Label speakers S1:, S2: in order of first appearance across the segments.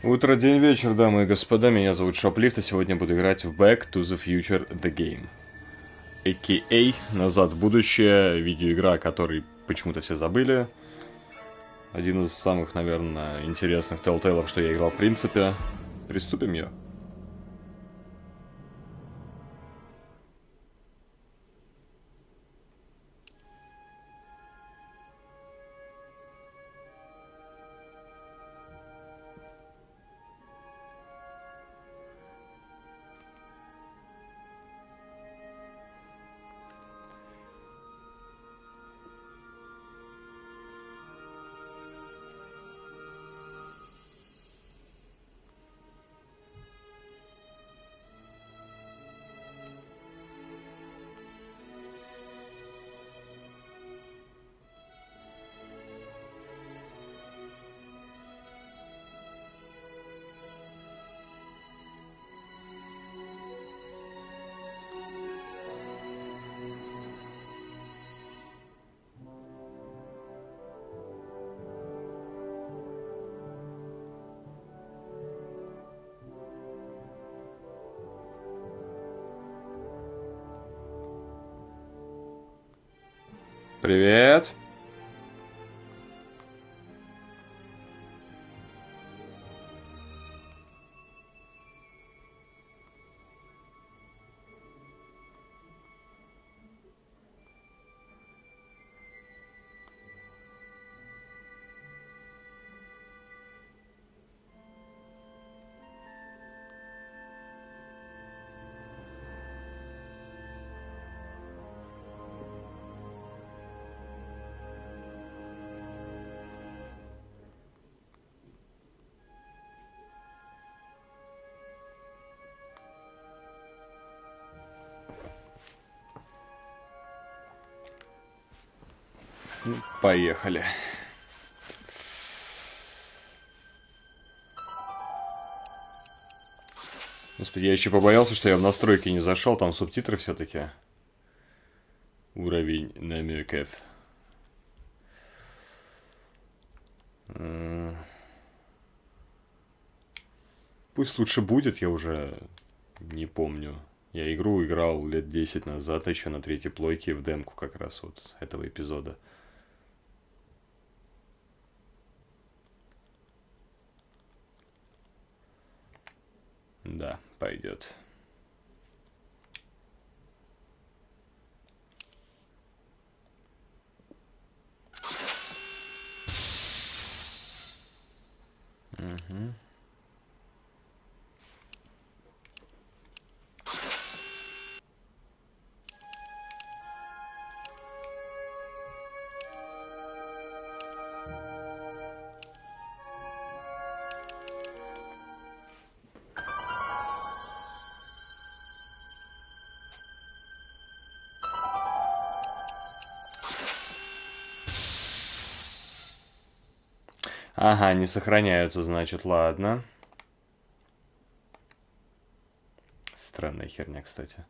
S1: Утро, день, вечер, дамы и господа, меня зовут Шоплифт, и сегодня буду играть в Back to the Future The Game. А.К.А. Назад, Будущее, видеоигра, о которой почему-то все забыли. Один из самых, наверное, интересных Telltale'ов, что я играл в принципе. Приступим ее. Привет! Поехали. Господи, я еще побоялся, что я в настройки не зашел, там субтитры все-таки. Уровень намеков. Пусть лучше будет, я уже не помню. Я игру играл лет 10 назад, еще на третьей плойке в демку как раз вот этого эпизода. Да, пойдет. Угу. Ага, не сохраняются, значит, ладно. Странная херня, кстати.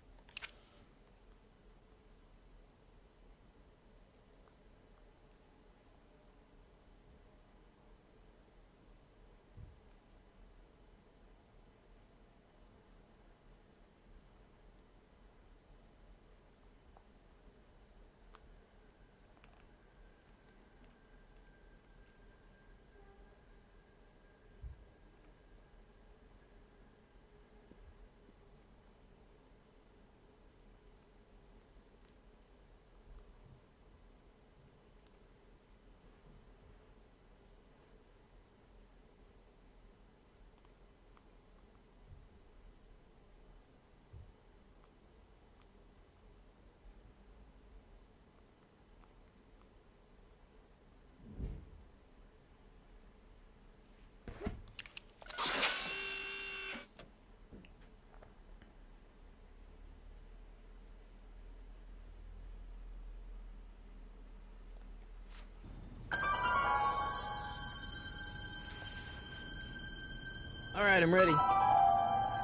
S2: All right, I'm ready.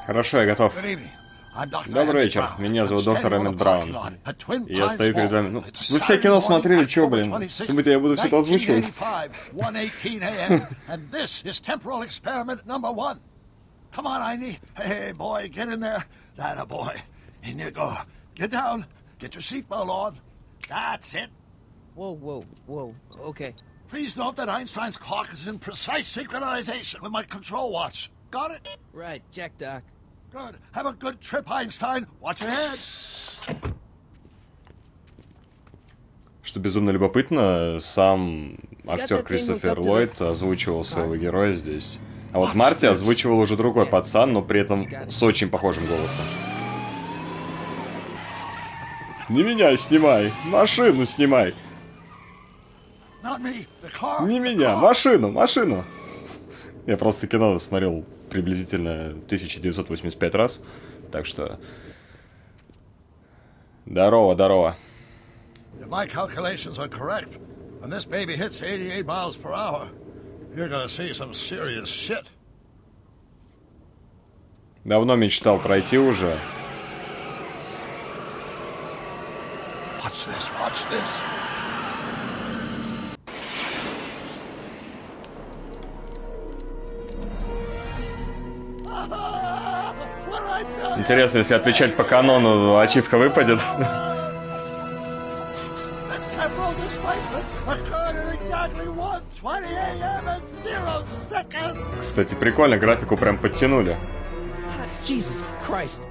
S1: Хорошо, я готов.
S3: Good evening.
S1: Добрый вечер, меня зовут доктор Эммет Браун. И я стою перед вами... Ну, вы все кино смотрели, чё, блин? Думаете, я буду все это озвучивать?
S2: Come on, Einie. Hey, boy, get in there. That a boy. In you go. Get down. Get your seatbelt on. That's it.
S3: Whoa. Okay.
S2: Please note that Einstein's clock is in precise synchronization with my control watch. Got it?
S3: Right. Check, Doc.
S2: Good. Have a good trip, Einstein. Watch your head.
S1: Что безумно любопытно, сам актер Кристофер Ллойд озвучивал своего героя здесь. А вот Марти озвучивал уже другой пацан, но при этом с очень похожим голосом. Не меня снимай, машину снимай. Не меня, машину. Я просто кино смотрел приблизительно 1985 раз, так что... Здорово.
S2: If my calculations are correct, when this baby hits 88 miles per hour, you're gonna see some serious shit.
S1: Давно мечтал пройти уже.
S2: Watch this.
S1: Интересно, если отвечать по канону, ачивка выпадет. Кстати, прикольно, графику прям подтянули.
S3: Jesus Christ,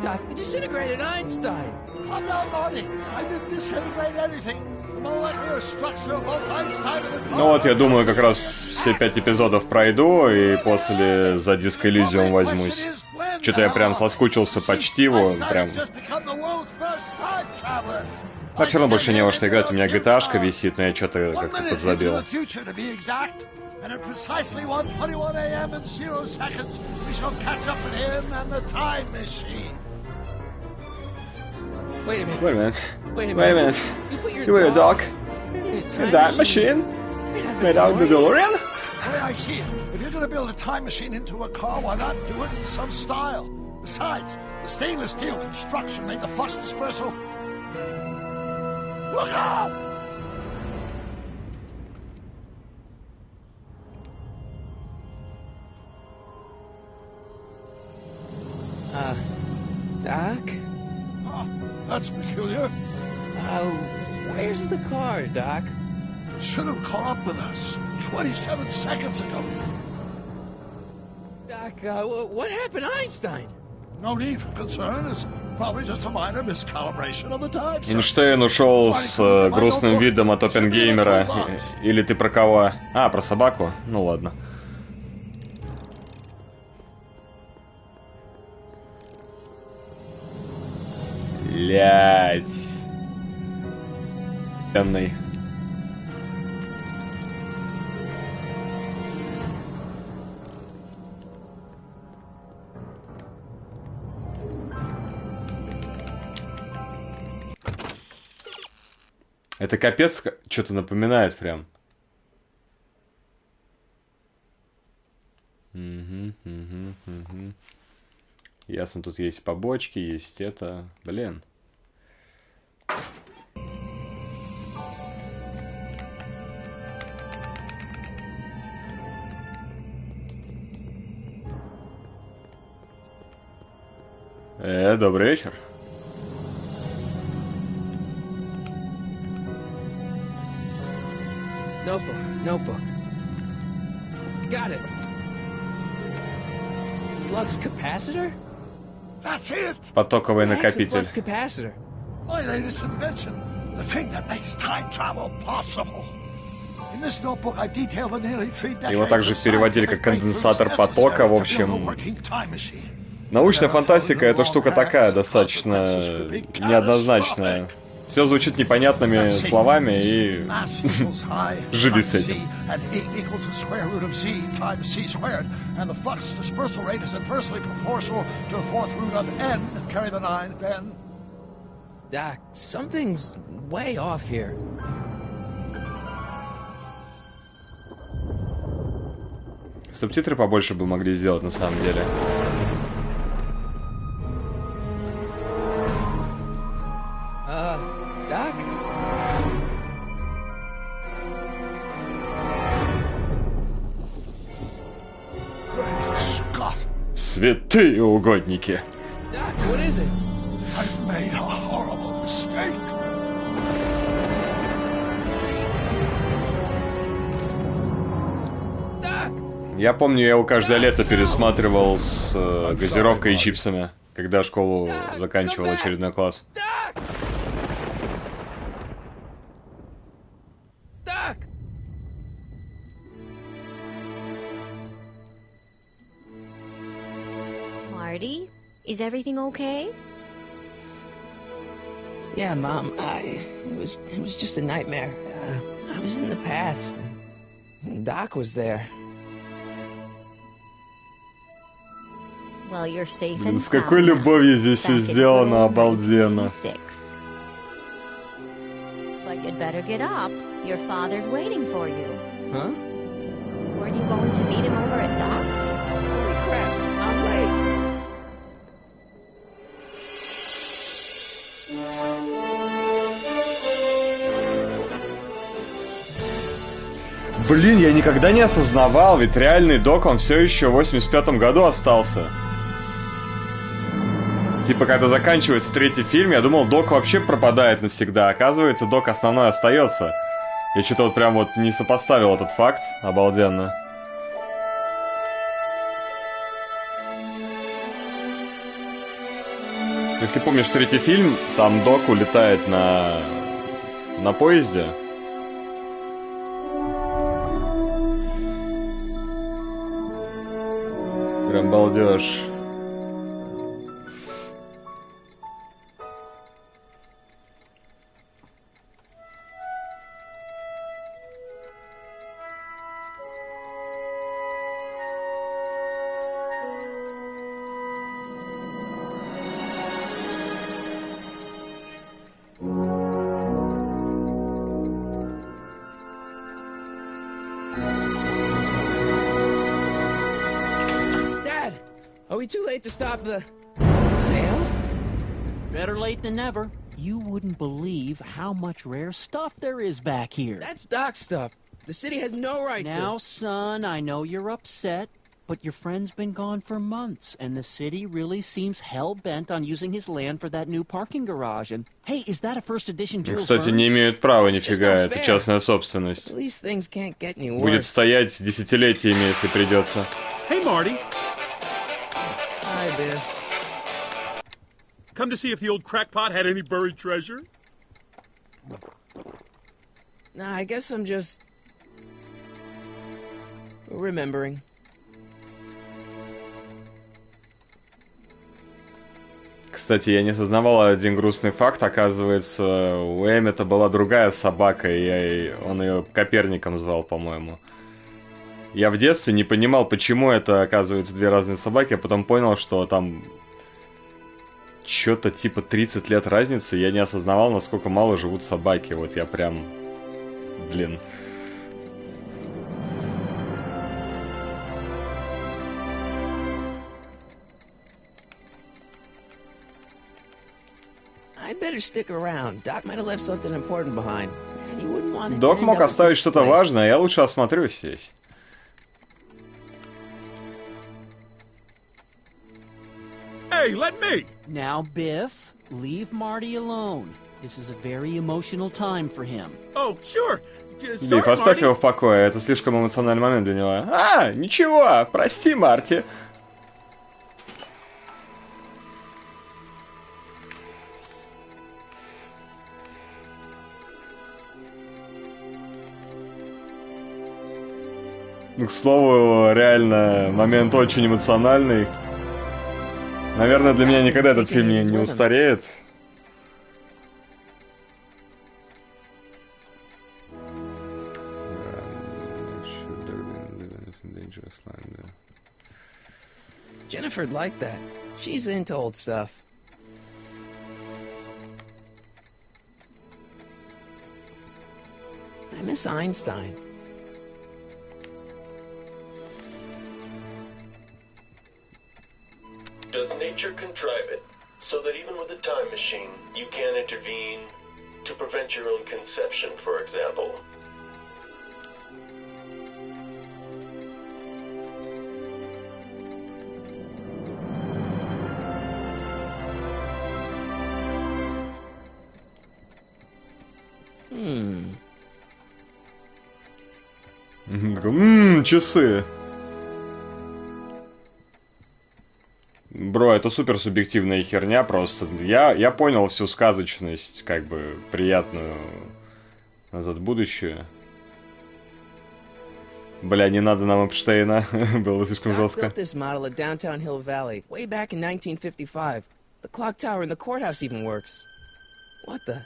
S3: Doc, you disintegrated Einstein.
S2: Calm down, Marty. I didn't disintegrate anything. The molecular structure of both Einstein and the...
S1: Ну вот, я думаю, как раз все 5 эпизодов пройду, и после за Disco Elysium возьмусь. Что-то я прям соскучился по чтиву, прям... А все равно больше не во что играть, у меня GTA-шка висит, но я что-то как-то подзабил.
S2: And at precisely 1:21 a.m. and 0 seconds, we shall catch up with him and the time machine.
S3: Wait a minute.
S1: Wait a minute.
S3: You put your
S1: dog
S3: in
S1: that machine? Made out of the DeLorean?
S2: The way I see it, if you're going to build a time machine into a car, why not do it with some style? Besides, the stainless steel construction made the flux dispersal. Look out!
S3: Doc?
S2: Oh, that's peculiar.
S3: Where's the car, Doc?
S2: It should have caught up with us 27 seconds ago.
S3: Doc, what happened to Einstein?
S2: No need for concern. It's probably just a minor miscalibration of the time.
S1: Эйнштейн ушел с грустным видом от Оппенгеймера. Или ты про кого? А, про собаку? Ну ладно. Блять. Пенный. Это капец, что-то напоминает прям. Угу. Ясно, тут есть побочки, есть это. Блин. Добрый вечер.
S3: Notebook. Got it. Flux capacitor?
S2: That's it!
S1: Потоковый накопитель.
S3: Flux capacitor.
S2: My latest invention. The thing that makes time travel possible. In this notebook I detail the nearly 3 decades.
S1: Его также переводили как конденсатор потока, в общем. Научная фантастика — это штука такая, достаточно неоднозначная. Все звучит непонятными словами, и живи с этим.
S3: Doc, something's way off here.
S1: Субтитры побольше бы могли сделать на самом деле. Святые угодники.
S3: Doc, what is it?
S2: I've made a horrible mistake.
S3: Doc!
S1: Я помню, я его каждое лето пересматривал с газировкой и чипсами, когда школу заканчивал очередной класс.
S3: Doc! Doc!
S4: Marty, is everything okay?
S3: Yeah, Mom. It was just a nightmare. I was in the past, and Doc was there.
S4: Well, you're safe
S1: Блин,
S4: and
S1: с какой
S4: sound
S1: любовью здесь все
S4: back in good
S1: сделано,
S4: old
S1: обалденно.
S4: 1986. But you'd better get up. Your father's waiting for you.
S3: Huh?
S4: Weren't you going to meet him over at Doc's?
S3: Holy crap! I'm late.
S1: Блин, я никогда не осознавал, ведь реальный Док, он все еще в 85-м году остался. Типа, когда заканчивается третий фильм, я думал, Док вообще пропадает навсегда. Оказывается, Док основной остается. Я что-то вот прям вот не сопоставил этот факт. Обалденно. Если помнишь третий фильм, там Док улетает на поезде. Прям балдеж.
S3: Dad, are we too late to stop the sale?
S5: Better late than never. You wouldn't believe how much rare stuff there is back here.
S3: That's Doc's stuff. The city has no right
S5: Now,
S3: to.
S5: son, I know you're upset, but your friend's been gone for months, and the city really seems hell-bent on using his land for that new parking garage. And, hey, is that a first edition Jules
S1: Кстати,
S5: Verne?
S1: не имеют права
S3: It's
S1: нифига,
S3: just
S1: это
S3: unfair.
S1: частная собственность.
S3: At least things can't get any
S1: Будет
S3: worse.
S1: стоять десятилетиями, если придется.
S6: Hey, Marty.
S3: Hi, Biff.
S6: Come to see if the old crackpot had any buried treasure?
S3: Nah, I guess I'm just remembering.
S1: Кстати, я не осознавал один грустный факт. Оказывается, у Эммета была другая собака, и он ее Коперником звал, по-моему. Я в детстве не понимал, почему это, оказывается, две разные собаки, а потом понял, что там что-то типа 30 лет разницы. Я не осознавал, насколько мало живут собаки. Вот я прям... Блин...
S3: I'd better stick around. Doc might have left something important behind. And he wouldn't want it to
S1: Док
S3: end
S1: мог
S3: up in
S1: оставить
S3: this
S1: что-то
S3: place.
S1: важное, я лучше осмотрюсь здесь.
S6: Hey, let me!
S5: Now, Biff, leave Marty alone. This is a very emotional time for him.
S6: Oh, sure.
S1: Биф,
S6: Sorry,
S1: оставь
S6: Marty.
S1: его в покое, это слишком эмоциональный момент для него. А, ничего, прости, Марти. Ну, к слову, реально, момент очень эмоциональный. Наверное, для меня никогда этот фильм не устареет.
S3: Jennifer'd like that. She's into old stuff. I miss Einstein.
S7: Does nature contrive it so that even with a time machine, you can intervene to prevent your own conception, for example?
S1: Часы. Бро, это супер субъективная херня просто. Я понял всю сказочность, как бы, приятную «Назад в будущее». Бля, не надо нам Эпштейна. Было слишком
S3: Doc
S1: жестко.
S3: built this model at downtown Hill Valley way back in 1955. The clock tower in the courthouse even works. What the?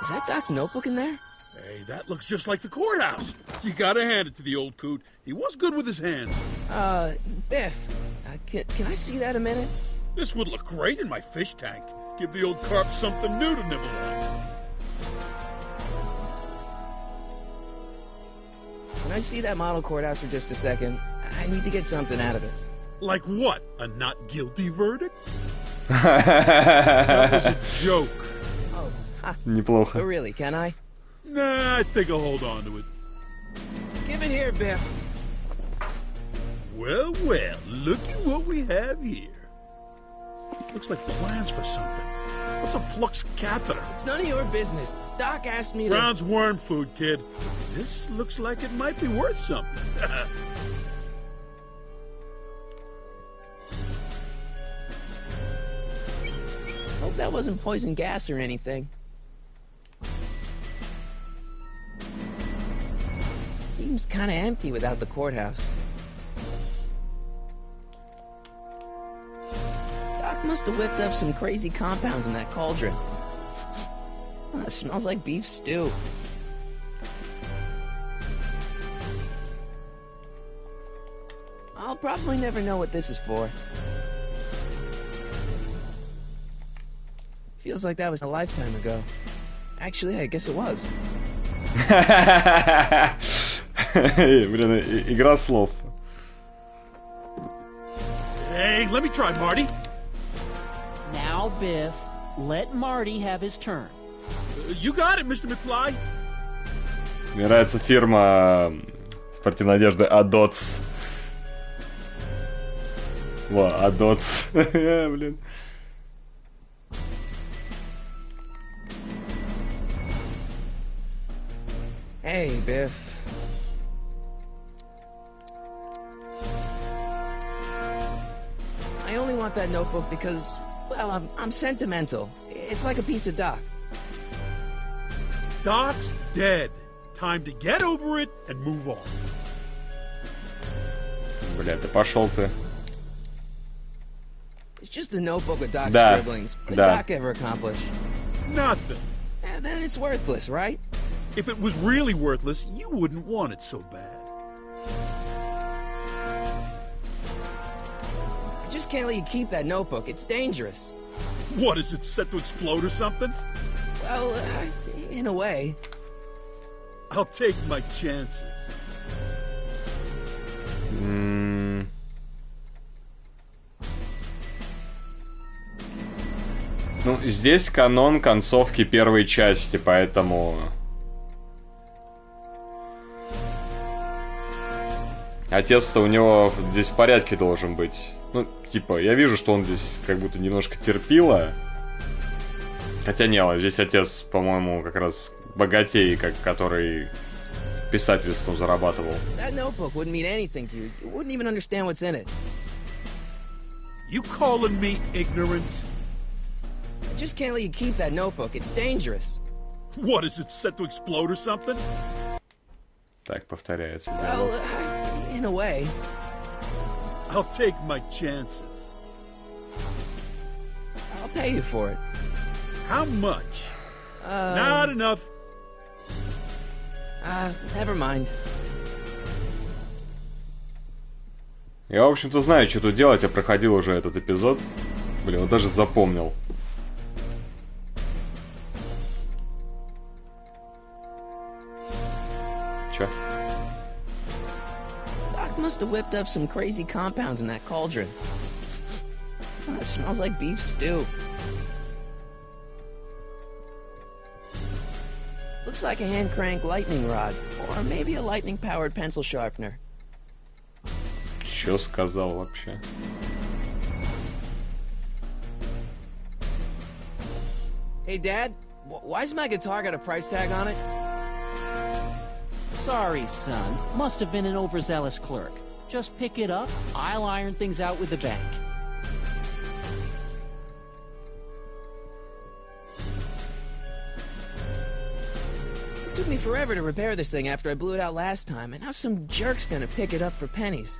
S3: Is that Doc's notebook in there?
S6: Hey, that looks just like the courthouse. You gotta hand it to the old coot. He was good with his hands.
S3: Biff, can I see that a minute?
S6: This would look great in my fish tank. Give the old carp something new to nibble on.
S3: Can I see that model courthouse for just a second? I need to get something out of it.
S6: Like what? A not guilty verdict? That was a joke.
S3: Oh, ha. But
S1: Неплохо.
S3: really, can I?
S6: Nah, I think I'll hold on to it.
S3: Give it here, Biff.
S6: Well, well, looky what we have here. Looks like plans for something. What's a flux catheter?
S3: It's none of your business. Doc asked me to...
S6: Brown's worm food, kid. This looks like it might be worth something.
S3: Hope that wasn't poison gas or anything. Seems kinda empty without the courthouse. Doc must have whipped up some crazy compounds in that cauldron. It smells like beef stew. I'll probably never know what this is for. Feels like that was a lifetime ago. Actually, I guess it was.
S1: Блин, игра слов.
S6: Hey, let me try, Marty.
S5: Now, Biff, let Marty have his turn.
S6: You got it, Mr. McFly.
S1: Мне нравится фирма спортивной одежды Адоц. Во, Адоц. Блин.
S3: Hey, Biff. I only want that notebook because, well, I'm sentimental. It's like a piece of Doc.
S6: Doc's dead. Time to get over it and move on.
S1: Бля, ты пошел ты.
S3: It's just a notebook with Doc's
S1: Да,
S3: scribblings. What did
S1: да.
S3: Doc ever accomplish?
S6: Nothing.
S3: And then it's worthless, right?
S6: If it was really worthless, you wouldn't want it so bad.
S3: I just can't let you keep that notebook. It's dangerous.
S6: What, is it set to explode or something?
S3: Well, in a way.
S6: I'll take my chances.
S1: Ну, здесь канон концовки первой части, поэтому... Отец-то у него здесь в порядке должен быть. Ну, типа, я вижу, что он здесь как будто немножко терпило. Хотя не, здесь отец, по-моему, как раз богатей, который писательством зарабатывал.
S3: That notebook wouldn't mean anything to you. You wouldn't even understand what's in it.
S6: You calling me ignorant?
S3: I just can't let you keep that notebook. It's dangerous.
S6: What, is it set to explode or something?
S1: Так, повторяется
S3: Well,
S1: диалог.
S3: in a way.
S6: I'll take my chances.
S3: I'll pay you for it.
S6: How much? Not enough.
S3: Never mind.
S1: Я, в общем-то, знаю, что тут делать. Я проходил уже этот эпизод. Блин, вот даже запомнил. Чё?
S3: Doc must have whipped up some crazy compounds in that cauldron. It smells like beef stew. Looks like a hand crank lightning rod, or maybe a lightning powered pencil sharpener.
S1: Чё сказал вообще?
S3: Hey, Dad, why's my guitar got a price tag on it?
S5: Sorry, son. Must have been an overzealous clerk. Just pick it up. I'll iron things out with the bank.
S3: It took me forever to repair this thing after I blew it out last time, and now some jerk's gonna pick it up for pennies.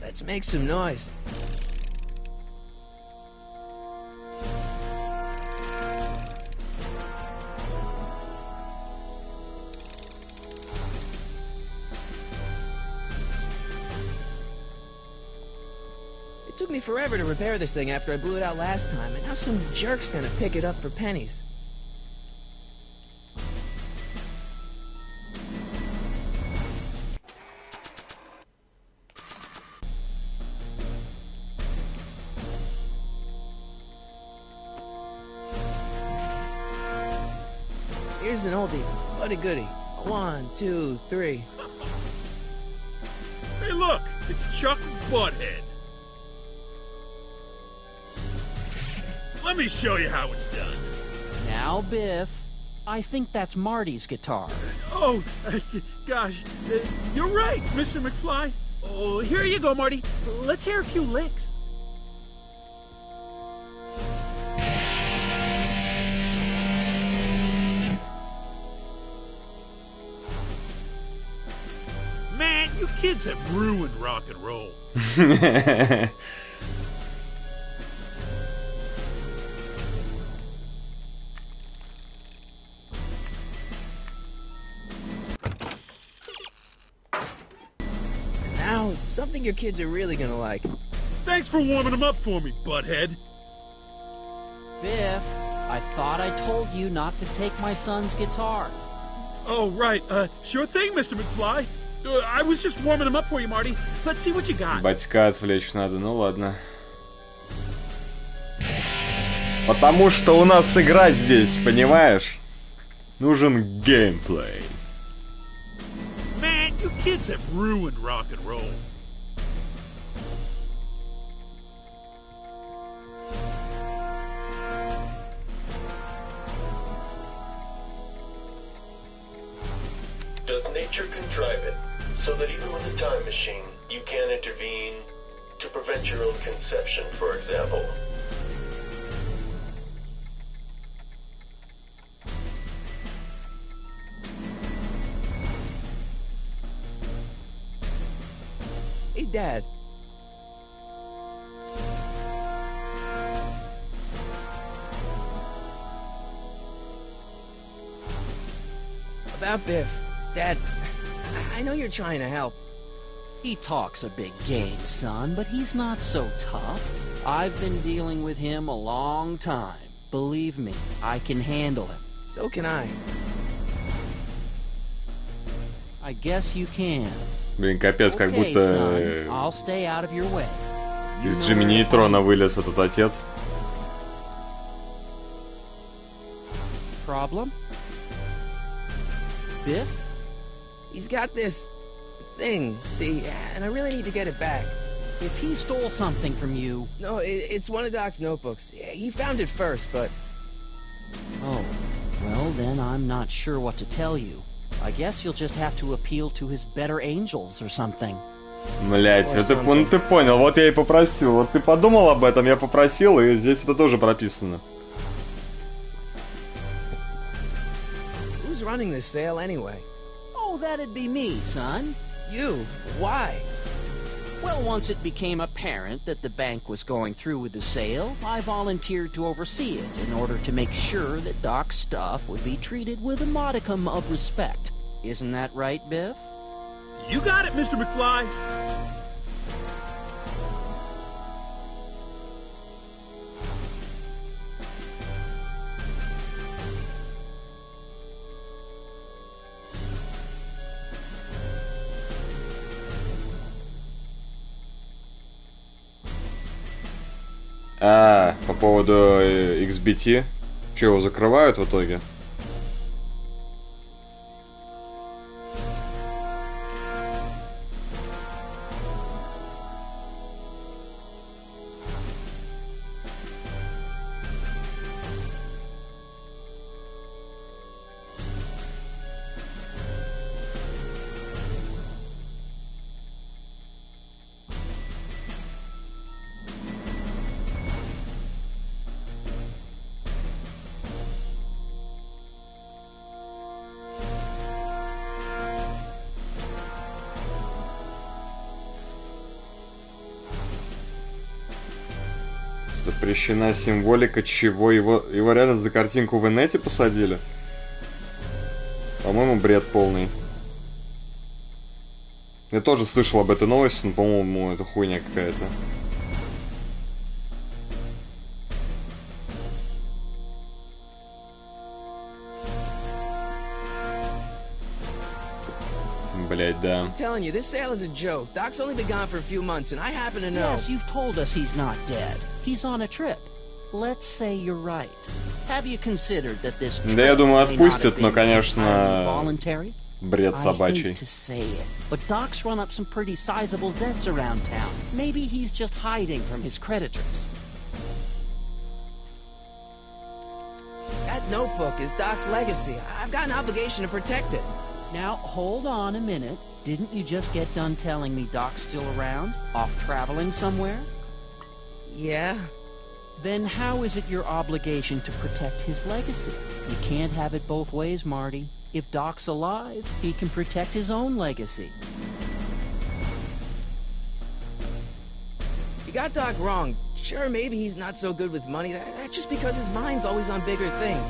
S3: Let's make some noise. It took me forever to repair this thing after I blew it out last time, and now some jerk's gonna pick it up for pennies. Here's an oldie, but a goodie. 1, 2, 3.
S6: Hey, look! It's Chuck Butthead. Let me show you how it's done.
S5: Now, Biff, I think that's Marty's guitar.
S6: Oh, gosh. You're right, Mr. McFly. Oh, here you go, Marty. Let's hear a few licks. Man, you kids have ruined rock and roll.
S3: Now, something your kids are really gonna like.
S6: Thanks for warming them up for me, butthead.
S5: Biff, I thought I told you not to take my son's guitar.
S6: Oh, right. Sure thing, Mr. McFly. I was just warming them up for you, Marty. Let's see what you got.
S1: Батька отвлечь надо, ну ладно. Потому что у нас игра здесь, понимаешь? Нужен геймплей.
S6: Man, you kids have ruined rock and roll.
S7: Does nature contrive it so that even with a time machine, you can intervene to prevent your own conception, for example?
S3: Hey, Dad. About Biff. Dad, I know you're trying to help.
S5: He talks a big game, son, but he's not so tough. I've been dealing with him a long time. Believe me, I can handle him.
S3: So can I.
S5: I guess you can.
S1: Блин, капец, как
S5: Okay,
S1: будто
S5: son, I'll stay out of your way. You
S1: из
S5: know
S1: Джимми
S5: where to
S1: Нейтрона
S5: find me.
S1: вылез этот отец.
S5: Problem? Biff?
S3: He's got this thing, see, and I really need to get it back.
S5: If he stole something from you...
S3: No, it's one of Doc's notebooks. Yeah, he found it first, but...
S5: Oh, well then I'm not sure what to tell you. I guess you'll just have to appeal to his better angels or something.
S1: Блять, ну ты понял, вот я и попросил. Вот ты подумал об этом, я попросил, и здесь это тоже прописано.
S3: Who's running this sale anyway?
S5: Oh, that'd be me, son.
S3: You. Why?
S5: Well, once it became apparent that the bank was going through with the sale, I volunteered to oversee it in order to make sure that Doc's stuff would be treated with a modicum of respect. Isn't that right, Biff?
S6: You got it, Mr. McFly.
S1: А, по поводу XBT. Че, его закрывают в итоге? Запрещена символика, чего его реально за картинку в инете посадили? По-моему, бред полный. Я тоже слышал об этой новости, но, по-моему, это хуйня какая-то. Блять, да.
S3: I'm telling you, this sale is a joke. Doc's only been gone for a few months, and I happen to know.
S5: Yes, you've told us he's not dead. He's on a trip. Let's say you're right. Have you considered that this trip
S1: Да, я думаю,
S5: may not have
S1: отпустят, но,
S5: been
S1: конечно,
S5: voluntary?
S1: бред
S5: I
S1: собачий.
S5: hate to say it, but Doc's run up some pretty sizable debts around town. Maybe he's just hiding from his creditors.
S3: That notebook is Doc's legacy. I've got an obligation to protect it.
S5: Now, hold on a minute. Didn't you just get done telling me Doc's still around? Off traveling somewhere?
S3: Yeah?
S5: Then how is it your obligation to protect his legacy? You can't have it both ways, Marty. If Doc's alive, he can protect his own legacy.
S3: You got Doc wrong. Sure, maybe he's not so good with money. That's just because his mind's always on bigger things.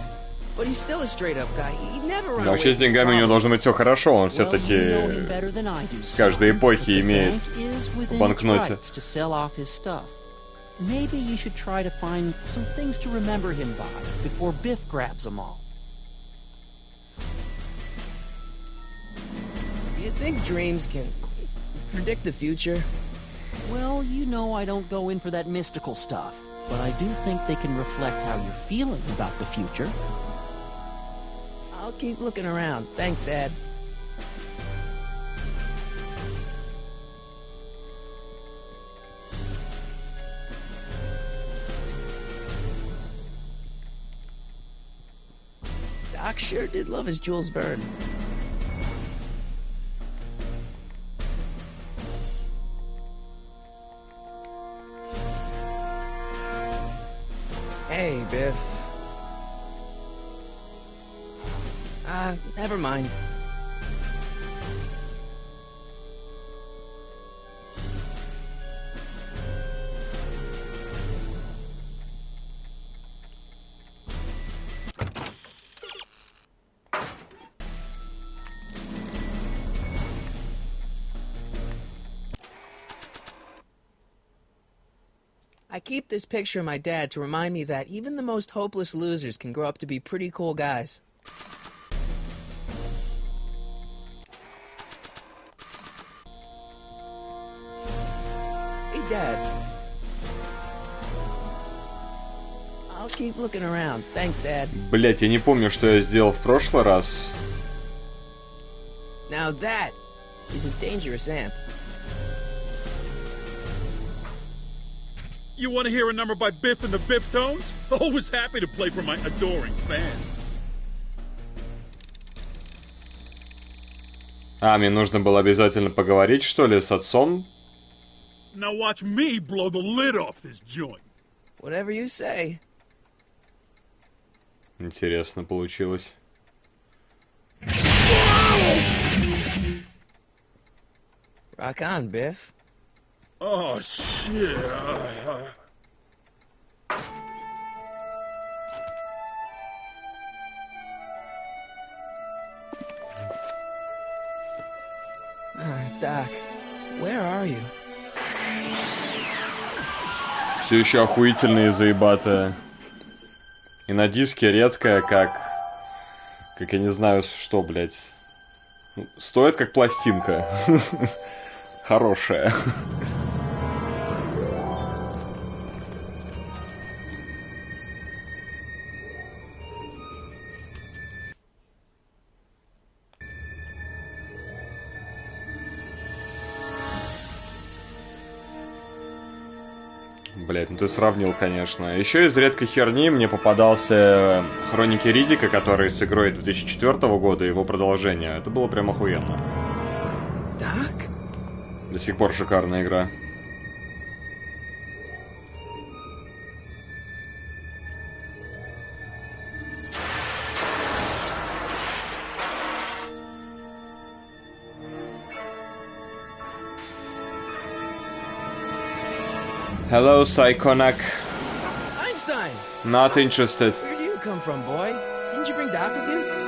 S3: But he's still a straight-up guy. He'd never run away
S1: Вообще с
S3: from his
S1: деньгами у него
S3: problems.
S1: должно быть все хорошо. Он
S5: Well, you know him
S1: все-таки
S5: better than I do,
S1: в каждой
S5: son,
S1: эпохе
S5: but the
S1: имеет
S5: bank is
S1: в
S5: within its
S1: банкноте.
S5: rights to sell off his stuff. Maybe you should try to find some things to remember him by before Biff grabs them all.
S3: Do you think dreams can predict the future?
S5: Well, you know I don't go in for that mystical stuff, but I do think they can reflect how you're feeling about the future.
S3: I'll keep looking around. Thanks, Dad. Doc sure did love his Jules Verne. Hey, Biff. Never mind. I keep this picture of my dad to remind me that even the most hopeless losers can grow up to be pretty cool guys. Hey, Dad. I'll keep looking around. Thanks, Dad.
S1: Блять, я не помню, что я сделал в прошлый раз.
S3: Now that is a dangerous amp.
S6: You want to hear a number by Biff and the Biff Tones? Always happy to play for my adoring fans.
S1: А, мне нужно было обязательно поговорить, что ли, с отцом?
S6: Now watch me blow the lid off this joint.
S3: Whatever you say.
S1: Интересно получилось.
S3: Rock on, Biff.
S6: Oh, shit.
S3: Doc, where are you?
S1: Все еще охуительная и заебатая. И на диске редкая, как я не знаю что, блять. Стоит как пластинка. Хорошая. Блять, ну ты сравнил, конечно. Еще из редкой херни мне попадался Хроники Риддика, который с игрой 2004 года, его продолжение. Это было прям охуенно.
S3: Doc?
S1: До сих пор шикарная игра. Hello, Psychonac. Not interested.
S3: Where do you come from, boy? Didn't you bring Doc with you?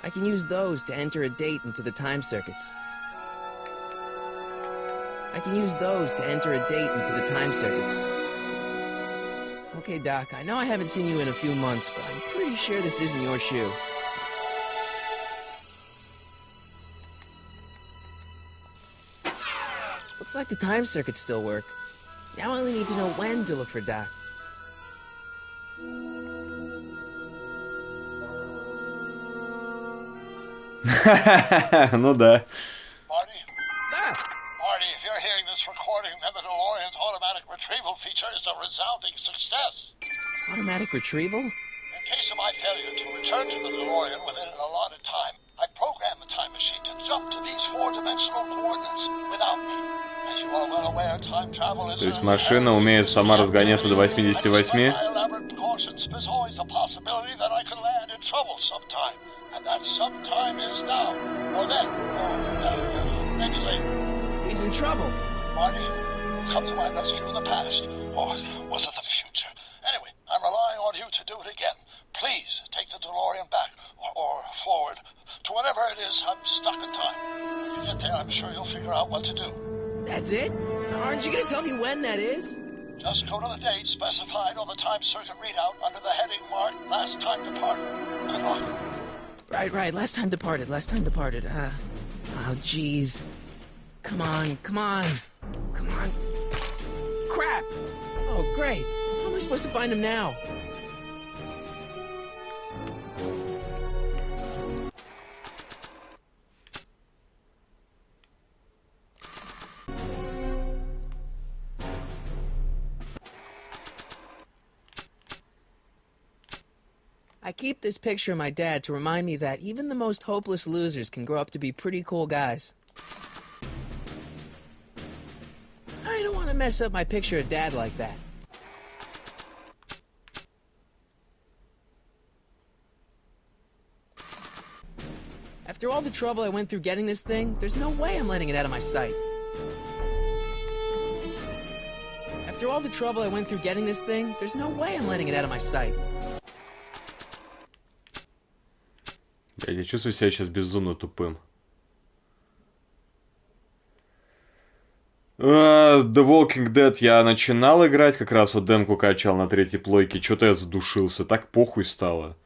S3: I can use those to enter a date into the time circuits. I can use those to enter a date into the time circuits. Okay, Doc, I know I haven't seen you in a few months, but I'm pretty sure this isn't your shoe. Looks like the time circuits still work. Now I only need to know when to look for Doc.
S1: Ну да.
S2: Marty? Marty, if you're hearing this recording, then the DeLorean's automatic retrieval feature is a resounding success.
S3: Automatic retrieval?
S2: In case of my failure to return to the DeLorean within an allotted time, I programmed the time machine to jump to these four-dimensional coordinates without me. As you are well aware, time travel is...
S1: То есть машина умеет сама разгоняться до 88?
S2: My elaborate precautions, there's always a possibility that I could land in trouble sometime. And that sometime is now, or then, or maybe later.
S3: He's in trouble.
S2: Marty, come to my rescue in the past, or was it the future? Anyway, I'm relying on you to do it again. Please take the DeLorean back, or forward, to whatever it is. I'm stuck in time. When you get there, I'm sure you'll figure out what to do.
S3: That's it? Aren't you gonna tell me when that is?
S2: Just go to the date specified on the time circuit readout under the heading marked Last Time Departed. Good luck.
S3: Right. Last time departed. Oh, jeez. Come on. Crap! Oh, great. How am I supposed to find him now? I keep this picture of my dad to remind me that even the most hopeless losers can grow up to be pretty cool guys. I don't want to mess up my picture of Dad like that. After all the trouble I went through getting this thing, there's no way I'm letting it out of my sight. After all the trouble I went through getting this thing, there's no way I'm letting it out of my sight.
S1: Я чувствую себя сейчас безумно тупым. The Walking Dead я начинал играть, как раз вот демку качал на третьей плойке. Что-то я задушился, так похуй стало.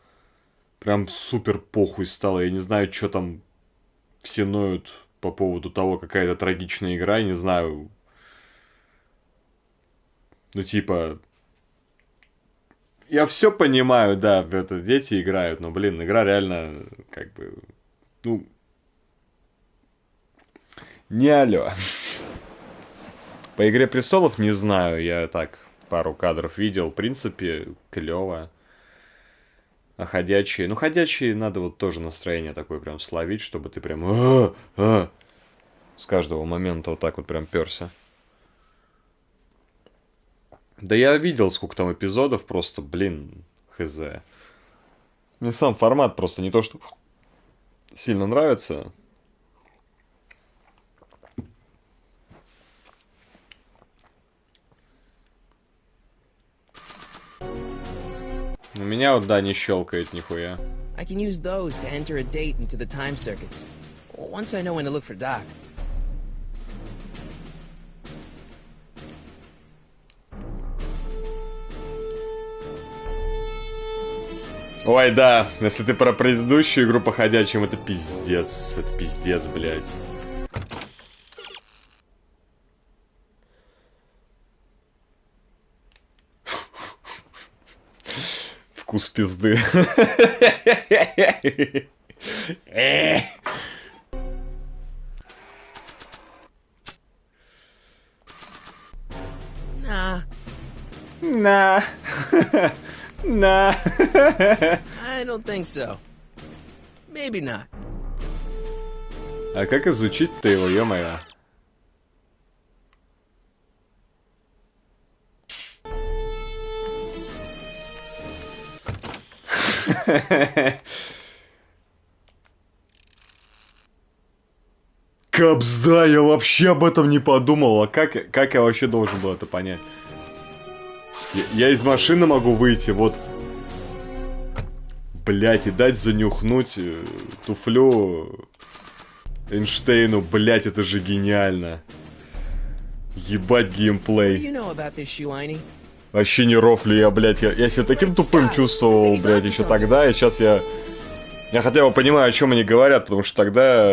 S1: Прям супер похуй стало. Я не знаю, что там все ноют по поводу того, какая-то трагичная игра. Я не знаю. Ну типа... Я все понимаю, да, это дети играют, но, блин, игра реально, как бы, ну, не алё. По «Игре престолов» не знаю, я так пару кадров видел, в принципе, клёво. А ходячие, ну, ходячие надо вот тоже настроение такое прям словить, чтобы ты прям с каждого момента вот так вот прям пёрся. Да я видел, сколько там эпизодов, просто, блин, хз. Мне сам формат просто не то, что сильно нравится. У меня вот, да, не щелкает нихуя.
S3: I can use those to enter a date into the time circuits. Once I know when to look for Doc.
S1: Ой, да, если ты про предыдущую игру по ходячим, это пиздец. Это пиздец, блядь. Вкус пизды. Nah. Nah.
S3: I don't think so. Maybe not.
S1: А как изучить-то его, ё-моё? Капсда, я вообще об этом не подумал. А как я вообще должен был это понять? Я из машины могу выйти, вот. Блять, и дать занюхнуть туфлю Эйнштейну, блять, это же гениально. Ебать геймплей. Вообще не рофлю я, блять. Я себя таким тупым чувствовал, блять, еще тогда, и сейчас я хотя бы понимаю, о чем они говорят, потому что тогда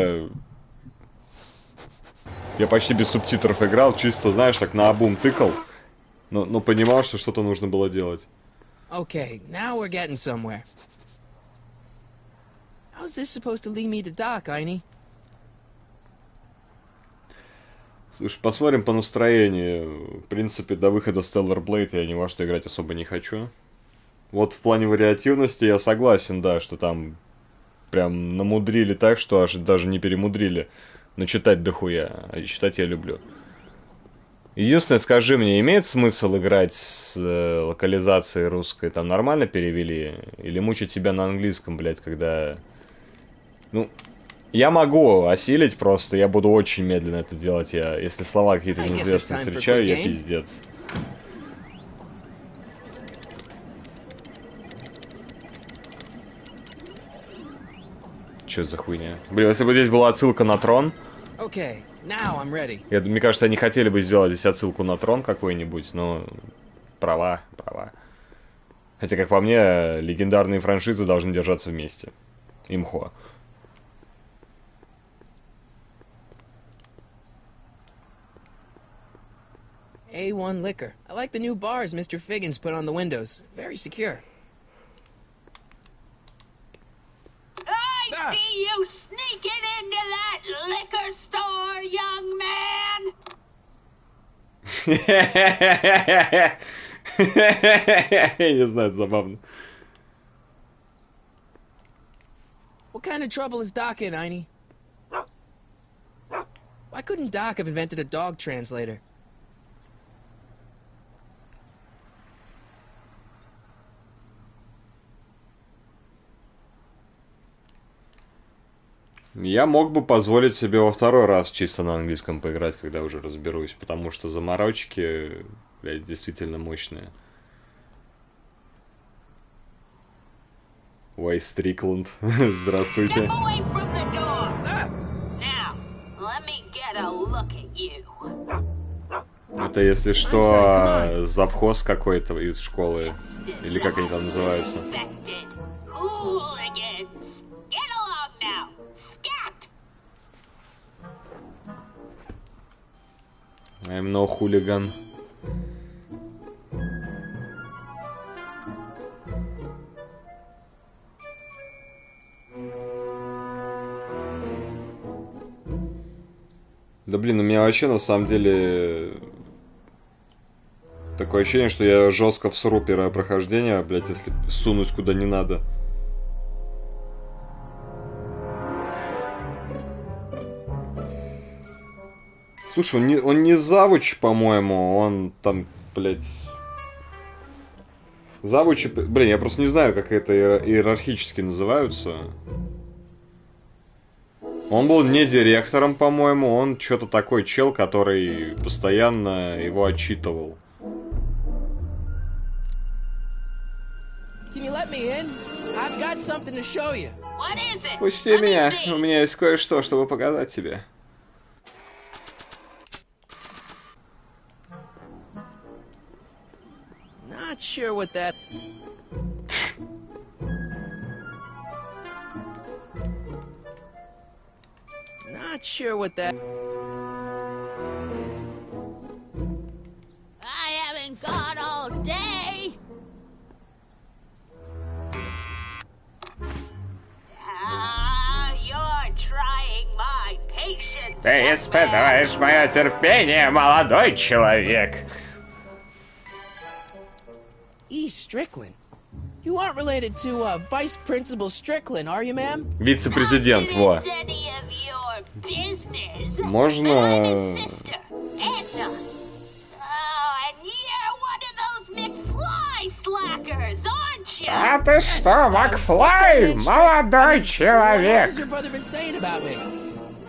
S1: я почти без субтитров играл, чисто, знаешь, так наобум тыкал, но понимал, что что-то нужно было делать.
S3: Okay, now we're getting somewhere. How's this supposed to lead me to Doc, Einie?
S1: Слушай, посмотрим по настроению. В принципе, до выхода Stellar Blade я ни во что играть особо не хочу. Вот в плане вариативности я согласен, да, что там прям намудрили так, что аж даже не перемудрили. Но читать дохуя, а читать я люблю. Единственное, скажи мне, имеет смысл играть с локализацией русской? Там нормально перевели? Или мучить тебя на английском, блядь, когда... Ну, я могу осилить просто, я буду очень медленно это делать. Если слова какие-то неизвестные встречаю, я пиздец. Чё за хуйня? Блин, если бы здесь была отсылка на трон... Мне кажется, они хотели бы сделать здесь отсылку на трон какой-нибудь, но... Права. Хотя, как по мне, легендарные франшизы должны держаться вместе. Имхо.
S3: A1 liquor. I like the new bars Mr. Figgins put on the windows. Very secure.
S8: I see you sneaking into that liquor store, young man!
S1: Я не знаю, это забавно.
S3: What kind of trouble is Doc in, Einie? Why couldn't Doc have invented a dog translator?
S1: Я мог бы позволить себе во второй раз чисто на английском поиграть, когда уже разберусь, потому что заморочки, блядь, действительно мощные. Уай Стрикланд, здравствуйте. Это, если что, завхоз какой-то из школы, или как они там называются. I'm no hooligan. Да блин, у меня вообще на самом деле такое ощущение, что я жестко всру первое прохождение, блять, если сунусь куда не надо. Слушай, он не завуч, по-моему, он там, блядь... Завучи... Блин, я просто не знаю, как это иерархически называются. Он был не директором, по-моему, он что-то такой чел, который постоянно его отчитывал. Пусти меня, у меня есть кое-что, чтобы показать тебе.
S3: Not sure what that... Not sure what that...
S8: I haven't got all day. You're trying my patience.
S1: Ты испытываешь мое терпение, молодой человек.
S3: E. Strickland. You aren't related to Vice Principal Strickland, are you, ma'am?
S1: Вице-президент, во.
S8: business.
S1: Можно...
S8: I'm his sister, Anna. Oh, and you're one of those McFly slackers, aren't you?
S9: А ты что, Макфлай, молодой
S3: What
S9: человек?
S3: has your brother been saying about me?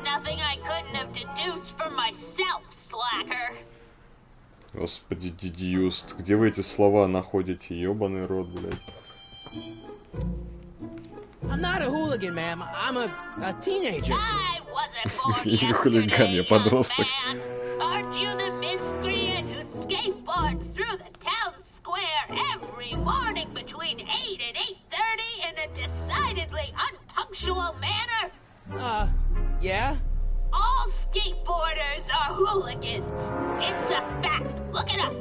S8: Nothing I couldn't have deduced for myself, slacker.
S1: Господи, дидюст, где вы эти слова находите? Ёбаный рот, блядь.
S3: I'm not a hooligan, ma'am. I'm a teenager.
S8: I wasn't born
S1: Я не хулиган, я
S8: yesterday,
S1: подросток.
S8: young man. Aren't you the miscreant who skateboards through the town square every morning between 8 and 8:30 in a decidedly unpunctual manner?
S3: Yeah?
S8: All skateboarders are hooligans. It's a fact. Look it up.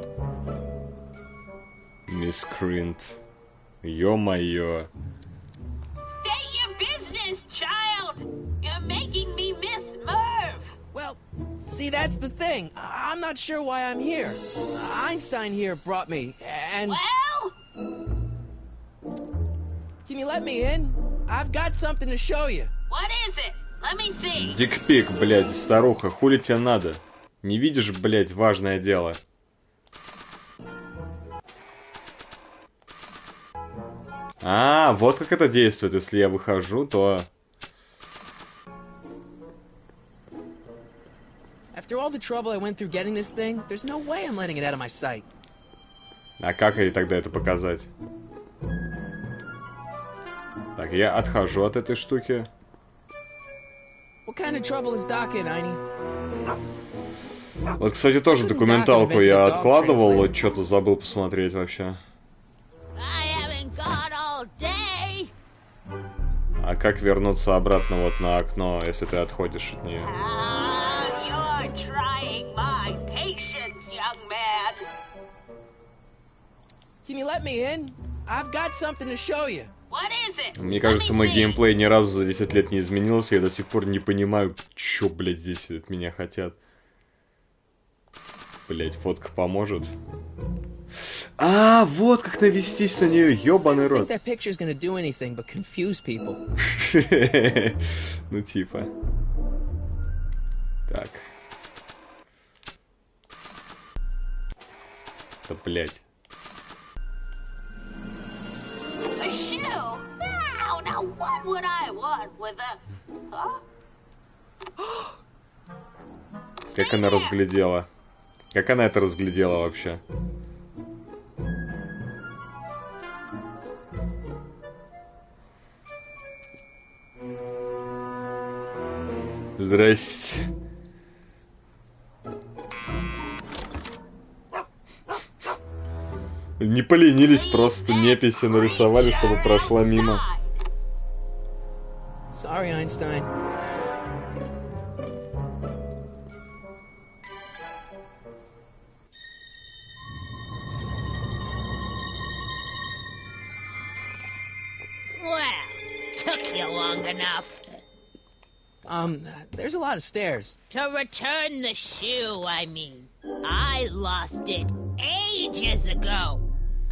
S1: Мискринт. Ё-моё.
S8: State your business, child. You're making me miss Merv.
S3: Well, see, that's the thing. I'm not sure why I'm here. Einstein here brought me, and...
S8: Well,
S3: Can you let me in? I've got something to show you.
S8: what is it? Let me see.
S1: Дикпик, блядь, старуха, хули тебе надо? Не видишь, блядь, важное дело? А, вот как это действует. Если я выхожу, то...
S3: After all the trouble I went through getting this thing, there's no way I'm letting it out of my sight.
S1: А как ей тогда это показать? Так, я отхожу от этой штуки.
S3: What kind of trouble is Doc in, Einie?
S1: Вот, кстати, тоже документалку я откладывал, вот что-то забыл посмотреть вообще.
S8: I haven't got all day.
S1: А как вернуться обратно вот на окно, если ты отходишь от нее?
S8: You're trying my patience, young man.
S3: Can you let me in? I've got something to show you.
S8: What is it?
S1: Мне
S8: Let
S1: кажется,
S8: me
S1: мой
S8: see.
S1: геймплей ни разу за 10 лет не изменился, я до сих пор не понимаю, чё, блядь, здесь от меня хотят. Блядь, фотка поможет. А, вот как навестись на нее, ёбаный
S3: I think
S1: рот.
S3: that picture's gonna do anything but confuse people.
S1: Ну типа. Так. Да блядь.
S8: A shoe? Now what would I want with a... Huh?
S1: Как она разглядела? Как она это разглядела вообще? Здрасте. Не поленились, просто неписи нарисовали, чтобы прошла мимо.
S3: Sorry, Einstein.
S8: Well, took you long enough.
S3: There's a lot of stairs.
S8: To return the shoe, I mean. I lost it ages ago.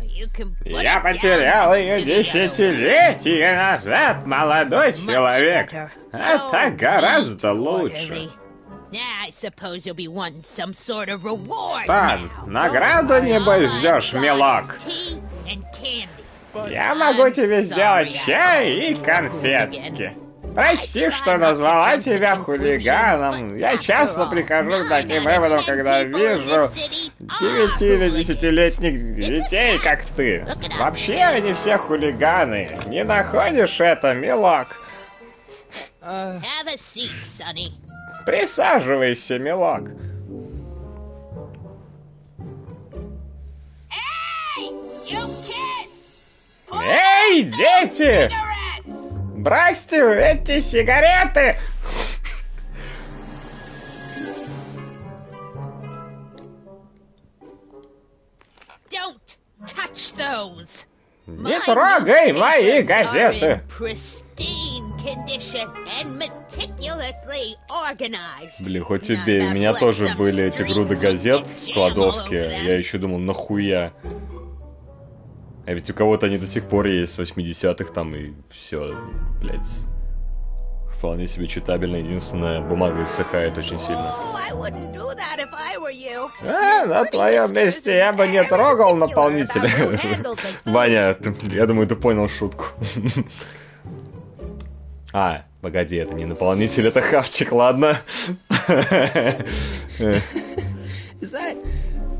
S8: You can put
S9: Я
S8: it
S9: потерял
S8: down
S9: ее
S8: to the other
S9: десятилетия назад, молодой
S8: Much
S9: человек.
S8: better.
S9: Это
S8: So
S9: гораздо
S8: neat,
S9: лучше.
S8: orderly. I suppose you'll be wanting some sort of reward
S9: Тан,
S8: now.
S9: награду небось ждешь, милок.
S8: Tea and candy.
S9: Я могу
S8: I'm
S9: тебе
S8: sorry
S9: сделать
S8: I
S9: чай
S8: called
S9: и
S8: you a
S9: конфетки.
S8: hooligan.
S9: Прости, что назвала тебя хулиганом. Я часто прихожу к таким выводам, когда вижу 9 или 10-летних детей, как ты. Вообще они все хулиганы. Не находишь это, милок?
S8: Have a seat, Sonny.
S9: Присаживайся, милок.
S8: Hey, you kids!
S9: Эй, дети!
S8: Cigarettes!
S9: Бросьте эти сигареты!
S8: Don't touch those.
S9: Не трогай мои газеты!
S8: Pristine condition and meticulously organized.
S1: Блин, хоть тебе, у меня тоже были эти груды газет в кладовке. Я еще думал, нахуя? А ведь у кого-то они до сих пор есть, с 80-х там, и все, блядь. вполне себе читабельно. Единственное, бумага иссыхает очень сильно.
S9: На твоем месте я бы не трогал наполнителя.
S1: Ваня, я думаю, ты понял шутку. Погоди, это не наполнитель, это хавчик, ладно.
S3: Is that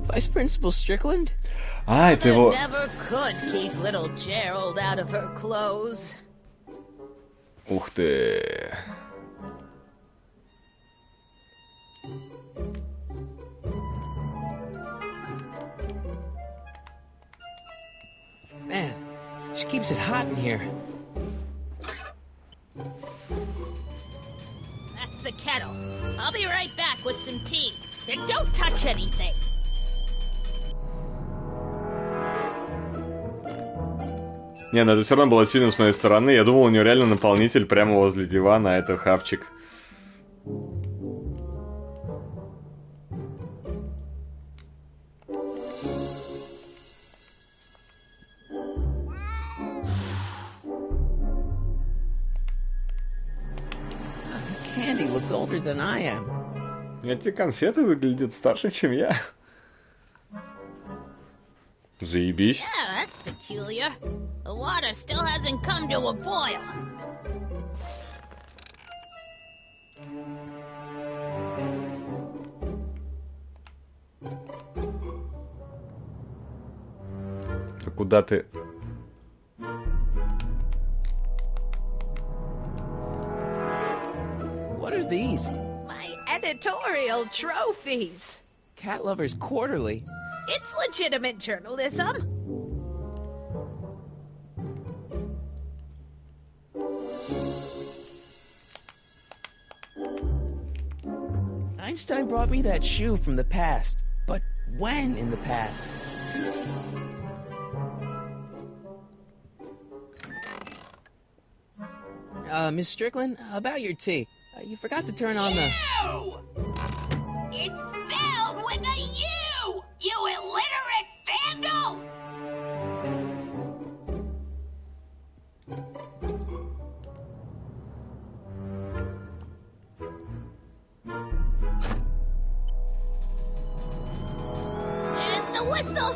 S3: Vice Principal Strickland?
S1: Это его...
S8: Never could keep little Gerald out of her clothes.
S1: Ух ты.
S3: Man, she keeps it hot in here.
S8: That's the kettle. I'll be right back with some tea. And don't touch anything.
S1: Не, ну это все равно было сильно с моей стороны. Я думал, у него реально наполнитель прямо возле дивана, а это хавчик.
S3: Candy looks older than I am.
S1: Эти конфеты выглядят старше, чем я. Заебись.
S8: Yeah, that's peculiar. The water still hasn't come to a boil.
S1: А куда ты?
S3: What are these?
S8: My editorial trophies.
S3: Cat Lovers Quarterly.
S8: It's legitimate journalism.
S3: Einstein brought me that shoe from the past. But when in the past? Miss Strickland, about your tea. You forgot to turn on the...
S8: U! It's spelled with a U! You illiterate vandal! There's the whistle!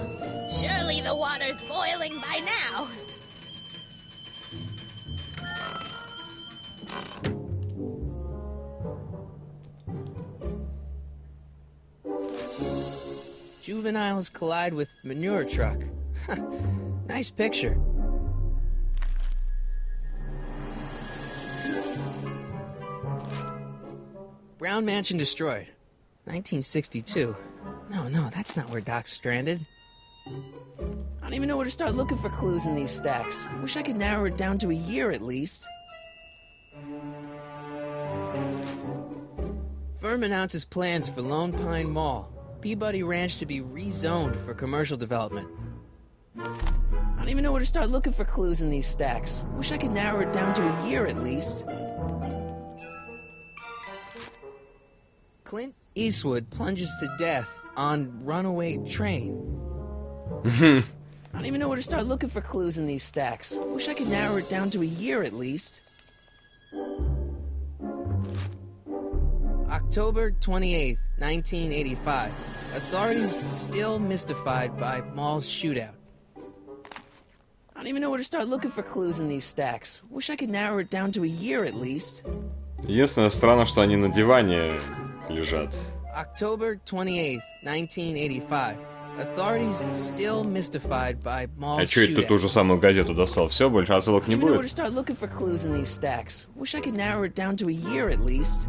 S8: Surely the water's boiling by now.
S3: Juveniles collide with manure truck. Nice picture. Brown Mansion destroyed. 1962. No, that's not where Doc's stranded. I don't even know where to start looking for clues in these stacks. Wish I could narrow it down to a year at least. Firm announces plans for Lone Pine Mall. Peabody Ranch to be rezoned for commercial development. I don't even know where to start looking for clues in these stacks. Wish I could narrow it down to a year at least. Clint Eastwood plunges to death on runaway train. I don't even know where to start looking for clues in these stacks. Wish I could narrow it down to a year at least. October 28th, 1985. Authorities still mystified by mall shootout. I don't even know where to start looking for clues in these stacks. Wish I could narrow it down to a year at least.
S1: Единственное, странно, что они на диване лежат.
S3: October 28th, 1985. Authorities still mystified by mall
S1: А чё это ты
S3: shootout.
S1: ту же самую газету достал? Все, больше отсылок не
S3: I don't even know where to
S1: будет?
S3: start looking for clues in these stacks. Wish I could narrow it down to a year at least.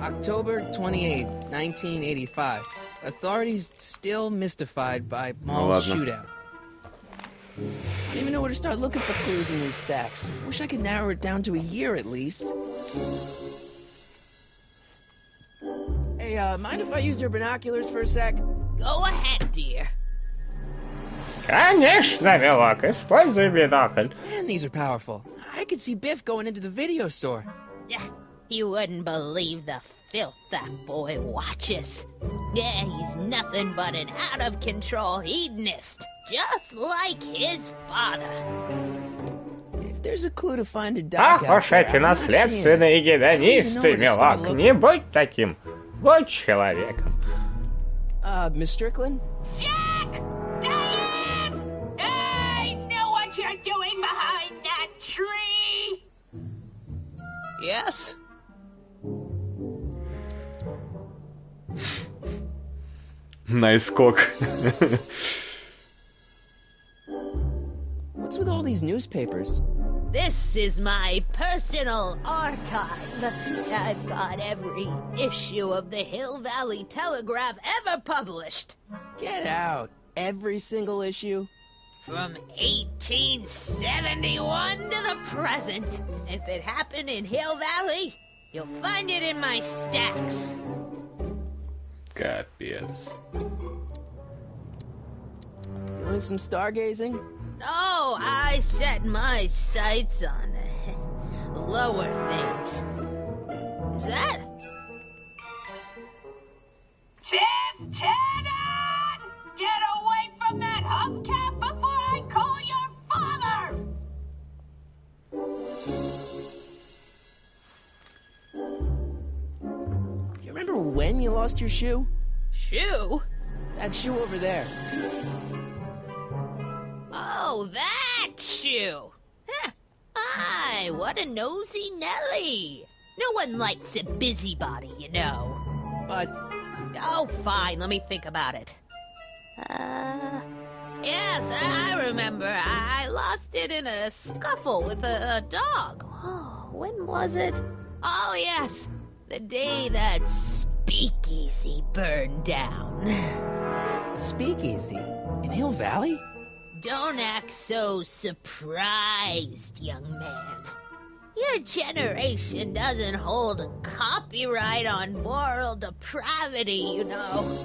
S3: October 28th, 1985. Authorities still mystified by mall
S1: ладно.
S3: shootout. I don't even know where to start looking for clues in these stacks. Wish I could narrow it down to a year at least. Hey, mind if I use your binoculars for a sec?
S8: Go ahead, dear.
S9: Конечно, милок, используй бинокль.
S3: Man, these are powerful. I could see Biff going into the video store.
S8: Yeah, you wouldn't believe the filth that boy watches. Yeah, he's nothing but an out-of-control hedonist, just like his father.
S3: If there's a clue to find a
S9: Ах
S3: dock out
S9: уж
S3: there,
S9: эти
S3: I'm not seeing it.
S9: наследственные гедонисты,
S3: I don't even know where to start
S9: милок. Не будь таким. Будь человеком.
S3: Miss Strickland?
S8: Jack! Diane! I know what you're doing behind that tree!
S5: Yes?
S1: Наискок.
S3: What's with all these newspapers?
S4: This is my personal archive. I've got every issue of the Hill Valley Telegraph ever published.
S3: Get out. Every single issue?
S4: From 1871 to the present. If it happened in Hill Valley, you'll find it in my stacks.
S1: Капец.
S3: Doing some stargazing?
S4: No, I set my sights on lower things. Is that?
S8: Tim Tannen! Get away from that hubcap before I call your father!
S3: Do you remember when you lost your shoe?
S4: Shoe?
S3: That shoe over there.
S4: Oh, that shoe! Huh. Aye, what a nosy Nelly! No one likes a busybody, you know.
S3: But
S4: Oh, fine, let me think about it. Yes, I remember. I lost it in a scuffle with a dog. Oh, when was it? Oh, yes, the day that speakeasy burned down.
S3: speakeasy? In Hill Valley?
S4: Don't act so surprised, young man. Your generation doesn't hold a copyright on moral depravity, you know.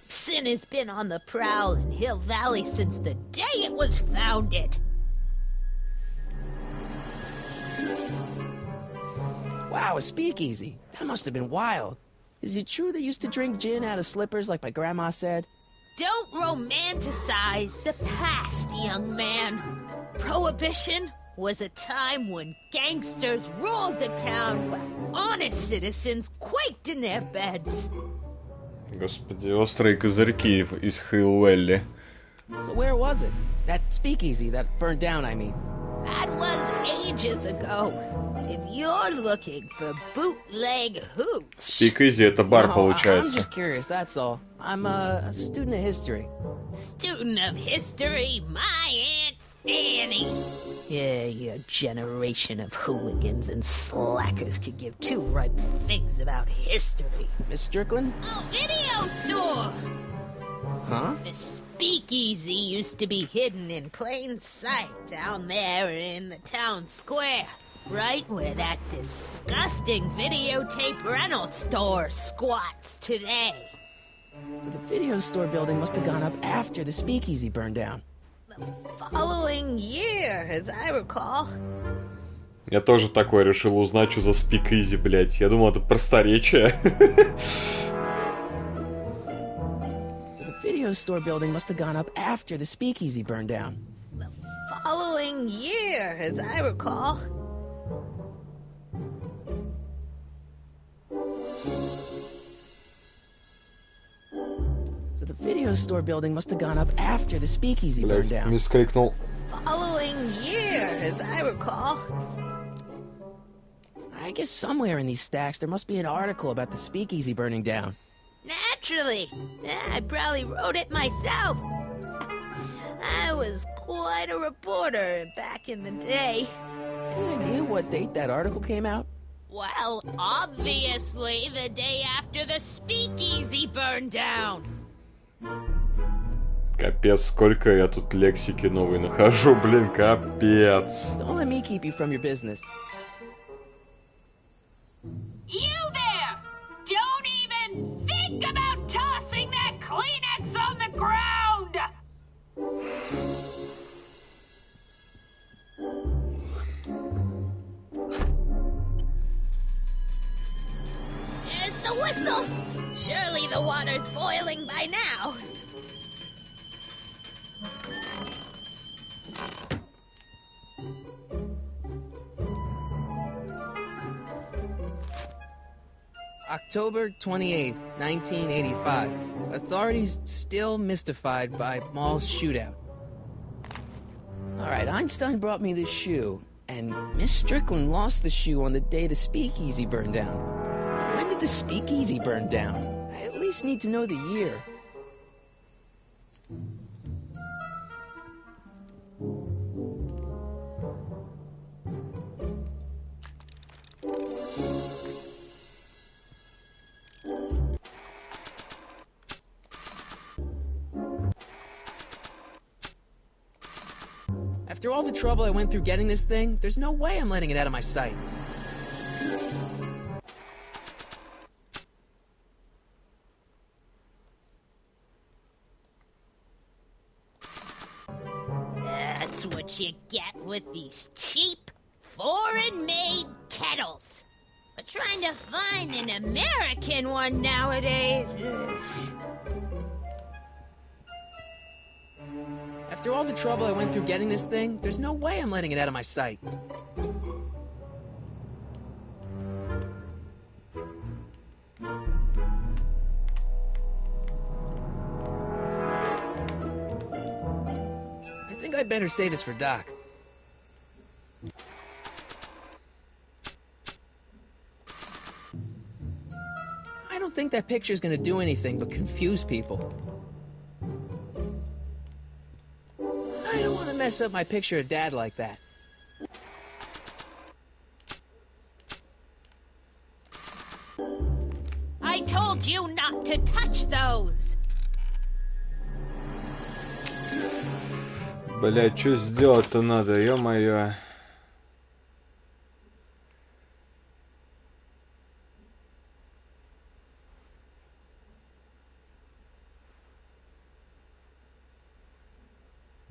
S4: Sin has been on the prowl in Hill Valley since the day it was founded.
S3: Wow, a speakeasy. That must have been wild. Is it true they used to drink gin out of slippers like my grandma said?
S4: Don't romanticize the past, young man. Prohibition was a time when gangsters ruled the town while honest citizens quaked in their beds.
S1: Господи, острые козырьки из Хилл-Вэлли.
S3: So where was it? That speakeasy that burned down, I mean.
S4: That was ages ago. If you're looking for bootleg hooch...
S1: Speakeasy — это бар,
S3: No, I'm
S1: получается.
S3: just curious, that's all. I'm a student of history.
S4: Student of history, my Aunt Fanny. Yeah, your generation of hooligans and slackers could give two ripe figs about history.
S3: Miss Strickland?
S4: Oh, video store!
S3: Huh?
S4: The speakeasy used to be hidden in plain sight down there in the town square. Right where that disgusting videotape rental store squats today.
S3: So the video store building must have gone up after the speakeasy burned down.
S4: The following year, as I recall.
S1: Я тоже такое решил узнать, что за спикизи, блять. Я думал, это просторечие.
S3: So the video store building must have gone up after the speakeasy burned down.
S4: The following year, as I recall.
S3: So the video store building must have gone up after the speakeasy burned
S1: Блять,
S3: down.
S1: мискрикнул.
S4: Following year, as I recall.
S3: I guess somewhere in these stacks there must be an article about the speakeasy burning down.
S4: Naturally. I probably wrote it myself. I was quite a reporter back in the day.
S3: Any idea what date that article came out?
S4: Well, obviously the day after the speakeasy burned down.
S1: Капец, сколько я тут лексики новой нахожу, блин, капец.
S3: Don't let me keep you from your business.
S8: You there! Don't even think about tossing that Kleenex on the ground!
S4: There's the whistle. Surely the water's boiling by now.
S3: October 28th, 1985. Authorities still mystified by mall shootout. Alright, Einstein brought me this shoe, and Miss Strickland lost the shoe on the day the speakeasy burned down. When did the speakeasy burn down? I at least need to know the year. After all the trouble I went through getting this thing, there's no way I'm letting it out of my sight.
S4: That's what you get with these cheap, foreign-made kettles. But trying to find an American one nowadays...
S3: After all the trouble I went through getting this thing, there's no way I'm letting it out of my sight. I think I'd better save this for Doc. I don't think that picture's gonna do anything but confuse people. I don't want to mess up my picture of Dad like that.
S4: I told you not to touch those!
S1: Блять, что сделать-то надо, ё-моё.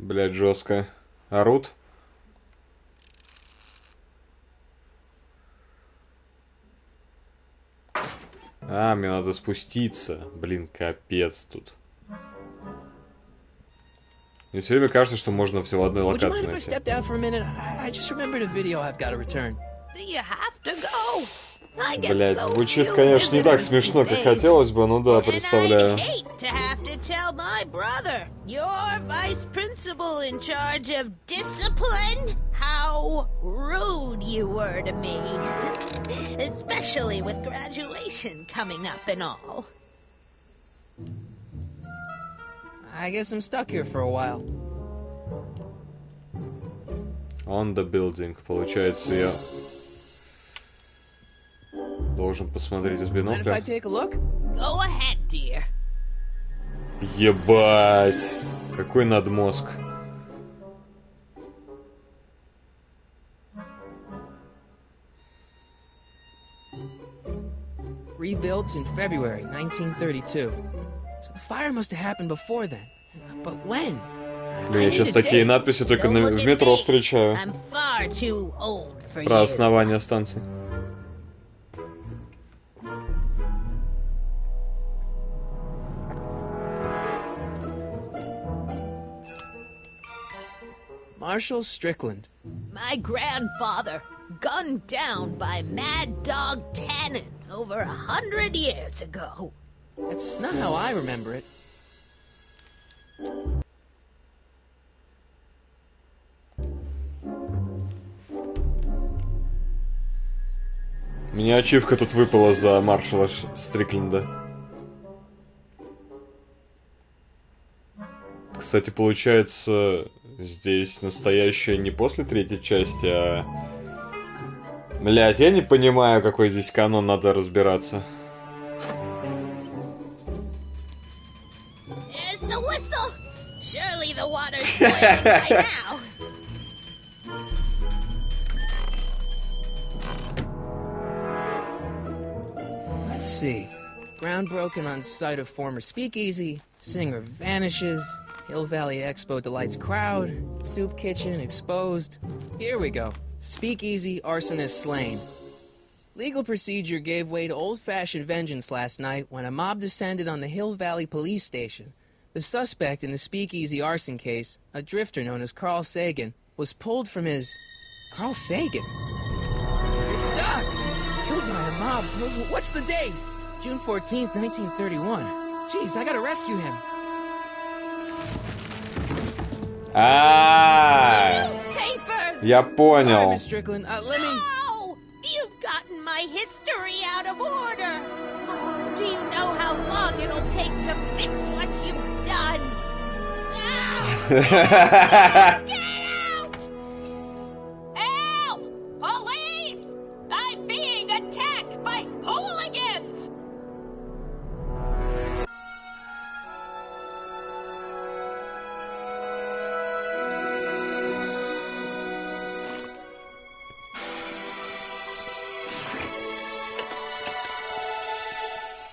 S1: Блять, жестко. Орут? А, мне надо спуститься. Блин, капец тут. Мне все время кажется, что можно все в одной локации найти. Блять, звучит, конечно, не так смешно, как хотелось бы, ну да, представляю.
S3: I guess I'm stuck here for a while.
S1: On the building. Получается, я должен посмотреть из бинокля.
S4: Go ahead, dear.
S1: Ебать! Какой надмозг.
S3: Rebuilt in February 1932. So the fire must have happened before then. But when?
S1: Блин, я сейчас такие надписи только в метро встречаю. Про основание станции.
S3: Marshall Strickland.
S4: My grandfather, gunned down by Mad Dog Tannen over 100 years ago.
S3: That's not how I remember it.
S1: У меня ачивка тут выпала за маршала Стрикленда. Кстати, получается, здесь настоящее не после третьей части, а... Блять, я не понимаю, какой здесь канон, надо разбираться.
S3: Let's see. Ground broken on site of former speakeasy. Singer vanishes. Hill Valley Expo delights crowd. Soup kitchen exposed. Here we go. Speakeasy arsonist slain. Legal procedure gave way to old-fashioned vengeance last night when a mob descended on the Hill Valley police station. The suspect in the speakeasy arson case, a drifter known as Carl Sagan, was pulled from his... Carl Sagan? It's Doc! Killed by a mob What's the date? June 14th, 1931. Jeez, I gotta rescue him.
S4: Papers!
S1: Я
S3: Sorry,
S1: понял.
S3: Miss Strickland. Let me...
S4: No! You've gotten my history out of order. Oh, do you know how long it'll take to fix what you've done? Now! Get out!
S8: Help! Police! I'm being attacked by hooligans!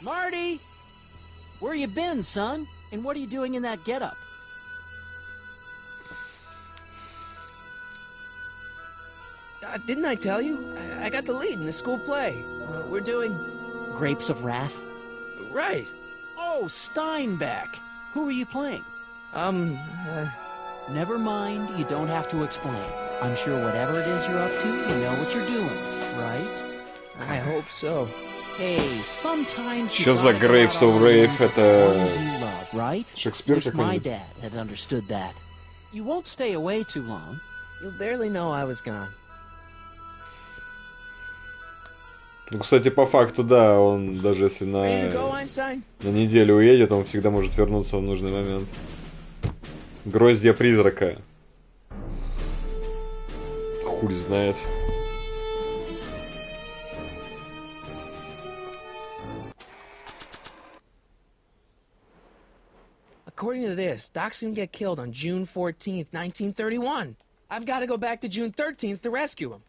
S5: Marty! Where you been, son? And what are you doing in that getup?
S3: Didn't I tell you? I got the lead in the school play. We're doing...
S5: Grapes of Wrath?
S3: Right.
S5: Oh, Steinbeck! Who are you playing? Never mind, you don't have to explain. I'm sure whatever it is you're up to, you know what you're doing, right?
S3: I hope so.
S5: Hey, sometimes
S1: Что за Grapes of Wrath? Это
S5: love, right?
S1: Шекспир
S5: Wish my
S1: какой-нибудь?
S5: dad had understood that. You won't stay away too long.
S3: You'll barely know I was gone.
S1: Ну, кстати, по факту, да, он даже если
S3: Ready to go, Einstein?
S1: на неделю уедет, он всегда может вернуться в нужный момент. Гроздья призрака. Хуй знает.
S3: According to this, Doc's gonna get killed on June 14th, 1931. I've got to go back to June 13th to rescue him.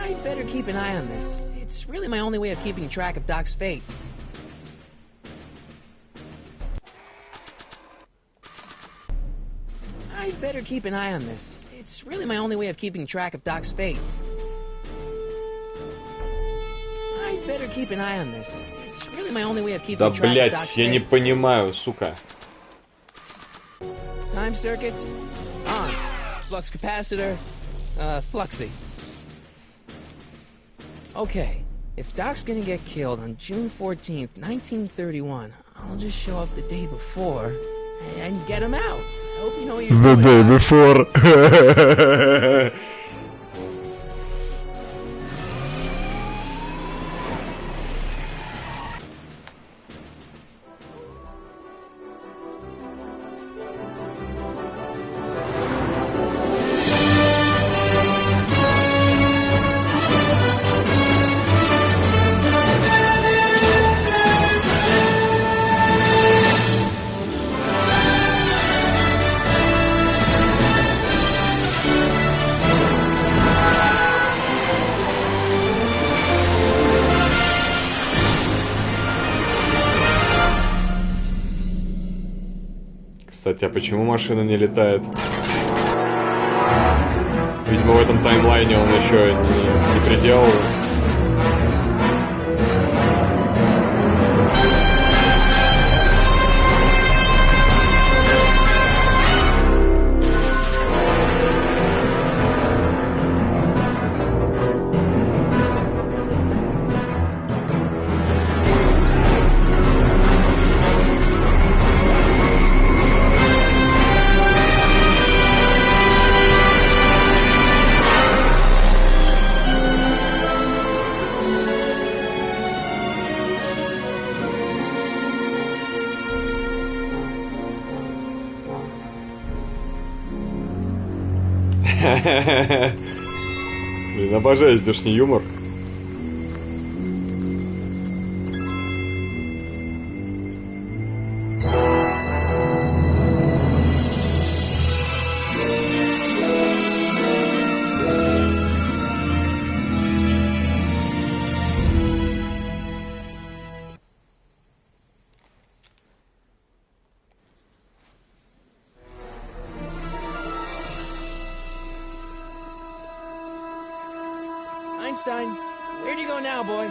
S3: I'd better keep an eye on this. It's really my only way of keeping track of Doc's fate. I'd better keep an eye on this. It's really my only way of keeping track of Doc's fate. I'd better keep an eye on this. It's really my only way of keeping
S1: Да,
S3: track of
S1: блять,
S3: Doc's
S1: я не
S3: fate.
S1: понимаю, сука.
S3: Time circuits on. Flux capacitor fluxy. Okay, if Doc's gonna get killed on June 14th, 1931, I'll just show up the day before and get him out. I hope you know what you're doing. Doc.
S1: Before. Кстати, а почему машина не летает? Видимо, в этом таймлайне он еще не приделал. Блин, обожаю здешний юмор.
S3: Einstein, where'd you go now, boy?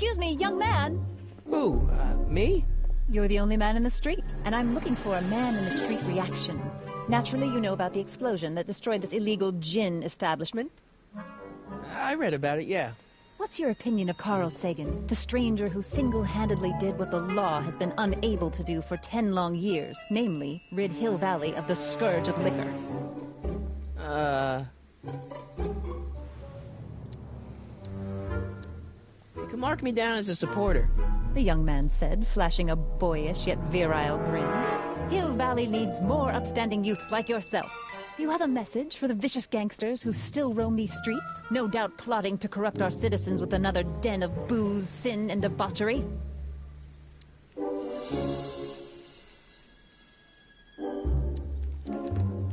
S10: Excuse me, young man.
S3: Who? Me?
S10: You're the only man in the street, and I'm looking for a man in the street reaction. Naturally, you know about the explosion that destroyed this illegal gin establishment.
S3: I read about it, yeah.
S10: What's your opinion of Carl Sagan, the stranger who single-handedly did what the law has been unable to do for 10 long years, namely, rid Hill Valley of the scourge of liquor?
S3: You can mark me down as a supporter.
S10: The young man said, flashing a boyish yet virile grin. Hill Valley needs more upstanding youths like yourself. Do you have a message for the vicious gangsters who still roam these streets, no doubt plotting to corrupt our citizens with another den of booze, sin, and debauchery?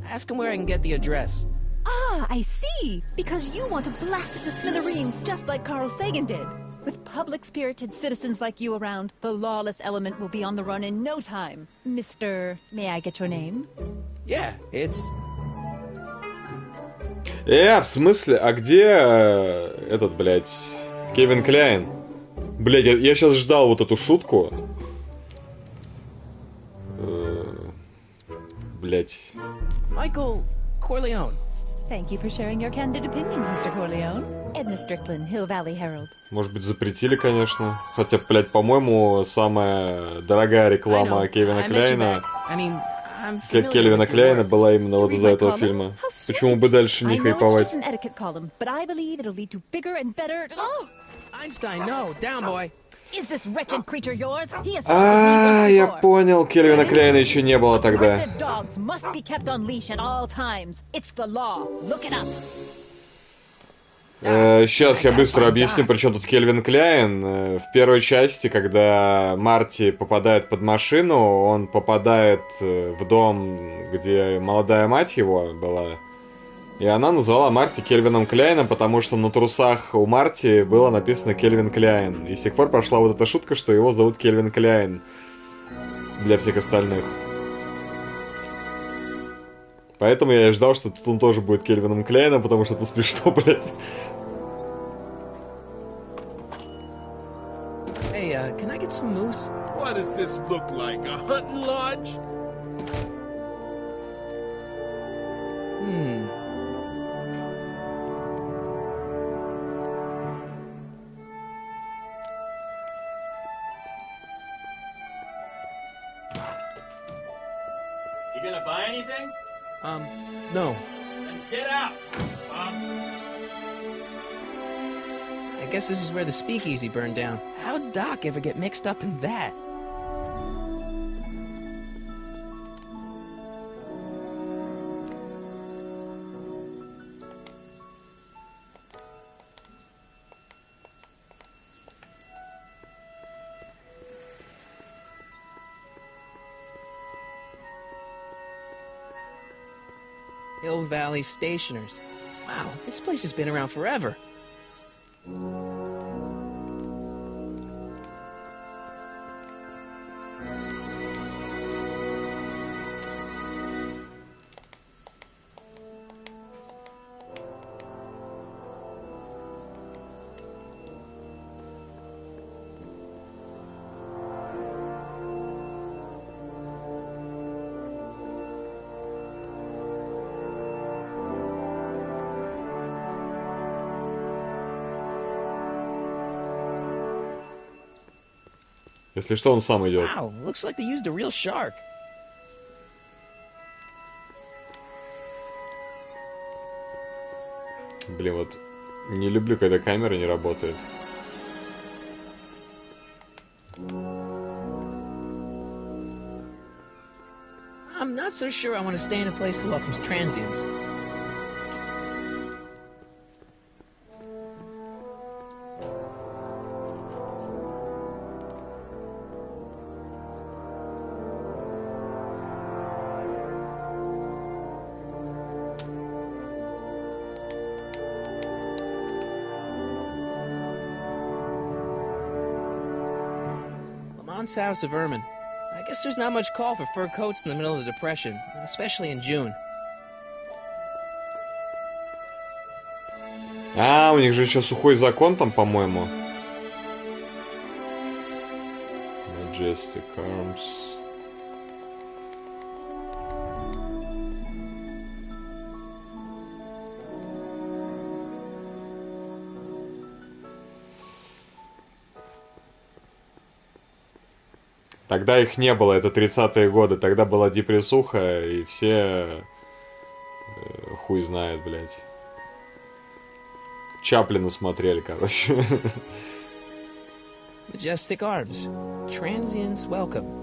S3: Ask him where I can get the address.
S10: Ah, I see! Because you want to blast it to smithereens just like Carl Sagan did. With public-spirited citizens like you around, the lawless element will be on the run in no time. Mr. May I get your name?
S3: Yeah, it's...
S1: В смысле? А где этот, блядь, Кевин Кляйн? Блядь, я сейчас ждал вот эту шутку. Блядь.
S3: Michael Corleone.
S10: Thank you for sharing your candid opinions, Mr. Corleone. Edna Strickland, Hill Valley Herald.
S1: Может быть, запретили, конечно. Хотя, блядь, по-моему, самая дорогая реклама Кевина Кляйна... Кельвина Кляйна была именно вот из-за этого фильма. Почему бы дальше не хайповать? Я понял, Кельвина Кляйна еще не было тогда. Сейчас я быстро объясню, при чем тут Кельвин Кляйн. В первой части, когда Марти попадает под машину, он попадает в дом, где молодая мать его была. И она назвала Марти Кельвином Кляйном, потому что на трусах у Марти было написано Кельвин Кляйн. И с тех пор прошла вот эта шутка, что его зовут Кельвин Кляйн для всех остальных. Поэтому я и ждал, что тут он тоже будет Кельвином Кляйном, потому что это смешно, блядь.
S3: Hey, can I get some moose?
S6: What does this look like? A hunting lodge?
S11: You gonna buy anything?
S3: No.
S11: Then get out!
S3: I guess this is where the speakeasy burned down. How'd Doc ever get mixed up in that? Hill Valley Stationers. Wow, this place has been around forever.
S1: Если что, он сам идет.
S3: Wow, looks like they used a real shark.
S1: Блин, вот не люблю, когда камера не работает.
S3: I'm not so sure I want to stay in a place that welcomes transients. Lamont's House of Ermine. I guess there's not much call for fur coats in the middle of the Depression, especially in June.
S1: А, у них же еще сухой закон там, по-моему. Majestic Arms. Тогда их не было, это 30-е годы, тогда была депрессуха, и все... хуй знает, блядь. Чаплина смотрели, короче.
S3: Majestic Arms. Transients welcome.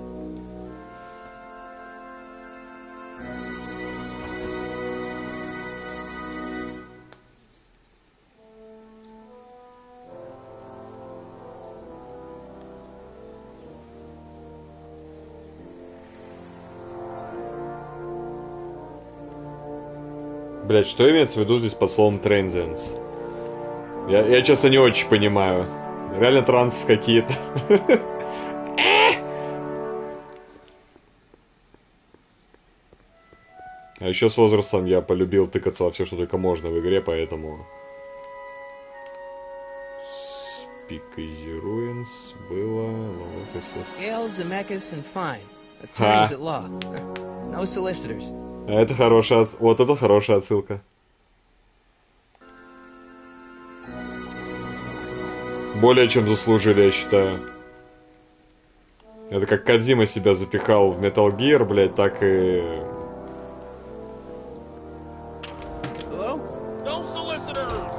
S1: Блять, что имеется в виду здесь под словом transients? Я честно не очень понимаю. Реально транс какие-то. А еще с возрастом я полюбил тыкаться во все, что только можно в игре, поэтому... Speak Easy Ruins было...
S3: Gale, Zemeckis, and Fine. Attorneys at law. No solicitors.
S1: Это хорошая... Вот это хорошая отсылка. Более чем заслужили, я считаю. Это как Кодзима себя запихал в Metal Gear, блядь, так и...
S6: Hello? No solicitors!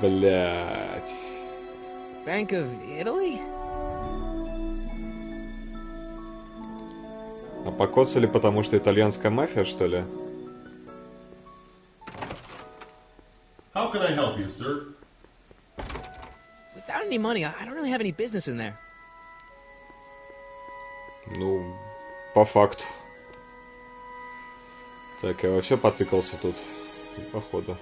S1: Блять.
S3: Bank of Italy?
S1: А покоцали, потому что итальянская мафия, что ли?
S11: How can I help you, sir?
S3: Without any money, I don't really have any business in there.
S1: Ну, по факту. Так, я во все потыкался тут. Походу.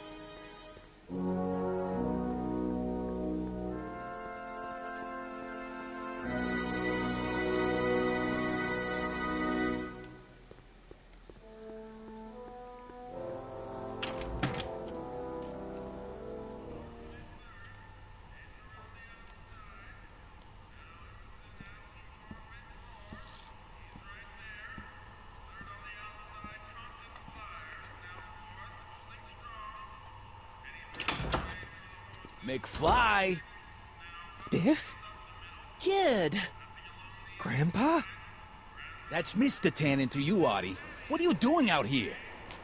S12: McFly!
S3: Biff?
S12: Kid!
S3: Grandpa?
S12: That's Mr. Tannen to you, Artie. What are you doing out here?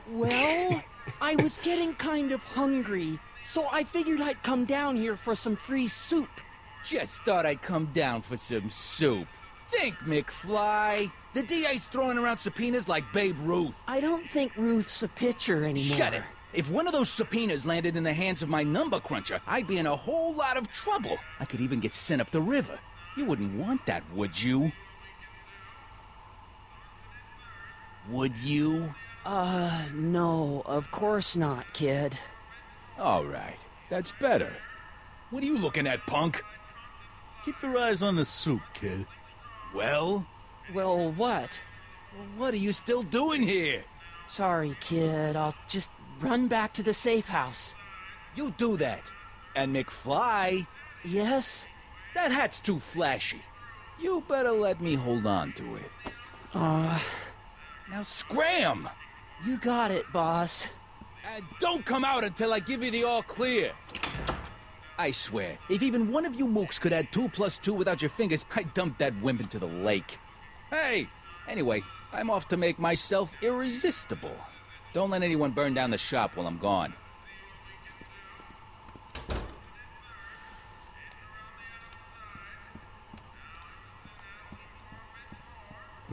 S5: Well, I was getting kind of hungry, so I figured I'd come down here for some free soup.
S12: Just thought I'd come down for some soup. Think, McFly. The DA's throwing around subpoenas like Babe Ruth.
S5: I don't think Ruth's a pitcher anymore.
S12: Shut it! If one of those subpoenas landed in the hands of my number cruncher, I'd be in a whole lot of trouble. I could even get sent up the river. You wouldn't want that, would you? Would you?
S5: No, of course not, kid.
S12: All right, that's better. What are you looking at, punk?
S6: Keep your eyes on the soup, kid.
S12: Well?
S5: Well, what?
S12: Well, what are you still doing here?
S5: Sorry, kid. I'll just run back to the safe house.
S12: You do that. And McFly?
S5: Yes?
S12: That hat's too flashy. You better let me hold on to it. Now scram!
S5: You got it, boss.
S12: And don't come out until I give you the all clear. I swear, if even one of you mooks could add 2 + 2 without your fingers, I'd dump that wimp into the lake. Hey! Anyway, I'm off to make myself irresistible. Don't let anyone burn down the shop while I'm gone.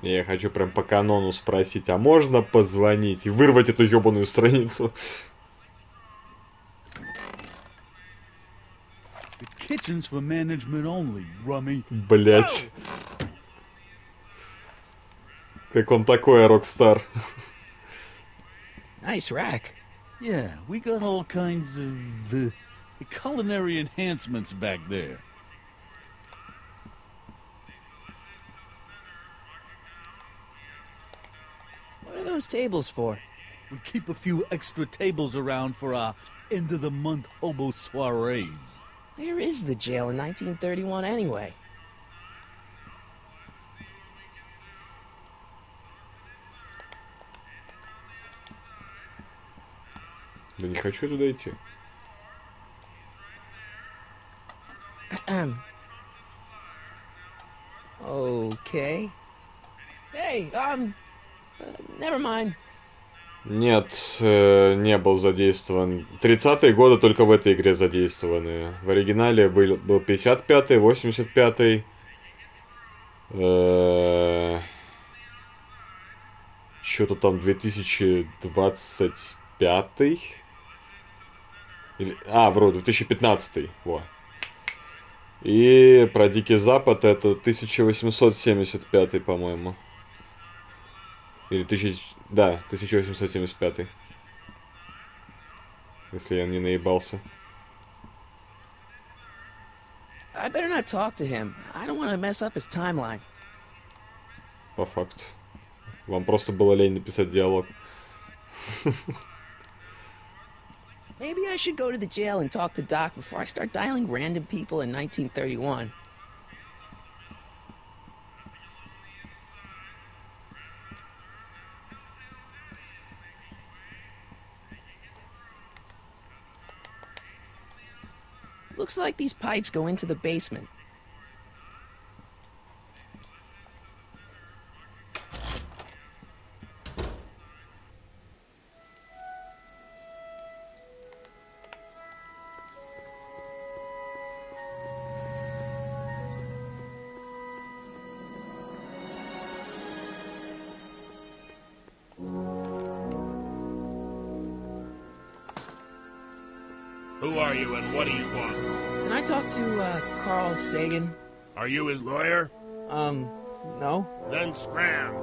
S1: Я хочу прям по канону спросить, а можно позвонить и вырвать эту ёбаную страницу?
S6: The kitchen's for management only, rummy.
S1: Блять. Как он такой, Рокстар?
S3: Nice rack.
S6: Yeah, we got all kinds of culinary enhancements back there.
S3: What are those tables for?
S6: We keep a few extra tables around for our end-of-the-month hobo soirees.
S3: Where is the jail in 1931 anyway?
S1: Да не хочу туда идти.
S3: Okay. Hey, never mind.
S1: Нет, не был задействован. 30-е годы только в этой игре задействованы. В оригинале был 55-й, 85-й. Что-то там 2025-й. Вру, 2015-й. Во. И про Дикий Запад это 1875-й, по-моему. Или 1875. Если я не наебался.
S3: I better not talk to him. I don't want to mess up his timeline.
S1: По факту. Вам просто было лень написать диалог.
S3: Maybe I should go to the jail and talk to Doc before I start dialing random people in 1931. Looks like these pipes go into the basement.
S13: Who are you and what do you want?
S3: Can I talk to, Carl Sagan?
S13: Are you his lawyer?
S3: No.
S13: Then scram.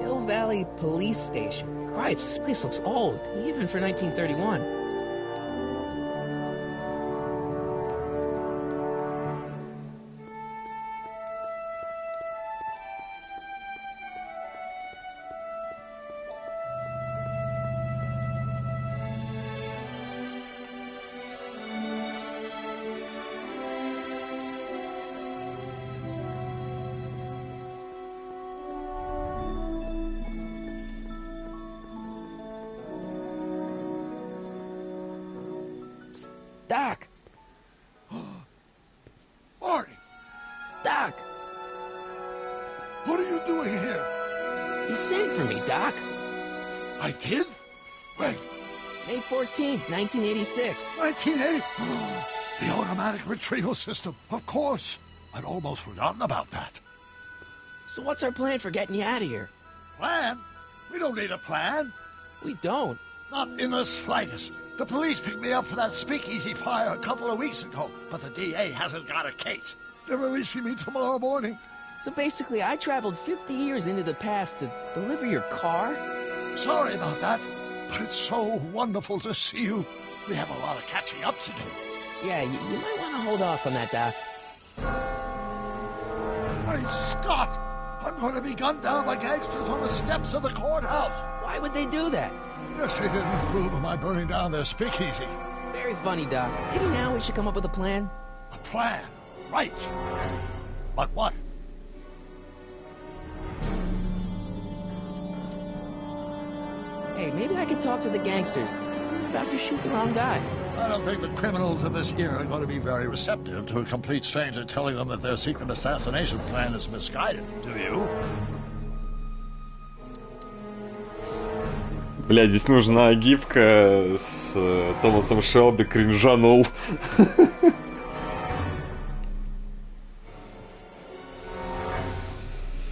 S3: Hill Valley Police Station. Cripes, this place looks old, even for 1931. Doc!
S2: Marty!
S3: Doc!
S2: What are you doing here?
S3: You sent for me, Doc.
S2: I did? When?
S3: May 14th, 1986.
S2: 1980? The automatic retrieval system, of course. I'd almost forgotten about that.
S3: So what's our plan for getting you out of here?
S2: Plan? We don't need a plan.
S3: We don't.
S2: Not in the slightest. The police picked me up for that speakeasy fire a couple of weeks ago, but the DA hasn't got a case. They're releasing me tomorrow morning.
S3: So basically, I traveled 50 years into the past to deliver your car?
S2: Sorry about that, but it's so wonderful to see you. We have a lot of catching up to do.
S3: Yeah, you might want to hold off on that, Doc.
S2: Great Scott! I'm going to be gunned down by gangsters on the steps of the courthouse.
S3: Why would they do that?
S2: Yes, they didn't approve of my burning down their speakeasy.
S3: Very funny, Doc. Maybe now we should come up with a plan?
S2: A plan? Right. But what?
S3: Hey, maybe I could talk to the gangsters. About to shoot the wrong guy.
S2: I don't think the criminals of this here are going to be very receptive to a complete stranger telling them that their secret assassination plan is misguided. Do you?
S1: Бля, здесь нужна гифка с Томасом Шелби, кринжанул.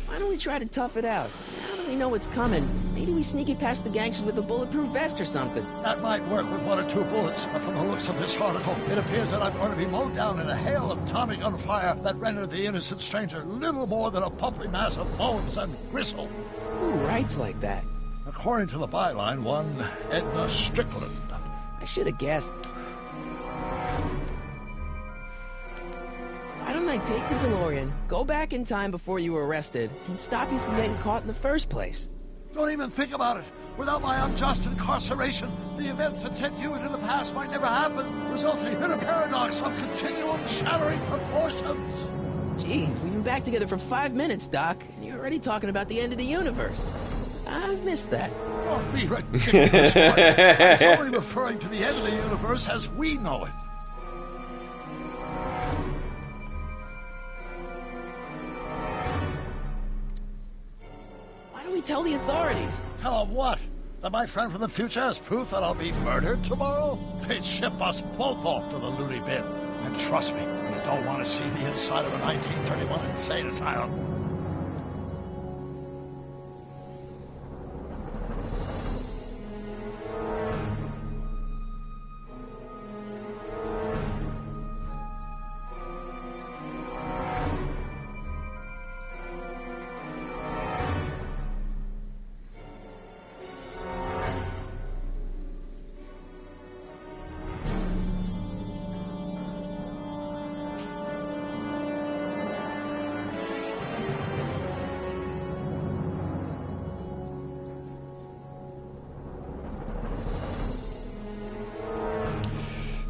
S3: Why don't we try to tough it out? Now that we know what's coming, Maybe we sneak it past the gangsters with a bulletproof vest or something.
S2: That might work with 1 or 2 bullets, but from the looks of this article, it appears that I'm going to be mowed down in a hail of Tommy gun fire that rendered the innocent stranger little more than a pumpy mass of bones and gristle.
S3: Who writes like that?
S2: According to the byline, one Edna Strickland.
S3: I should have guessed. Why don't I take the DeLorean, go back in time before you were arrested, and stop you from getting caught in the first place?
S2: Don't even think about it. Without my unjust incarceration, the events that sent you into the past might never happen, resulting in a paradox of continuum-shattering proportions.
S3: Jeez, we've been back together for 5 minutes, Doc, and you're already talking about the end of the universe. I've missed that.
S2: Don't be ridiculous, Marty. I was only referring to the end of the universe as we know it.
S3: Why don't we tell the authorities?
S2: Tell them what? That my friend from the future has proof that I'll be murdered tomorrow? They'd ship us both off to the loony bin. And trust me, you don't want to see the inside of a 1931 insane asylum.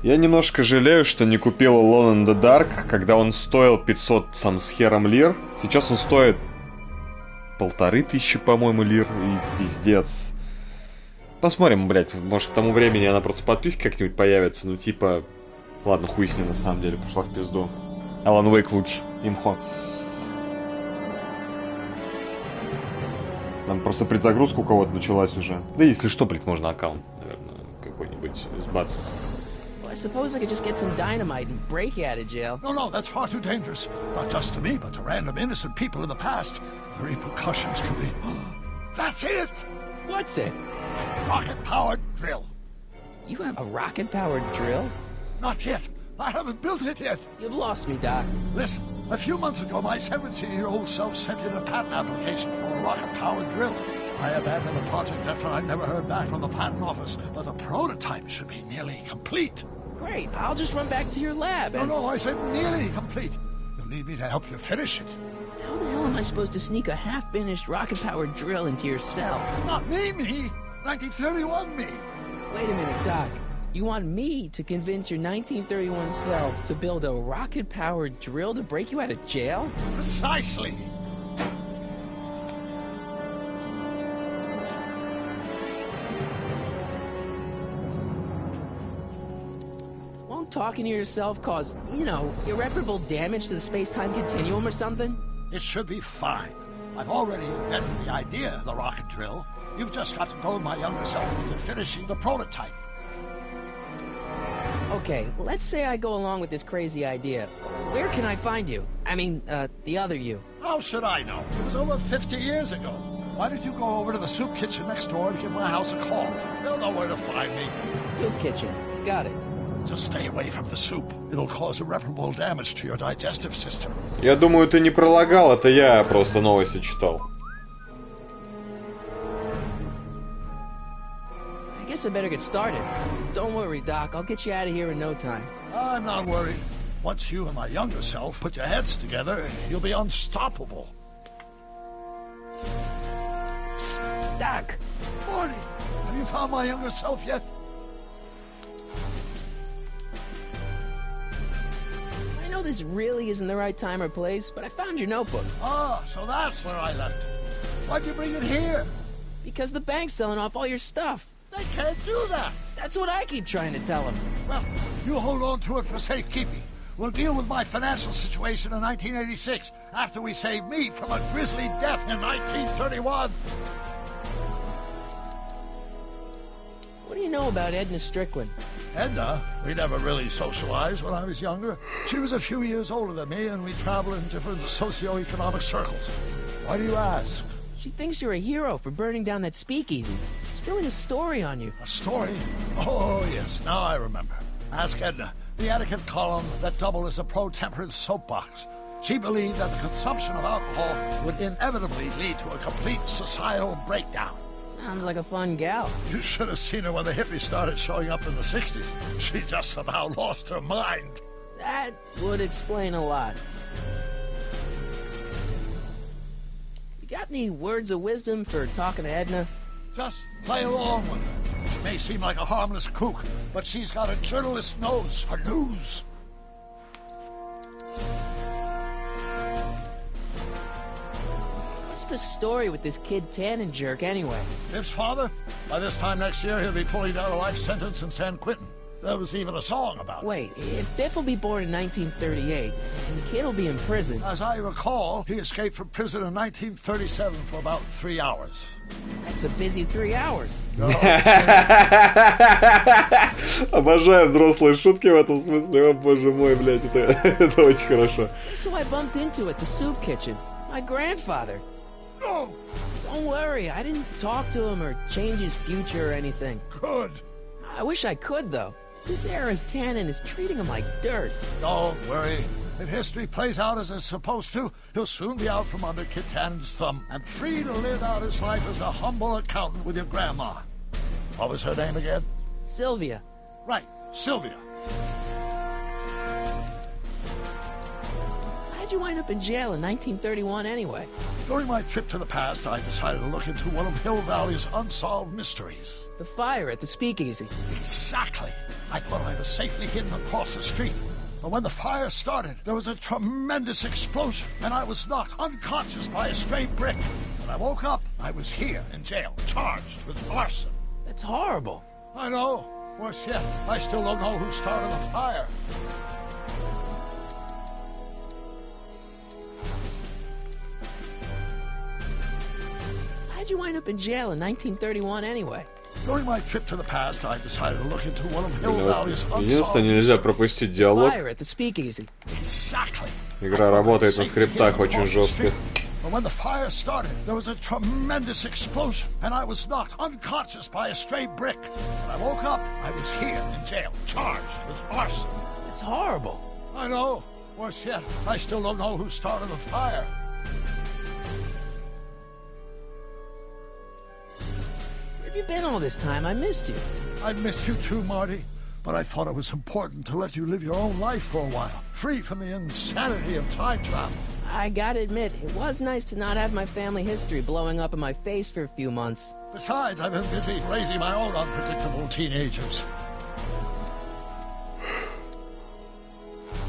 S1: Я немножко жалею, что не купил Alone in the Dark, когда он стоил 500 сам с хером лир. Сейчас он стоит 1500, по-моему, лир, и пиздец. Посмотрим, блять, может к тому времени она просто подписка как-нибудь появится, ну типа... Ладно, хуй с ней на самом деле, пошла в пизду. Alan Wake лучше, имхо. Там просто предзагрузка у кого-то началась уже. Да если что, блять, можно аккаунт, наверное, какой-нибудь сбацать.
S3: I suppose I could just get some dynamite and break you out of jail.
S2: No, that's far too dangerous. Not just to me, but to random innocent people in the past. The repercussions could be... That's it!
S3: What's it?
S2: A rocket-powered drill.
S3: You have a rocket-powered drill?
S2: Not yet. I haven't built it yet.
S3: You've lost me, Doc.
S2: Listen, a few months ago, my 17-year-old self sent in a patent application for a rocket-powered drill. I abandoned the project after I never heard back from the patent office, but the prototype should be nearly complete.
S3: Great, I'll just run back to your lab and...
S2: No, I said nearly complete. You'll need me to help you finish it.
S3: How the hell am I supposed to sneak a half-finished rocket-powered drill into your cell?
S2: Not me! 1931 me!
S3: Wait a minute, Doc. You want me to convince your 1931 self to build a rocket-powered drill to break you out of jail?
S2: Precisely!
S3: Won't talking to yourself cause, irreparable damage to the space-time continuum or something?
S2: It should be fine. I've already invented the idea of the rocket drill. You've just got to goad my younger self into finishing the prototype.
S3: Okay, let's say I go along with this crazy idea. Where can I find you? I mean, the other you.
S2: How should I know? It was over 50 years ago. Why don't you go over to the soup kitchen next door and give my house a call? They'll know where to find me.
S3: Soup kitchen. Got it.
S2: Just stay away from the soup. It'll cause irreparable damage to your digestive system.
S1: Я думаю, ты не пролагал, это я просто новости читал.
S3: I guess I better get started. Don't worry, Doc. I'll get you out of here in no time.
S2: I'm not worried. Once you and my younger self put your heads together, you'll be unstoppable.
S3: Psst, Doc.
S2: Morty, have you found my younger self yet?
S3: I know this really isn't the right time or place, but I found your notebook.
S2: Ah, so that's where I left it. Why'd you bring it here?
S3: Because the bank's selling off all your stuff.
S2: They can't do that.
S3: That's what I keep trying to tell them.
S2: Well, you hold on to it for safekeeping. We'll deal with my financial situation in 1986 after we save me from a grisly death in 1931.
S3: What do you know about Edna Strickland?
S2: Edna? We never really socialized when I was younger. She was a few years older than me, and we traveled in different socioeconomic circles. Why do you ask?
S3: She thinks you're a hero for burning down that speakeasy. She's doing a story on you.
S2: A story? Oh, yes, now I remember. Ask Edna, the etiquette column that doubled as a pro-temperance soapbox. She believed that the consumption of alcohol would inevitably lead to a complete societal breakdown.
S3: Sounds like a fun gal.
S2: You should have seen her when the hippies started showing up in the 60s. She just about lost her mind.
S3: That would explain a lot. You got any words of wisdom for talking to Edna?
S2: Just play along with her. She may seem like a harmless kook, but she's got a journalist's nose for news.
S3: What's the story with this kid Tannen jerk anyway?
S2: Biff's father? By this time next year, he'll be pulling down a life sentence in San Quentin. There was even a song about it.
S3: Wait, if Biff will be born in 1938, and the kid will be in prison...
S2: As I recall, he escaped from prison in 1937 for about 3 hours.
S3: That's a busy 3 hours.
S1: Обожаю взрослые шутки в этом смысле. О, боже мой, блядь, это очень хорошо.
S3: So I bumped into at the soup kitchen. My grandfather.
S2: No!
S3: Don't worry, I didn't talk to him or change his future or anything.
S2: Good.
S3: I wish I could, though. This era's Tannen is treating him like dirt.
S2: Don't worry. If history plays out as it's supposed to, he'll soon be out from under Kit Tannen's thumb and free to live out his life as a humble accountant with your grandma. What was her name again?
S3: Sylvia.
S2: Right, Sylvia.
S3: How'd you wind up in jail in 1931 anyway?
S2: During my trip to the past, I decided to look into one of Hill Valley's unsolved mysteries.
S3: The fire at the speakeasy.
S2: Exactly. I thought I was safely hidden across the street. But when the fire started, there was a tremendous explosion, and I was knocked unconscious by a stray brick. When I woke up, I was here in jail, charged with arson.
S3: That's horrible.
S2: I know. Worse yet, I still don't know who started the fire.
S3: How'd you wind up in jail in 1931 anyway?
S2: During my trip to the past, I decided to look into one of Hill Valley's
S1: Единственное, нельзя пропустить диалог.
S3: Fire at the speakeasy.
S2: Exactly.
S1: Игра работает на скриптах очень жестко.
S2: But when the fire started, there was a tremendous explosion, and I was knocked unconscious by a stray brick. When I woke up, I was here in jail, charged with arson.
S3: That's horrible.
S2: I know. Worse yet, I still don't know who started the fire.
S3: Where have you been all this time? I missed you.
S2: I missed you too, Marty. But I thought it was important to let you live your own life for a while, free from the insanity of time travel.
S3: I gotta admit, it was nice to not have my family history blowing up in my face for a few months.
S2: Besides, I've been busy raising my own unpredictable teenagers.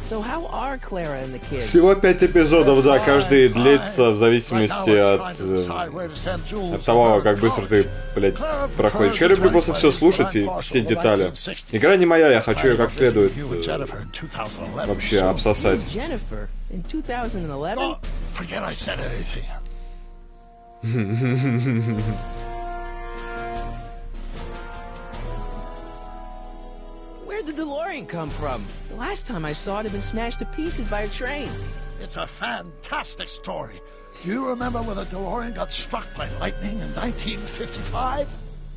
S3: So how are Clara and the kids?
S1: Всего 5 эпизодов, да, каждый длится в зависимости от того, как быстро ты, блядь, проходишь. Я люблю просто все слушать и все детали. Игра не моя, я хочу ее как следует вообще обсосать.
S3: Jennifer in 2011?
S2: Oh, forget I said anything.
S3: Where'd the DeLorean come from? The last time I saw it had been smashed to pieces by a train.
S2: It's a fantastic story. Do you remember when the DeLorean got struck by lightning in 1955?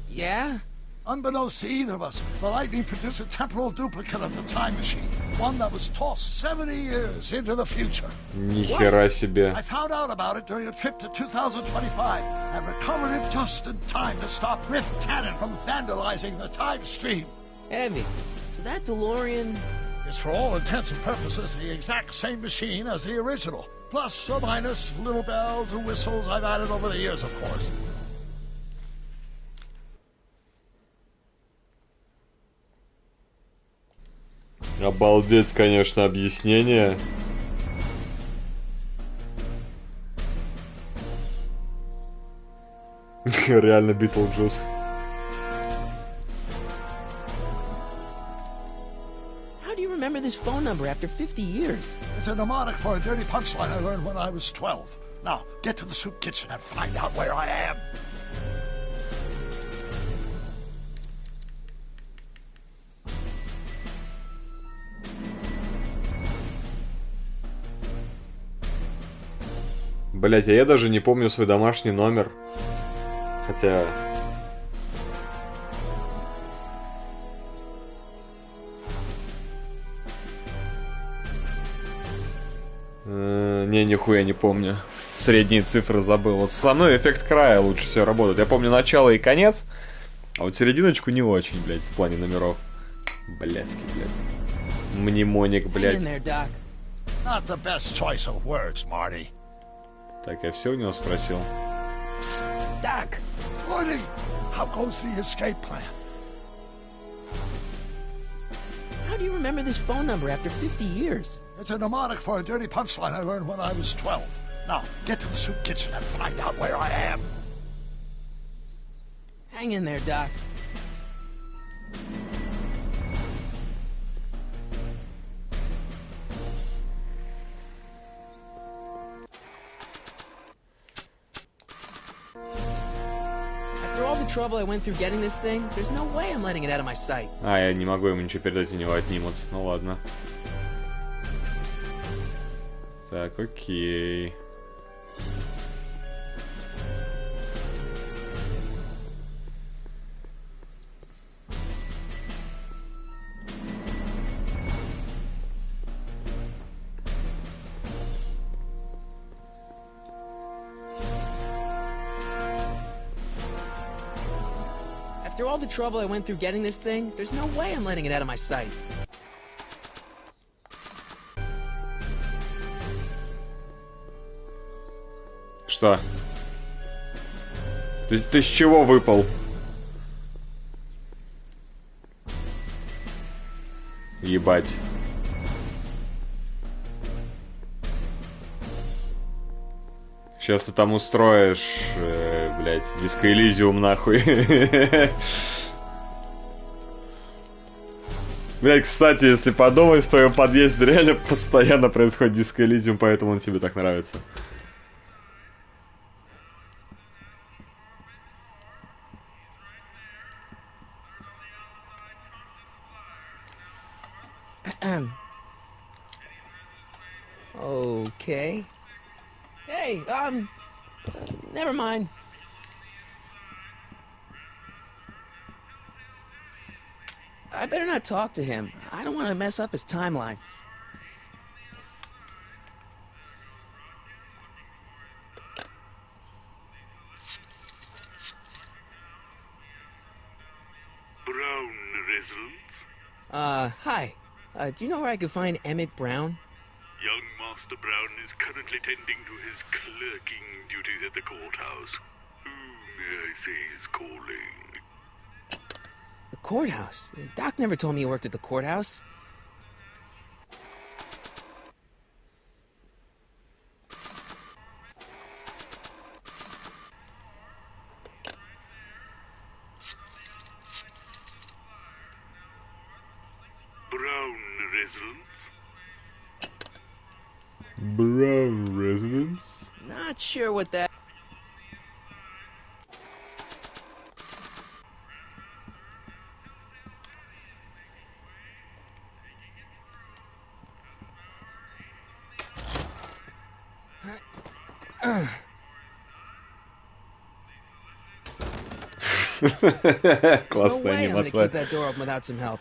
S3: Yeah?
S2: Unbeknownst to either of us, the lightning produced a temporal duplicate of the time machine, one that was tossed 70 years into the future.
S1: Нихера себе.
S2: I found out about it during a trip to 2025 and recovered it just in time to stop Biff Tannen from vandalizing the time stream.
S3: Heavy. So that DeLorean...
S2: It's for all intents and purposes the exact same machine as the original. Plus or minus little bells and whistles I've added over the years, of course.
S1: Обалдеть, конечно, объяснение. Реально Битлджус.
S3: How do you remember this phone number after 50 years?
S2: It's a mnemonic for a dirty punchline I learned when I was 12. Now, get to the soup kitchen and find out where I am.
S1: Блять, а я даже не помню свой домашний номер. Хотя... Не, нихуя не помню. Средние цифры забыл. Вот со мной эффект края лучше всего работает. Я помню начало и конец, а вот серединочку не очень, блядь, в плане номеров. Блядский, блядь. Мнемоник, блядь.
S2: Not the best choice of words, Marty.
S1: Так, я все у него спросил.
S3: Doc!
S2: Marty, how goes the escape plan?
S3: How do you remember this phone number after 50 years?
S2: It's a mnemonic for a dirty punchline I learned when I was 12. Now, get to the soup kitchen and find out where I am.
S3: Hang in there, Doc. After all the trouble I went through getting this thing, there's no way I'm letting it out of my sight.
S1: А, я не могу ему ничего передать, у него отнимут. Ну ладно. Так, окей.
S3: After all the trouble I went through getting this thing, there's no way I'm letting it out of my sight.
S1: Что? Ты с чего выпал? Ебать. Сейчас ты там устроишь, блядь, диско Элизиум нахуй. Блядь, кстати, если подумать, в твоем подъезде реально постоянно происходит диско Элизиум, поэтому он тебе так нравится.
S3: Okay. Hey, never mind. I better not talk to him. I don't want to mess up his timeline.
S13: Brown residence?
S3: Hi. Do you know where I could find Emmett Brown?
S13: Young Master Brown is currently tending to his clerking duties at the courthouse. Who, may I say, is calling?
S3: The courthouse? Doc never told me he worked at the courthouse.
S13: Brown residence?
S1: Brown residence?
S3: Not sure what that...
S1: Классная
S3: no way I'm gonna
S1: анимация.
S3: keep that door open without some help.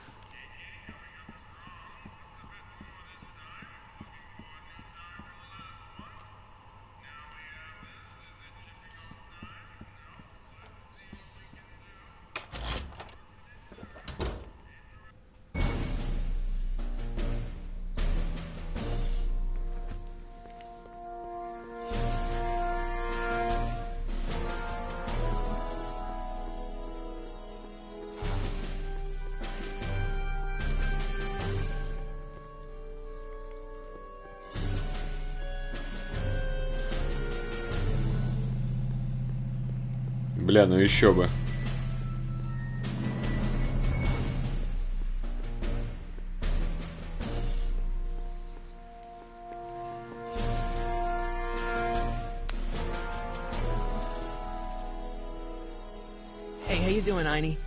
S1: Бля, ну еще бы.
S3: Hey, how you doing, Einie?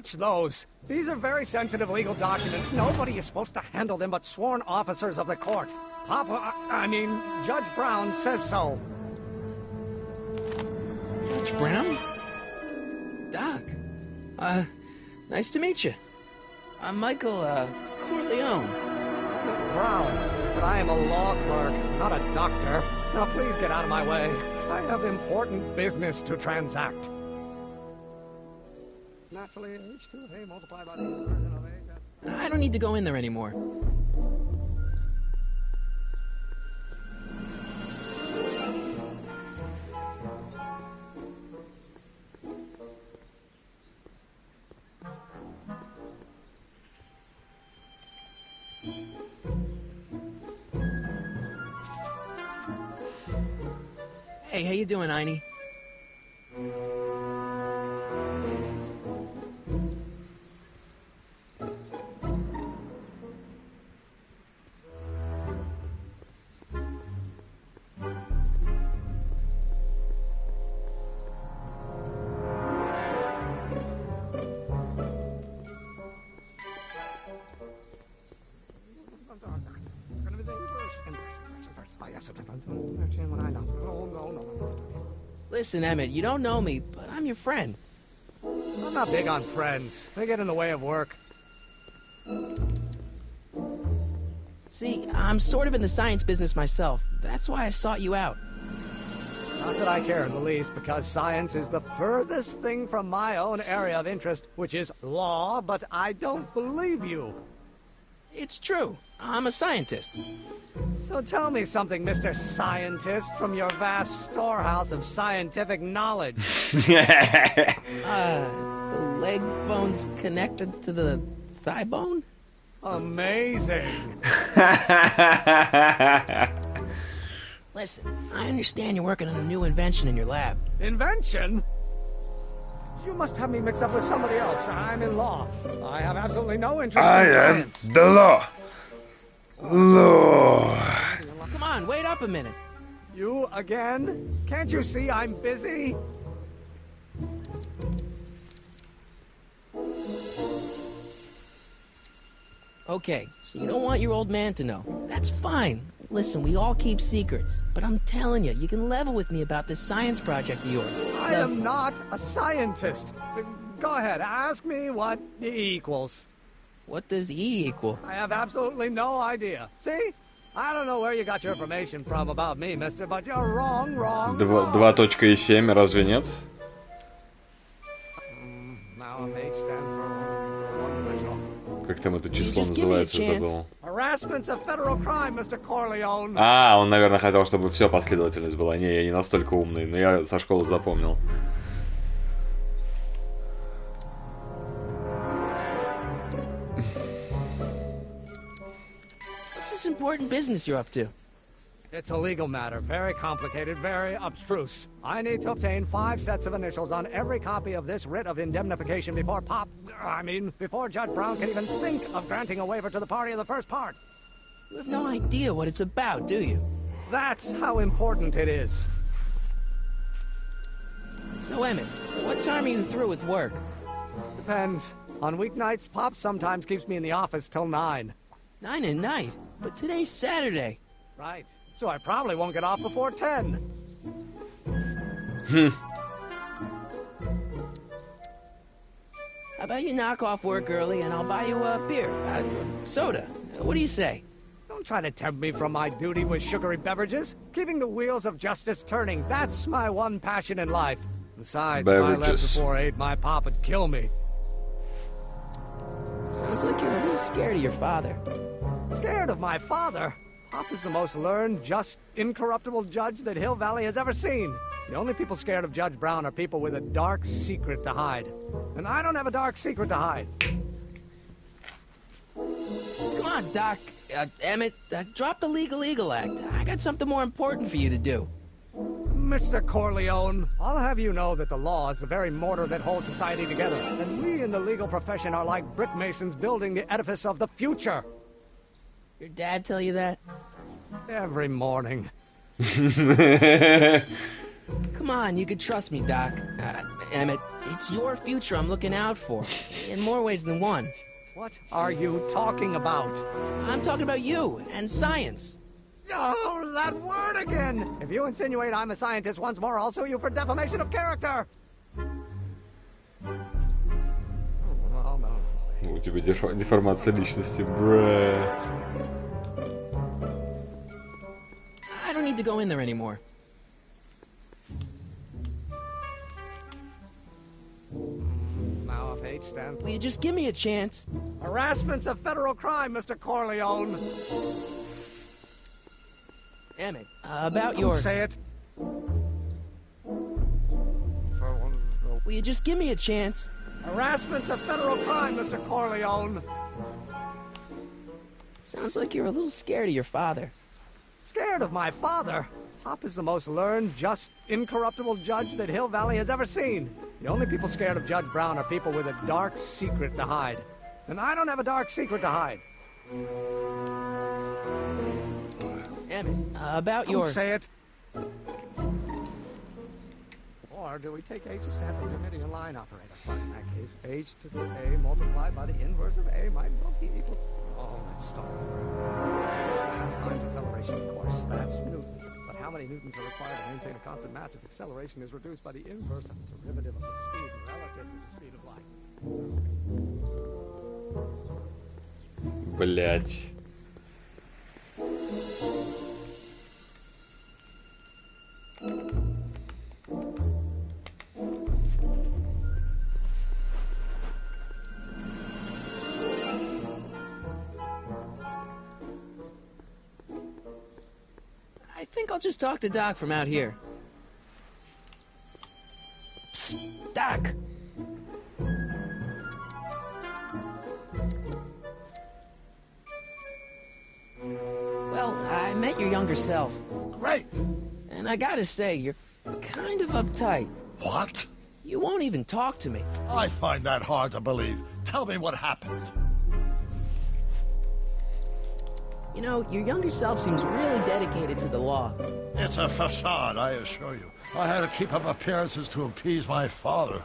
S14: touch those. These are very sensitive legal documents. Nobody is supposed to handle them but sworn officers of the court. Judge Brown says so.
S3: Judge Brown? Doc. Nice to meet you. I'm Michael, Corleone.
S14: Brown, but I am a law clerk, not a doctor. Now please get out of my way. I have important business to transact. Naturally, H2 of A multiplied by the inversion of H.
S3: I don't need to go in there anymore. Hey, how you doing, Einie? Listen, Emmett, you don't know me, but I'm your friend.
S14: I'm not big on friends. They get in the way of work.
S3: See, I'm sort of in the science business myself. That's why I sought you out.
S14: Not that I care in the least, because science is the furthest thing from my own area of interest, which is law, but I don't believe you.
S3: It's true. I'm a scientist.
S14: So tell me something, Mr. Scientist, from your vast storehouse of scientific knowledge.
S3: The leg bone's connected to the thigh bone?
S14: Amazing.
S3: Listen, I understand you're working on a new invention in your lab.
S14: Invention? You must have me mixed up with somebody else. I'm in law. I have absolutely no interest in science.
S9: I am the law. Law.
S3: Come on, wait up a minute.
S14: You again? Can't you see I'm busy?
S3: Okay, so you don't want your old man to know. That's fine. Listen, we all keep secrets. But I'm telling you, you can level with me about this science project of yours.
S14: I am not a scientist. Go ahead, ask me what E equals.
S3: What does E equal?
S14: I have absolutely no idea. See? I don't know where you got your information from about me, mister, but you're wrong.
S1: 2.7, разве нет?
S14: Now if H stands for one-dimensional.
S1: Как там это число называется, я забыл.
S14: Harassment's a federal crime, Mr. Corleone.
S1: Он, наверное, хотел, чтобы все последовательность была. Не, я не настолько умный, но я со школы запомнил.
S3: What's this important business you're up to?
S14: It's a legal matter, very complicated, very abstruse. I need to obtain 5 sets of initials on every copy of this writ of indemnification before before Judge Brown can even think of granting a waiver to the party in the first part.
S3: You have no idea what it's about, do you?
S14: That's how important it is.
S3: So, Emmett, what time are you through with work?
S14: Depends. On weeknights, Pop sometimes keeps me in the office till 9.
S3: 9 at night? But today's Saturday.
S14: Right. So I probably won't get off before 10.
S3: How about you knock off work early and I'll buy you a beer, soda. What do you say?
S14: Don't try to tempt me from my duty with sugary beverages. Keeping the wheels of justice turning, that's my one passion in life. Besides, if I left before 8, my pop would kill me.
S3: Sounds like you're a little scared of your father.
S14: Scared of my father? Pop is the most learned, just, incorruptible judge that Hill Valley has ever seen. The only people scared of Judge Brown are people with a dark secret to hide. And I don't have a dark secret to hide.
S3: Come on, Doc. Emmett, drop the Legal Eagle Act. I got something more important for you to do.
S14: Mr. Corleone, I'll have you know that the law is the very mortar that holds society together. And we in the legal profession are like brick masons building the edifice of the future.
S3: Your dad tell you that?
S14: Every morning.
S3: Come on, you can trust me, Doc. Emmett, It's your future I'm looking out for, in more ways than one.
S14: What are you talking about?
S3: I'm talking about you and science.
S14: Oh, that word again! If you insinuate I'm a scientist once more, I'll sue you for defamation of character! Oh, no.
S1: У тебя деформация личности, бра.
S3: I don't need to go in there anymore.
S14: Now if H stands...
S3: Will you just give me a chance?
S14: Harassment's a federal crime, Mr. Corleone!
S3: Emmett, about your...
S14: Don't say it!
S3: Will you just give me a chance?
S14: Harassment's a federal crime, Mr. Corleone!
S3: Sounds like you're a little scared of your father.
S14: Scared of my father? Pop is the most learned, just, incorruptible judge that Hill Valley has ever seen. The only people scared of Judge Brown are people with a dark secret to hide. And I don't have a dark secret to hide.
S3: Emmett, about your...
S14: Don't say it! Or do we take H's step in committing a line operator? Well, in that case, H to the A multiplied by the inverse of A might well be equal... Oh, let's start over. Mass times acceleration, of course. That's Newton. But how many newtons are required to maintain a constant mass if acceleration is reduced by the inverse of the derivative of the speed relative to the speed of light?
S1: Блять.
S3: I think I'll just talk to Doc from out here. Psst, Doc! Well, I met your younger self.
S2: Great!
S3: And I gotta say, you're kind of uptight.
S2: What?
S3: You won't even talk to me.
S2: I find that hard to believe. Tell me what happened.
S3: You know, your younger self seems really dedicated to the law.
S2: It's a facade, I assure you. I had to keep up appearances to appease my father.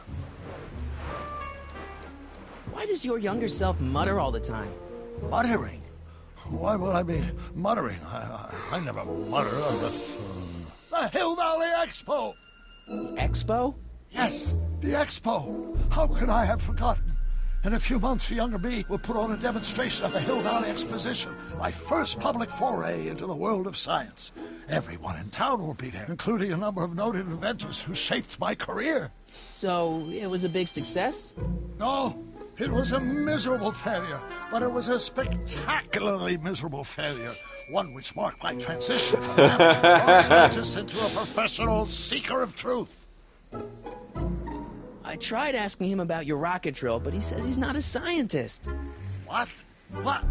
S3: Why does your younger self mutter all the time?
S2: Muttering? Why would I be muttering? I never mutter unless... The Hill Valley Expo!
S3: Expo?
S2: Yes, the Expo. How could I have forgotten? In a few months, the younger me will put on a demonstration at the Hill Valley Exposition, my first public foray into the world of science. Everyone in town will be there, including a number of noted inventors who shaped my career.
S3: So, it was a big success?
S2: No, it was a miserable failure, but it was a spectacularly miserable failure. One which marked my transition from an amateur scientist into a professional seeker of truth.
S3: I tried asking him about your rocket drill, but he says he's not a scientist.
S2: What? What?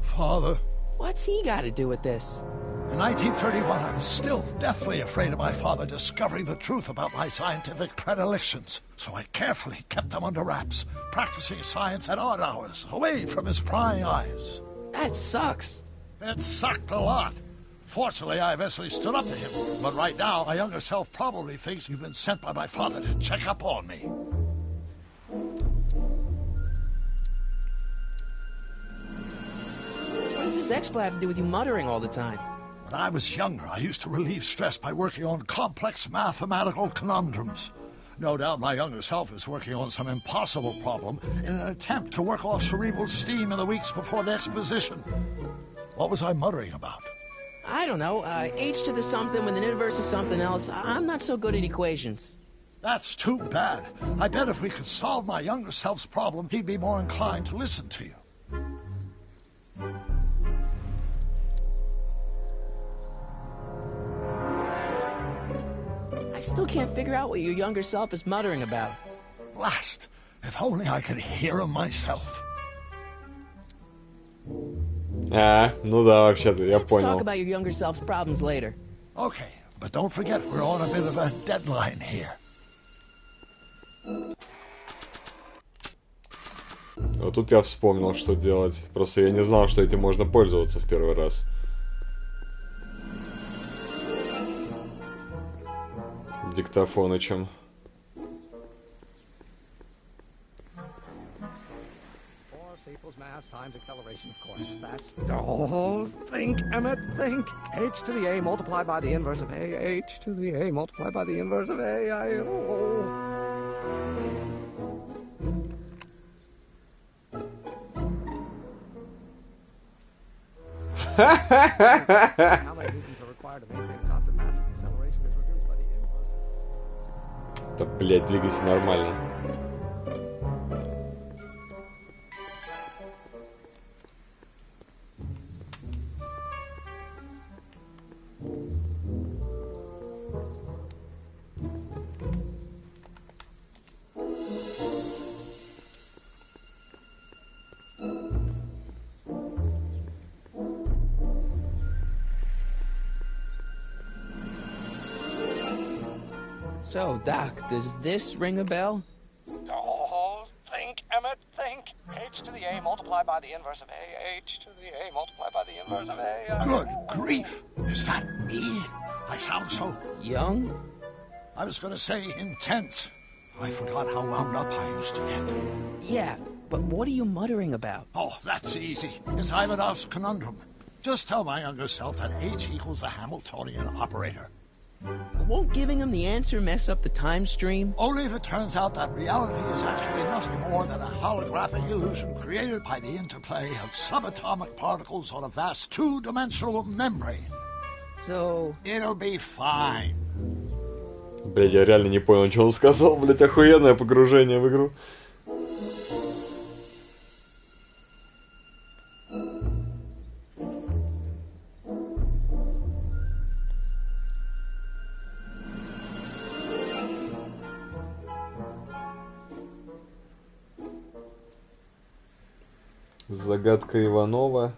S2: Father.
S3: What's he got to do with this?
S2: In 1931, I was still deathly afraid of my father discovering the truth about my scientific predilections, so I carefully kept them under wraps, practicing science at odd hours, away from his prying eyes.
S3: That sucks.
S2: It sucked a lot. Fortunately, I eventually stood up to him, but right now, my younger self probably thinks you've been sent by my father to check up on me.
S3: What does this expo have to do with you muttering all the time?
S2: When I was younger, I used to relieve stress by working on complex mathematical conundrums. No doubt my younger self is working on some impossible problem in an attempt to work off cerebral steam in the weeks before the exposition. What was I muttering about?
S3: I don't know. H to the something with an inverse of something else. I'm not so good at equations.
S2: That's too bad. I bet if we could solve my younger self's problem, he'd be more inclined to listen to you.
S3: I still can't figure out what your younger self is muttering about.
S2: Blast! If only I could hear him myself.
S1: Ну да, вообще-то, я
S3: Let's talk
S1: понял.
S3: about your younger self's problems later.
S2: Okay, but don't forget we're on a bit of a deadline here.
S1: Вот тут я вспомнил, что делать. Просто я не знал, что этим можно пользоваться в первый раз. Диктофонычем.
S14: mass times acceleration, of course. That's... Oh, think, Emmett, think. H to the A multiplied by the inverse of A. H to the A multiplied by the inverse of A. How many newtons are required to maintain a constant mass if acceleration is reduced by the inverse?
S1: Да, блядь, двигайся нормально.
S3: So, Doc, does this ring a bell?
S14: Oh, think, Emmett, think. H to the A multiplied by the inverse of A. H to the A multiplied by the inverse of A.
S2: Good grief! Is that me? I sound so...
S3: Young?
S2: I was gonna say intense. I forgot how wound up I used to get.
S3: Yeah, but what are you muttering about?
S2: Oh, that's easy. It's Ivanov's conundrum. Just tell my younger self that H equals a Hamiltonian operator.
S3: Won't giving him the answer mess up the time stream?
S2: Only if it turns out that reality is actually nothing more than a holographic illusion created by the interplay of subatomic particles on a vast two-dimensional membrane.
S3: So...
S2: It'll be fine.
S1: Блядь, я реально не понял, что он сказал. Блядь, охуенное погружение в игру. Загадка Иванова.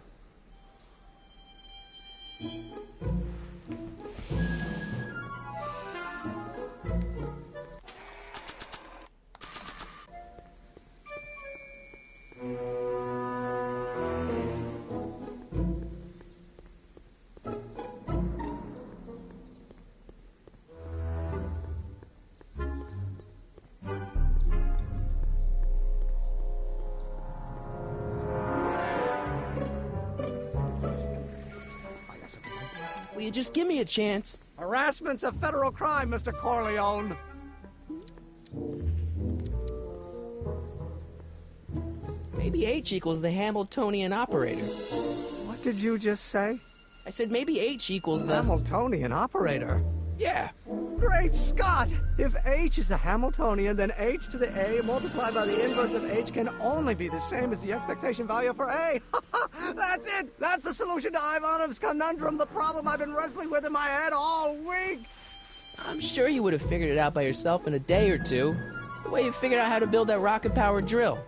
S3: Will you just give me a chance?
S14: Harassment's a federal crime, Mr. Corleone.
S3: Maybe H equals the Hamiltonian operator.
S14: What did you just say?
S3: I said maybe H equals the...
S14: Hamiltonian operator?
S3: Yeah.
S14: Great Scott! If H is the Hamiltonian, then H to the A multiplied by the inverse of H can only be the same as the expectation value for A. That's it! That's the solution to Ivanov's conundrum, the problem I've been wrestling with in my head all week!
S3: I'm sure you would have figured it out by yourself in a day or two. The way you figured out how to build that rocket-powered drill.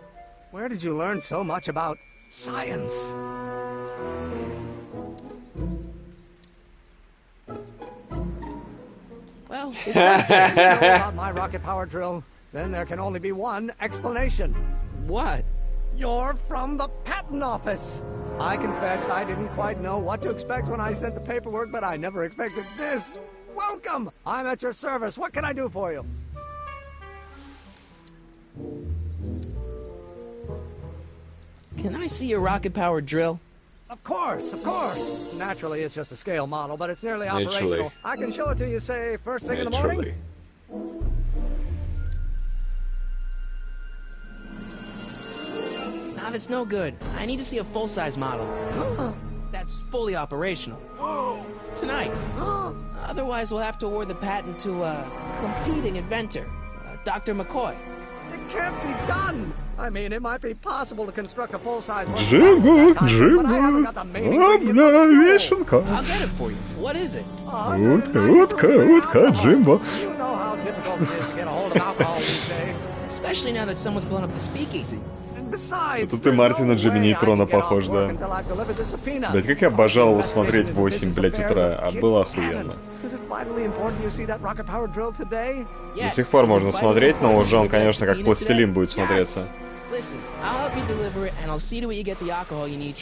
S14: Where did you learn so much about science?
S3: Well,
S14: it's like this. You know about my rocket-powered drill? Then there can only be one explanation.
S3: What?
S14: You're from the patent office. I confess I didn't quite know what to expect when I sent the paperwork, but I never expected this. Welcome! I'm at your service. What can I do for you?
S3: Can I see your rocket-powered drill?
S14: Of course, of course. Naturally, it's just a scale model, but it's nearly operational. I can show it to you, say, first thing in the morning.
S3: Nah, that's no good. I need to see a full-size model. That's fully operational. Tonight. Otherwise, we'll have to award the patent to a competing inventor, Dr. McCoy.
S14: It can't be done! I mean, it might be possible to construct a full-size one,
S1: Джимбо,
S14: but I haven't got the main ingredient.
S3: I'll get it for you. What is it?
S1: Утка, Джимбо.
S14: You know how difficult it is to get a hold of alcohol these days.
S3: Especially now that someone's blown up the speakeasy.
S14: Besides,
S1: Это ты Мартина Джимми Нейтрона похож, да. Блять, как я обожал его смотреть в 8, блять, утра, а было охуенно. До сих пор можно смотреть, но уже он, конечно, как пластилин будет смотреться.
S3: Listen, I'll help you deliver it, and I'll see to it you get the alcohol you need.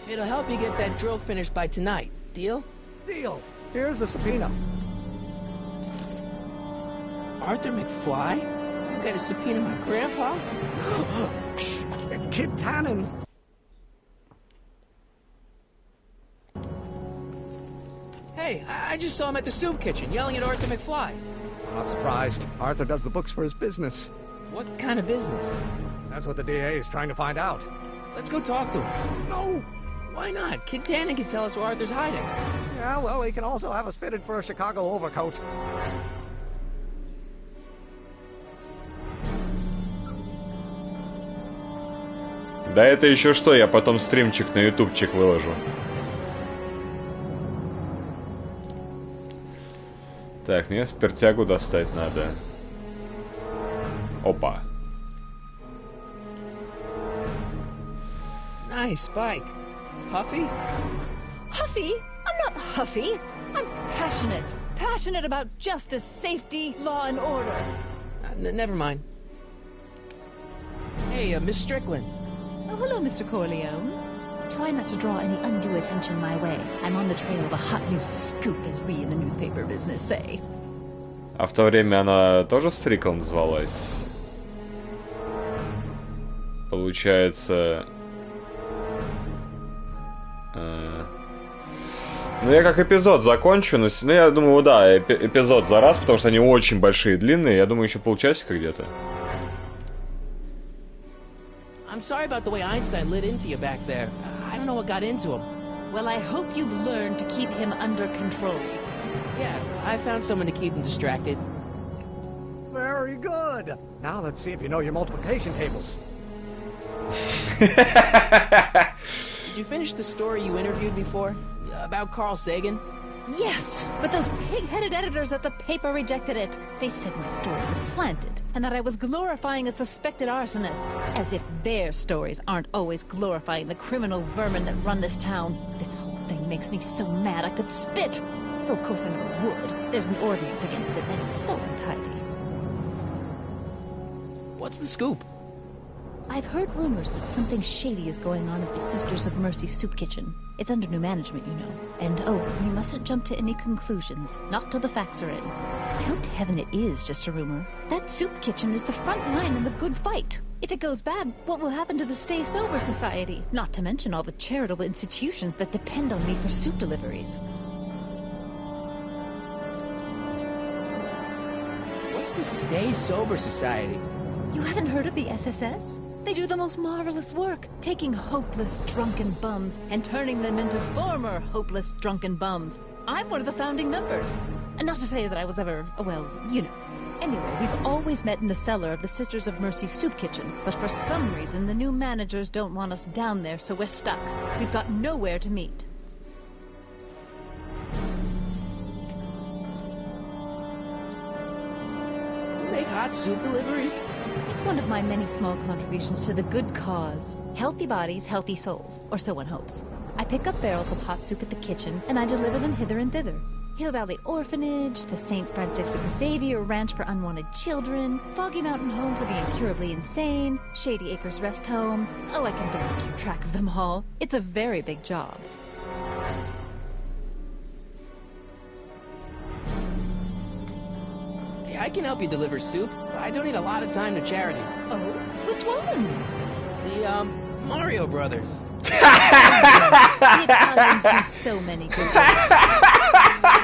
S3: It'll help you get that drill finished by tonight. Deal?
S14: Deal. Here's the subpoena.
S3: Arthur McFly? You got a subpoena my grandpa?
S14: It's Kid Tannen.
S3: Hey, I just saw him at the soup kitchen yelling at Arthur McFly.
S14: I'm not surprised. Arthur does the books for his business.
S3: What kind of business?
S14: That's what the DA is trying to find out.
S3: Let's go talk to him.
S14: No!
S3: Why not? Kid Tannen can tell us where Arthur's hiding.
S14: Yeah, well, he can also have us fitted for a Chicago overcoat.
S1: Да это еще что, я потом стримчик на ютубчик выложу. Так, мне спиртягу достать надо. Опа.
S3: Nice bike. Huffy?
S10: Huffy? I'm not huffy. I'm passionate. Passionate about justice, safety, law, and order.
S3: Never mind. Hey, Miss Strickland.
S10: Oh, hello, Mr. Corleone. Try not to draw any undue attention my way. I'm on the trail of a hot new scoop, as we in the newspaper business say.
S1: А в то время она тоже Стрикленд звалась? Получается... Ну, я как эпизод закончу, но я думаю, да, эпизод за раз, потому что они очень большие, длинные. Я думаю, еще полчасика где-то.
S3: I'm sorry about the way Einstein lit into you back there. I don't know what got into him.
S10: Well, I hope you've learned to keep him under control.
S3: Yeah, I found someone to keep him distracted.
S14: Very good. Now let's see if you know your multiplication tables.
S3: Did you finish the story you interviewed me for? About Carl Sagan?
S10: Yes, but those pig-headed editors at the paper rejected it. They said my story was slanted, and that I was glorifying a suspected arsonist. As if their stories aren't always glorifying the criminal vermin that run this town. This whole thing makes me so mad I could spit. Though of course I never would. There's an ordinance against it, and it's so untidy.
S3: What's the scoop?
S10: I've heard rumors that something shady is going on at the Sisters of Mercy soup kitchen. It's under new management, you know. And oh, we mustn't jump to any conclusions, not till the facts are in. I hope to heaven it is just a rumor. That soup kitchen is the front line in the good fight. If it goes bad, what will happen to the Stay Sober Society? Not to mention all the charitable institutions that depend on me for soup deliveries.
S3: What's the Stay Sober Society?
S10: You haven't heard of the SSS? They do the most marvelous work, taking hopeless drunken bums and turning them into former hopeless drunken bums. I'm one of the founding members. And not to say that I was ever, well, you know. Anyway, we've always met in the cellar of the Sisters of Mercy soup kitchen, but for some reason the new managers don't want us down there, so we're stuck. We've got nowhere to meet.
S3: You make hot soup deliveries?
S10: It's one of my many small contributions to the good cause. Healthy bodies, healthy souls, or so one hopes. I pick up barrels of hot soup at the kitchen, and I deliver them hither and thither. Hill Valley Orphanage, the St. Francis Xavier Ranch for Unwanted Children, Foggy Mountain Home for the Incurably Insane, Shady Acres Rest Home. Oh, I can barely keep track of them all. It's a very big job.
S3: Hey, I can help you deliver soup. I donate a lot of time to charities.
S10: Oh, which ones?
S3: The, Mario Brothers.
S10: Yes, the Italians do so many good things.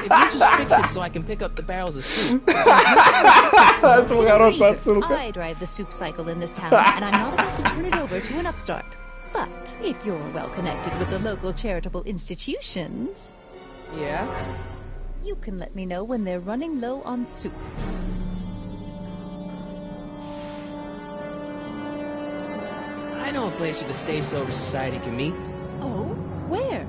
S3: If you just fix it so I can pick up the barrels of soup.
S10: I drive the soup cycle in this town, and I'm not about to turn it over to an upstart. But if you're well connected with the local charitable institutions...
S3: Yeah?
S10: You can let me know when they're running low on soup.
S3: I know a place where the Stay Sober Society can meet.
S10: Oh? Where?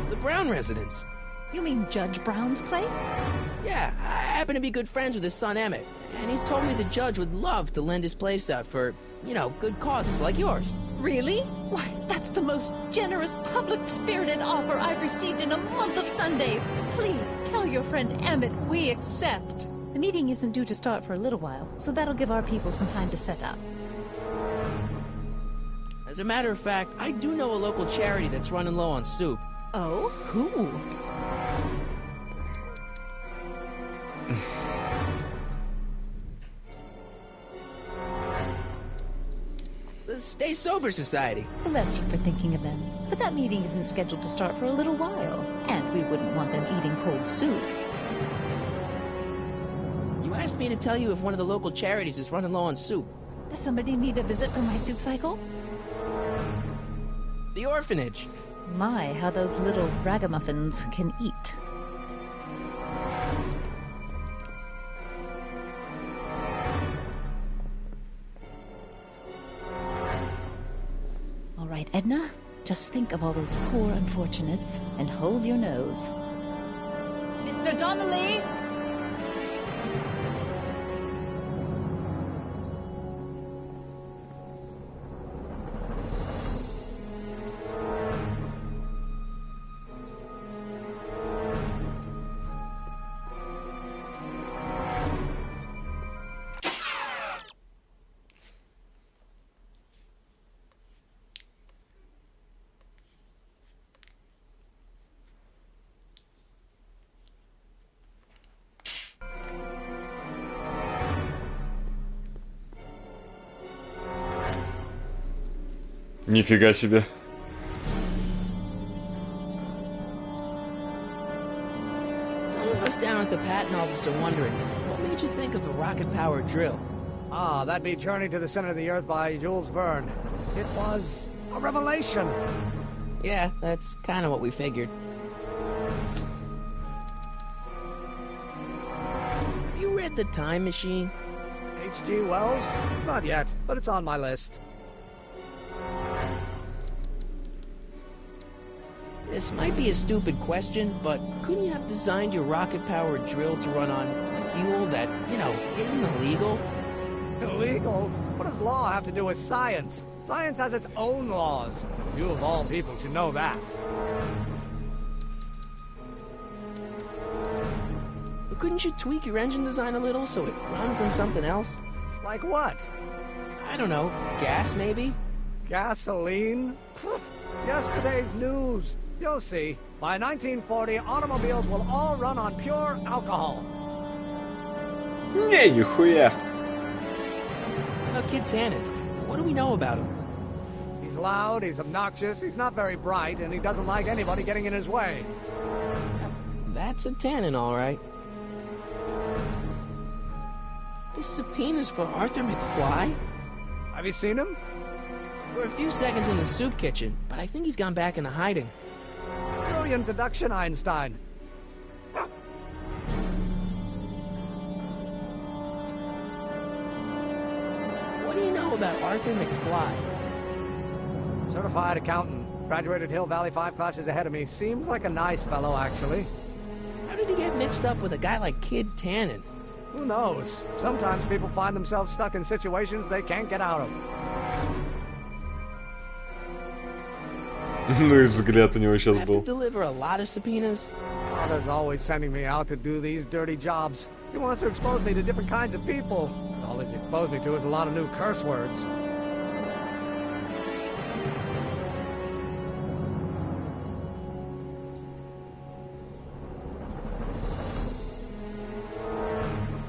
S3: The Brown residence.
S10: You mean Judge Brown's place?
S3: Yeah, I happen to be good friends with his son Emmett, and he's told me the judge would love to lend his place out for, you know, good causes like yours.
S10: Really? Why, that's the most generous, public-spirited offer I've received in a month of Sundays. Please, tell your friend Emmett we accept. The meeting isn't due to start for a little while, so that'll give our people some time to set up.
S3: As a matter of fact, I do know a local charity that's running low on soup.
S10: Oh? Who?
S3: Stay Sober Society.
S10: Bless you for thinking of them. But that meeting isn't scheduled to start for a little while. And we wouldn't want them eating cold soup.
S3: You asked me to tell you if one of the local charities is running low on soup.
S10: Does somebody need a visit from my soup cycle?
S3: The orphanage.
S10: My, how those little ragamuffins can eat. All right, Edna, just think of all those poor unfortunates and hold your nose. Mr. Donnelly!
S1: Нифига себе.
S3: Some of us down at the patent office are wondering, what made you think of a rocket-powered drill?
S14: Ah, that'd be Journey to the Center of the Earth by Jules Verne. It was a revelation.
S3: Yeah, that's kind of what we figured. Have you read The Time Machine?
S14: H.G. Wells? Not yet, but it's on my list.
S3: This might be a stupid question, but couldn't you have designed your rocket-powered drill to run on fuel that, you know, isn't illegal?
S14: Illegal? What does law have to do with science? Science has its own laws. You of all people should know that.
S3: But couldn't you tweak your engine design a little so it runs on something else?
S14: Like what?
S3: I don't know. Gas, maybe?
S14: Gasoline? Pfft, yesterday's news. You'll see. By 1940, automobiles will all run on pure alcohol.
S1: Не, нихуя.
S3: How about Kid Tannen? What do we know about him?
S14: He's loud, he's obnoxious, he's not very bright, and he doesn't like anybody getting in his way.
S3: That's a Tannen, all right. This subpoena's for Arthur McFly?
S14: Have you seen him?
S3: For a few seconds in the soup kitchen, but I think he's gone back into hiding.
S14: Brilliant deduction, Einstein.
S3: What do you know about Arthur McFly?
S14: Certified accountant. Graduated Hill Valley 5 classes ahead of me. Seems like a nice fellow, actually.
S3: How did he get mixed up with a guy like Kid Tannen?
S14: Who knows? Sometimes people find themselves stuck in situations they can't get out of.
S1: Ну и взгляд у него сейчас
S3: Have to
S1: был.
S3: deliver a lot of subpoenas?
S14: Father's always sending me out to do these dirty jobs. He wants to expose me to different kinds of people. All he's exposed me to is a lot of new curse words.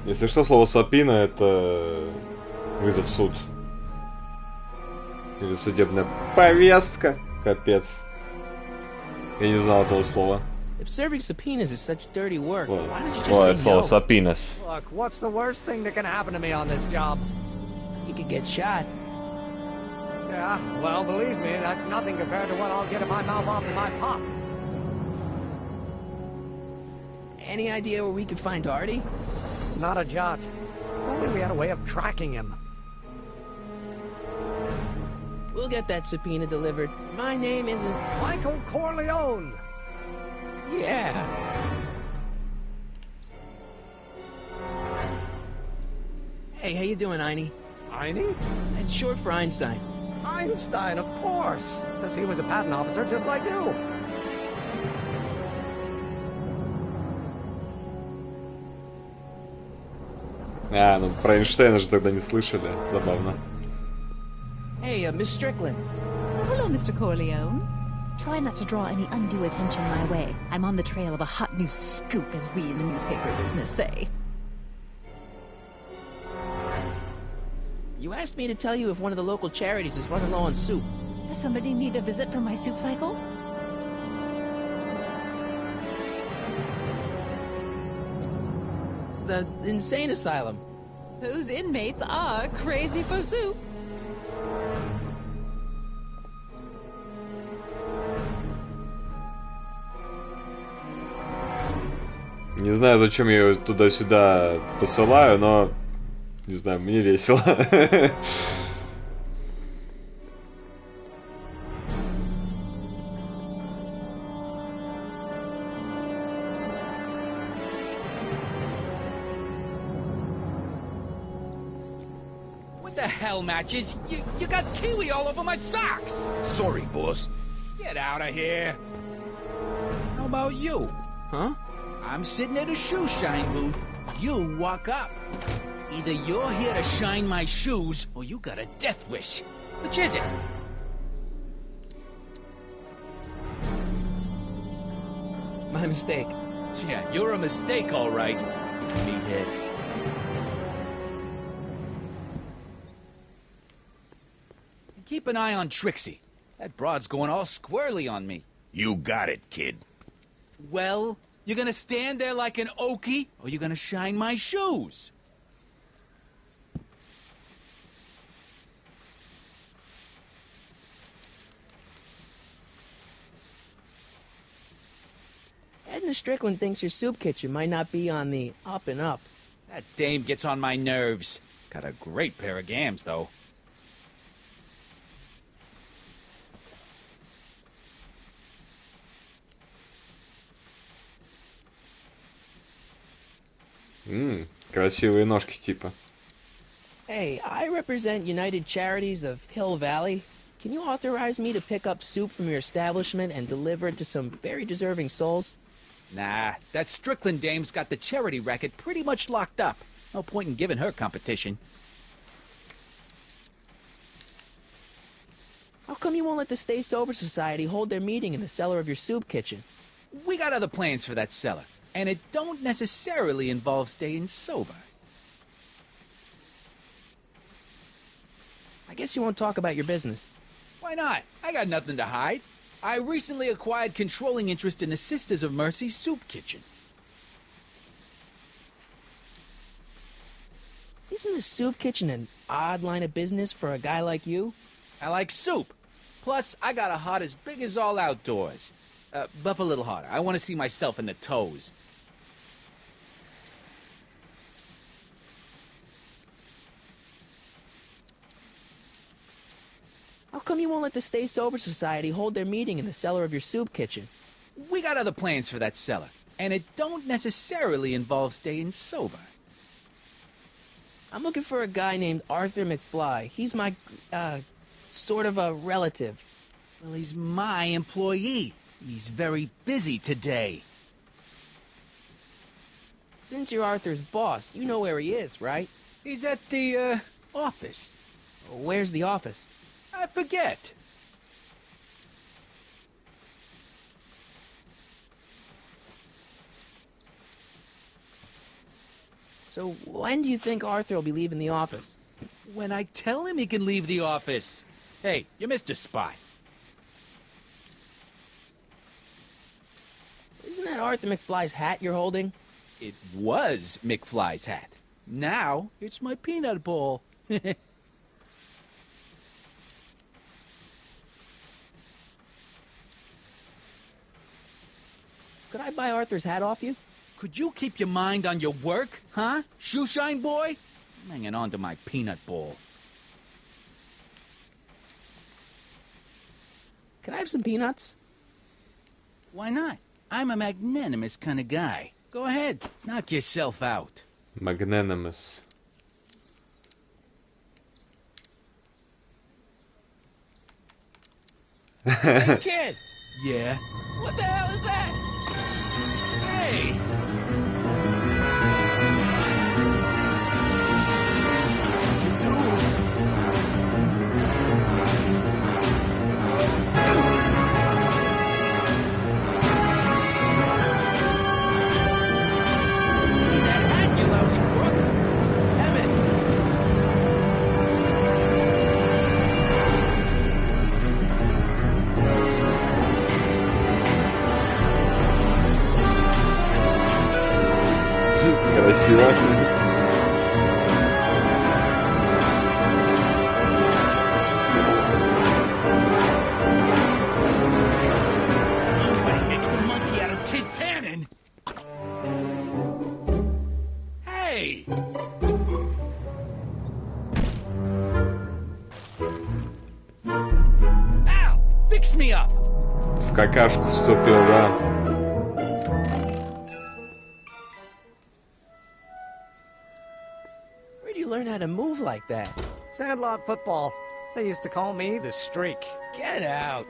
S1: Если что, слово сапина это вызов в суд. Или судебная повестка. Капец. Я не знал этого слова.
S3: If serving subpoenas is such dirty work,
S1: Well,
S3: why don't you just
S1: well,
S3: say
S1: это слово
S3: no?
S1: сапинас.
S14: Look, what's the worst thing that can happen to me on this job?
S3: You could get shot.
S14: Yeah, well, believe me, that's nothing compared to what I'll get if I mouth off to my pop.
S3: Any idea where we could find Artie?
S14: Not a jot. If only we had a way of tracking him.
S3: We'll get that subpoena delivered. My name isn't...
S14: Michael Corleone!
S3: Yeah. Hey, how you doing, Einie?
S14: Einie?
S3: It's short for Einstein.
S14: Einstein, of course! Because he was a patent officer just like you.
S1: А, ну про Эйнштейна же тогда не слышали. Забавно.
S3: Hey, Miss Strickland.
S10: Oh, hello, Mr. Corleone. Try not to draw any undue attention my way. I'm on the trail of a hot new scoop, as we in the newspaper business say.
S3: You asked me to tell you if one of the local charities is running low on soup.
S10: Does somebody need a visit from my soup cycle?
S3: The insane asylum.
S10: Those inmates are crazy for soup.
S1: Не знаю, зачем я ее туда-сюда посылаю, но... Не знаю, мне весело.
S12: What the hell, Matches? You got kiwi all over my socks!
S6: Sorry, boss.
S12: Get out of here! How about you? Huh? I'm sitting at a shoe shine booth. You walk up. Either you're here to shine my shoes, or you got a death wish. Which is it?
S3: My mistake.
S12: Yeah, you're a mistake, all right, meathead. Keep an eye on Trixie. That broad's going all squirrely on me.
S6: You got it, kid.
S12: Well, you're gonna stand there like an okie, or you're gonna shine my shoes?
S3: Edna Strickland thinks your soup kitchen might not be on the up and up.
S12: That dame gets on my nerves. Got a great pair of gams, though.
S1: Красивые ножки типа.
S3: Hey, I represent United Charities of Hill Valley. Can you authorize me to pick up soup from your establishment and deliver it to some very deserving souls?
S12: Nah, that Strickland dame's got the charity racket pretty much locked up. No point in giving her competition.
S3: How come you won't let the Stay Sober Society hold their meeting in the cellar of your soup kitchen?
S12: We got other plans for that cellar, and it don't necessarily involve staying sober.
S3: I guess you won't talk about your business.
S12: Why not? I got nothing to hide. I recently acquired controlling interest in the Sisters of Mercy soup kitchen.
S3: Isn't a soup kitchen an odd line of business for a guy like you?
S12: I like soup. Plus, I got a heart as big as all outdoors. Buff a little harder. I want to see myself in the toes.
S3: How come you won't let the Stay Sober Society hold their meeting in the cellar of your soup kitchen?
S12: We got other plans for that cellar, and it don't necessarily involve staying sober.
S3: I'm looking for a guy named Arthur McFly. He's my, sort of a relative.
S12: Well, he's my employee. He's very busy today.
S3: Since you're Arthur's boss, you know where he is, right?
S12: He's at the, office.
S3: Where's the office?
S12: I forget.
S3: So when do you think Arthur will be leaving the office?
S12: When I tell him he can leave the office. Hey, you Mr. Spy.
S3: Isn't that Arthur McFly's hat you're holding?
S12: It was McFly's hat. Now, it's my peanut ball.
S3: Could I buy Arthur's hat off you?
S12: Could you keep your mind on your work, huh? Shoeshine boy? I'm hanging on to my peanut ball.
S3: Can I have some peanuts?
S12: Why not? I'm a magnanimous kind of guy. Go ahead, knock yourself out.
S1: Magnanimous.
S12: Hey, kid! Yeah?
S3: What the hell is that?
S12: Hey! Ow! Fix me up!
S1: В какашку вступил, да.
S3: Where do you learn how to move like that?
S14: Sandlot football. They used to call me the Streak.
S12: Get out!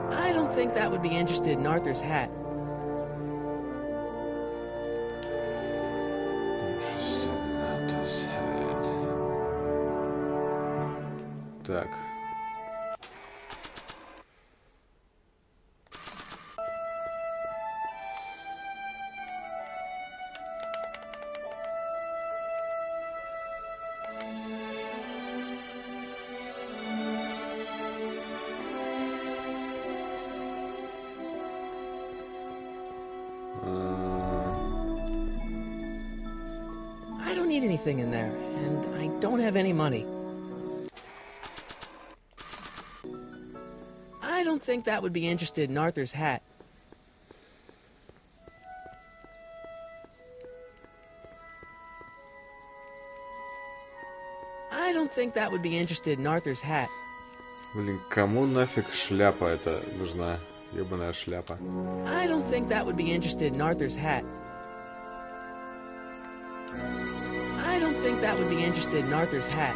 S3: I don't think that would be interested in Arthur's hat.
S1: Так.
S3: I don't need anything in there, and I don't have any money. I don't think that would be interested in Arthur's hat. I don't think that would be interested in Arthur's hat.
S1: Блин, кому нафиг шляпа эта нужна? Ебаная шляпа.
S3: I don't think that would be interested in Arthur's hat. I don't think that would be interested in Arthur's hat.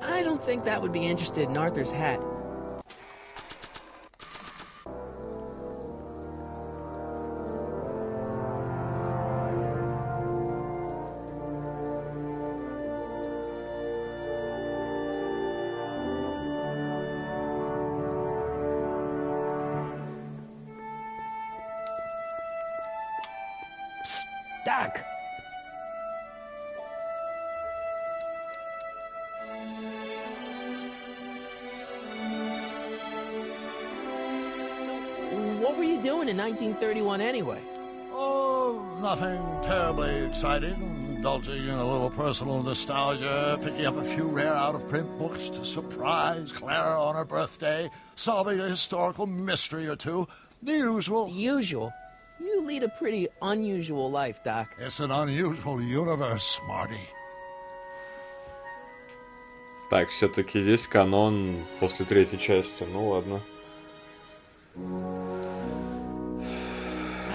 S3: I don't think that would be interested in Arthur's hat.
S12: Psst, Doc!
S3: What were you doing in 1931 anyway?
S2: Oh, nothing terribly exciting. Indulging in a little personal nostalgia, picking up a few rare out-of-print books to surprise Clara on her birthday, solving a historical mystery or two. The usual.
S3: The usual? You lead a pretty unusual life, Doc.
S2: It's an unusual universe, Smarty.
S1: Так, все-таки здесь канон после третьей части. Ну ладно.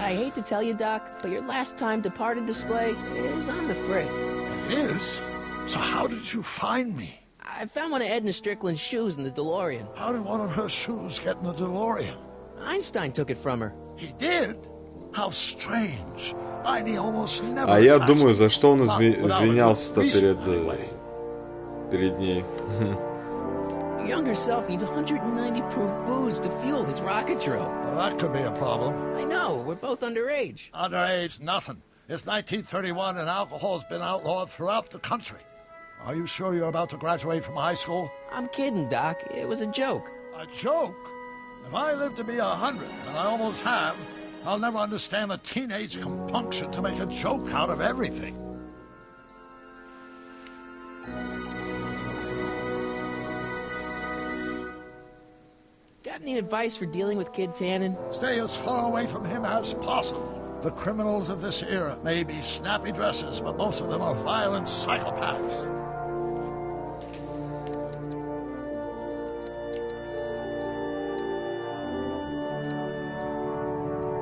S3: I hate to tell you, Doc, but your last time departed display is on the fritz.
S2: It is? So how did you find me?
S3: I found one of Edna Strickland's shoes in the DeLorean.
S2: How did one of her shoes get in the DeLorean?
S3: Einstein took it from her.
S2: He did? How strange. Heidi almost never
S1: А я
S2: touched
S1: думаю,
S2: me.
S1: за что он
S2: Not without a good
S1: извинялся-то
S2: reason, anyway.
S1: перед ней.
S3: Your younger self needs 190 proof booze to fuel his rocket drill.
S2: Well, that could be a problem.
S3: I know, we're both underage.
S2: Underage, nothing. It's 1931 and alcohol's been outlawed throughout the country. Are you sure you're about to graduate from high school?
S3: I'm kidding, Doc. It was a joke.
S2: A joke? If I live to be 100, and I almost have, I'll never understand the teenage compunction to make a joke out of everything.
S3: Got any advice for dealing with Kid Tannen?
S2: Stay as far away from him as possible. The criminals of this era may be snappy dresses, but most of them are violent psychopaths.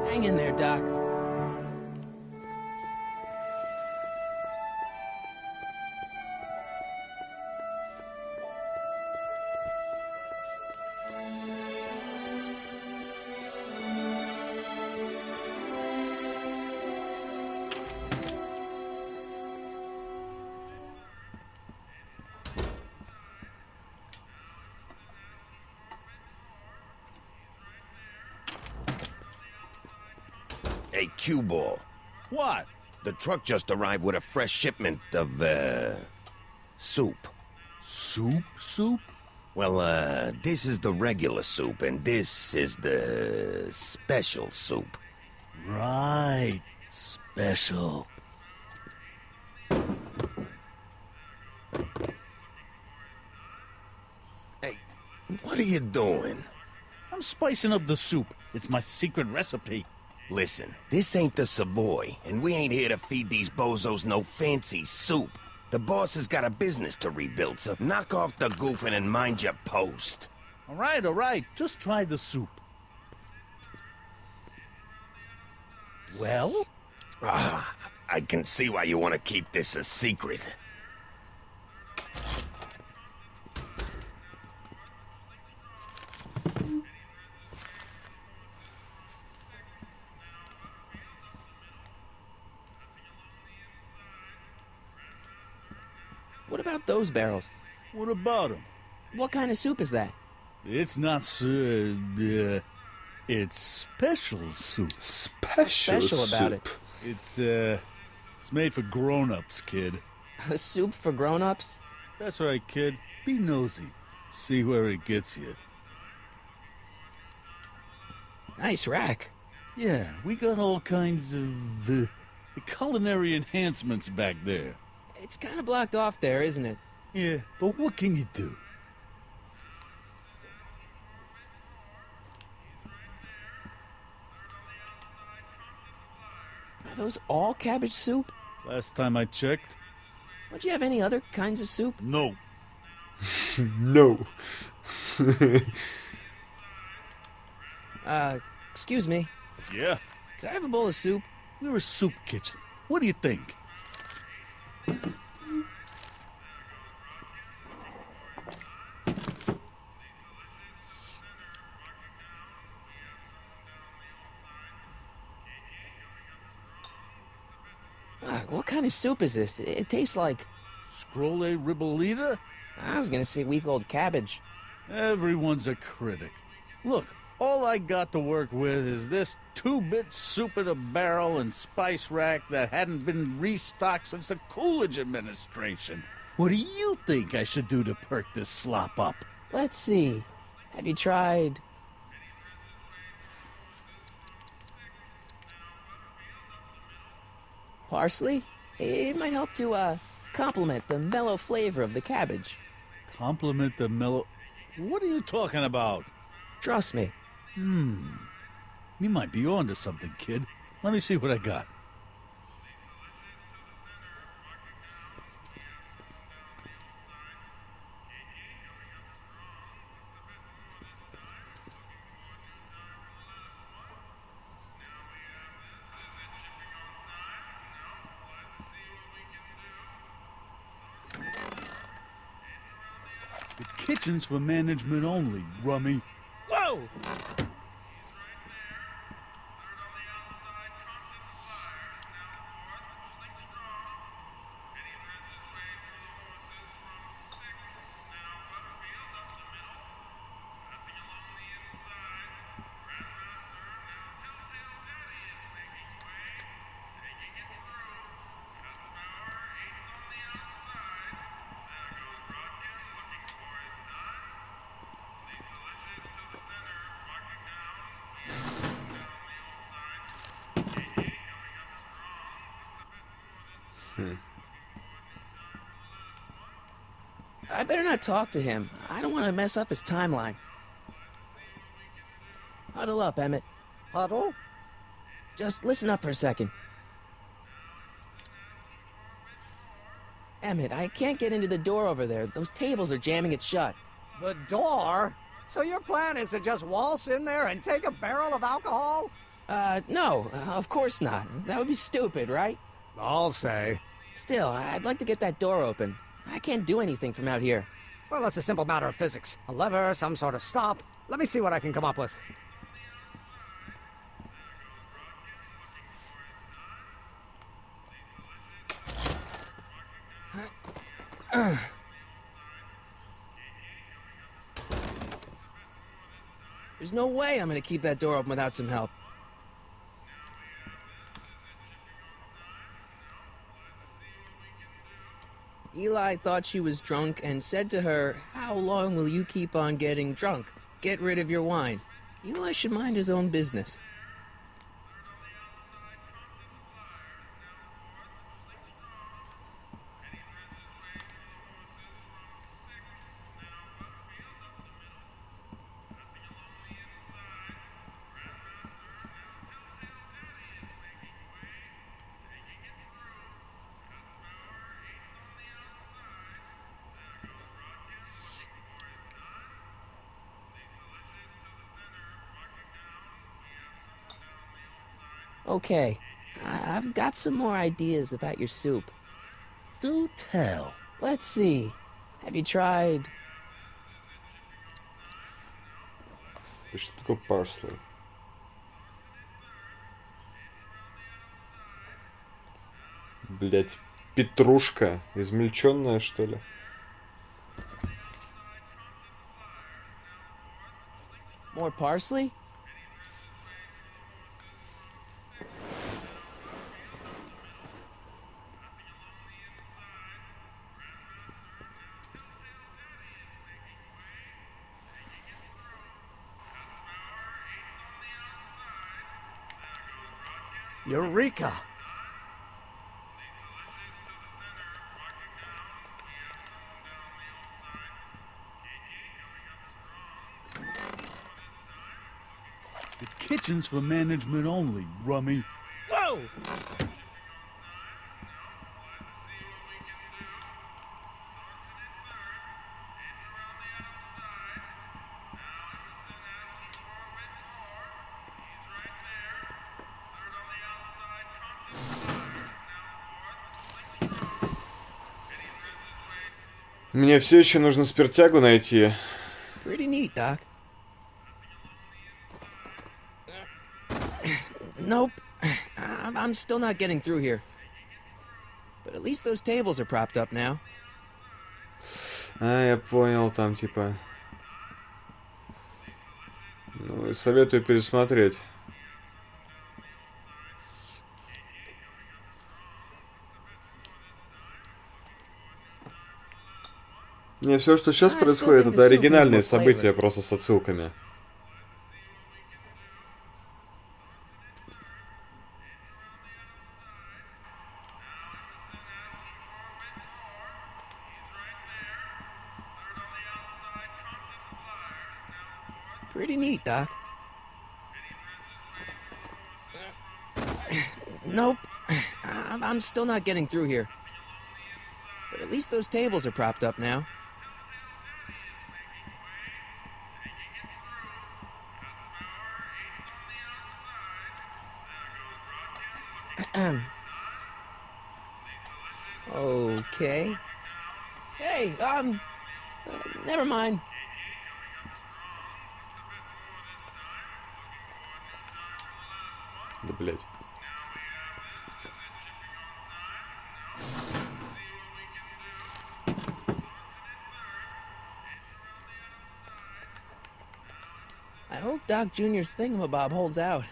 S3: Hang in there, Doc.
S15: Hey, Q-Ball.
S12: What?
S15: The truck just arrived with a fresh shipment of, soup.
S12: Soup?
S15: Well, this is the regular soup, and this is the special soup.
S12: Right. Special.
S15: Hey, what are you doing?
S12: I'm spicing up the soup. It's my secret recipe.
S15: Listen, this ain't the Savoy, and we ain't here to feed these bozos no fancy soup. The boss has got a business to rebuild, so knock off the goofing and mind your post.
S12: All right. Just try the soup. Well?
S15: I can see why you want to keep this a secret.
S3: What about those barrels?
S12: What about them?
S3: What kind of soup is that?
S12: It's not it's special soup.
S3: Special about it?
S12: It's made for grown-ups, kid.
S3: A soup for grown-ups?
S12: That's right, kid. Be nosy. See where it gets you.
S3: Nice rack.
S12: Yeah, we got all kinds of culinary enhancements back there.
S3: It's kind of blocked off there, isn't it?
S12: Yeah, but what can you do?
S3: Are those all cabbage soup?
S12: Last time I checked.
S3: Don't you have any other kinds of soup?
S12: No.
S1: No.
S3: Excuse me.
S12: Yeah?
S3: Could I have a bowl of soup?
S12: We're a soup kitchen. What do you think?
S3: What kind of soup is this? It tastes like...
S12: Scrolle ribollita?
S3: I was gonna say week-old cabbage.
S12: Everyone's a critic. Look, all I got to work with is this 2-bit soup in a barrel and spice rack that hadn't been restocked since the Coolidge administration. What do you think I should do to perk this slop up?
S3: Let's see. Have you tried... parsley? It might help to, complement the mellow flavor of the cabbage.
S12: Complement the mellow... What are you talking about?
S3: Trust me.
S12: You might be onto something, kid. Let me see what I got. The kitchen's for management only, Rummy. Whoa!
S3: I better not talk to him. I don't want to mess up his timeline. Huddle up, Emmett.
S14: Huddle?
S3: Just listen up for a second. Emmett, I can't get into the door over there. Those tables are jamming it shut.
S14: The door? So your plan is to just waltz in there and take a barrel of alcohol?
S3: No, of course not. That would be stupid, right?
S14: I'll say.
S3: Still, I'd like to get that door open. I can't do anything from out here.
S14: Well, it's a simple matter of physics. A lever, some sort of stop. Let me see what I can come up with.
S3: There's no way I'm gonna keep that door open without some help. Eli thought she was drunk and said to her, "How long will you keep on getting drunk? Get rid of your wine." Eli should mind his own business. Okay, I've got some more ideas about your soup.
S6: Do tell.
S3: Let's see. Have you tried...
S1: Что такое parsley? Блять, петрушка измельченная, что ли?
S3: More parsley?
S14: Eureka!
S11: The kitchen's for management only, rummy.
S14: Whoa!
S1: Мне все еще нужно спиртягу найти.
S3: Pretty neat, Doc. Nope. I'm still not getting through here. But at least those tables are propped up now.
S1: А, я понял, там типа... Ну, и советую пересмотреть. Не, все, что сейчас происходит, это оригинальные события, просто с отсылками.
S3: Pretty neat, Doc. Nope. I'm still not getting through here. But at least those tables are propped up now. Okay. Hey, never mind.
S1: Да, блять.
S3: I hope Doc Jr.'s thingamabob holds out.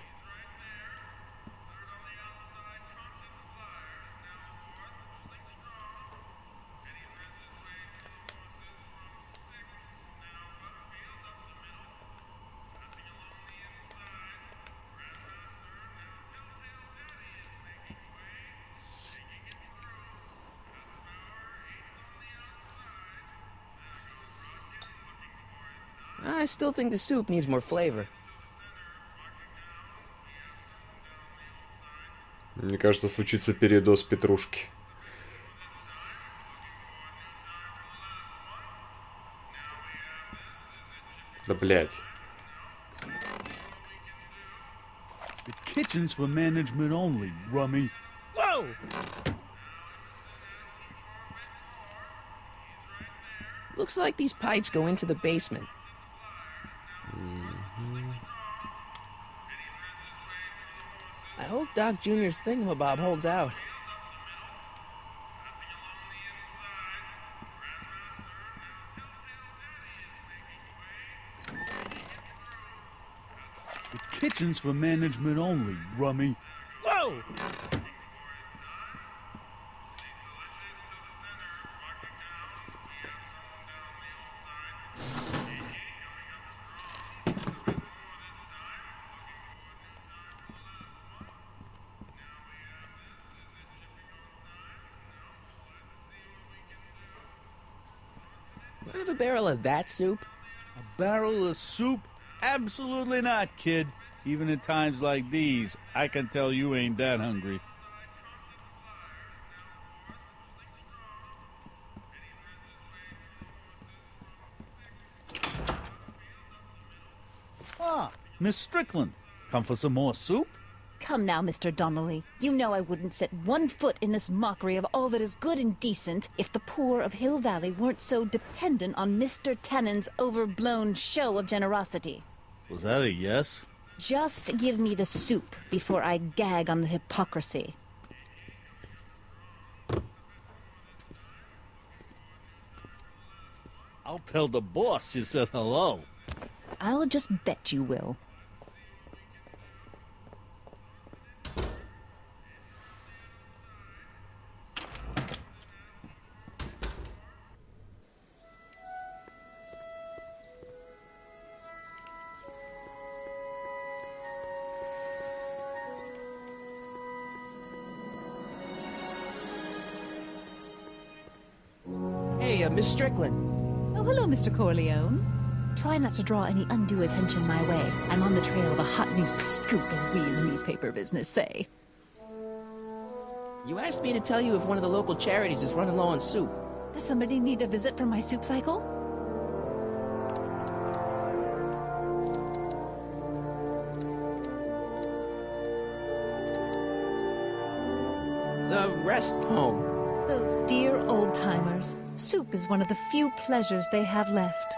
S3: I still think the soup needs more flavor.
S1: Мне кажется, случится передоз петрушки. Да блять.
S11: The kitchen's for management only, rummy.
S14: Whoa!
S3: Looks like these pipes go into the basement. I hope Doc Jr.'s thingamabob holds out.
S11: The kitchen's for management only, rummy.
S14: Whoa!
S3: Can I have a barrel of that soup?
S11: A barrel of soup? Absolutely not, kid. Even in times like these, I can tell you ain't that hungry. Ah, Miss Strickland. Come for some more soup?
S10: Come now, Mr. Donnelly. You know I wouldn't set one foot in this mockery of all that is good and decent if the poor of Hill Valley weren't so dependent on Mr. Tannen's overblown show of generosity.
S11: Was that a yes?
S10: Just give me the soup before I gag on the hypocrisy.
S11: I'll tell the boss you said hello.
S10: I'll just bet you will.
S3: Hey, Miss Strickland.
S10: Oh, hello, Mr. Corleone. Try not to draw any undue attention my way. I'm on the trail of a hot new scoop, as we in the newspaper business say.
S3: You asked me to tell you if one of the local charities is running low on soup.
S10: Does somebody need a visit from my soup cycle?
S3: The rest home.
S10: Those dear old-timers. Soup is one of the few pleasures they have left.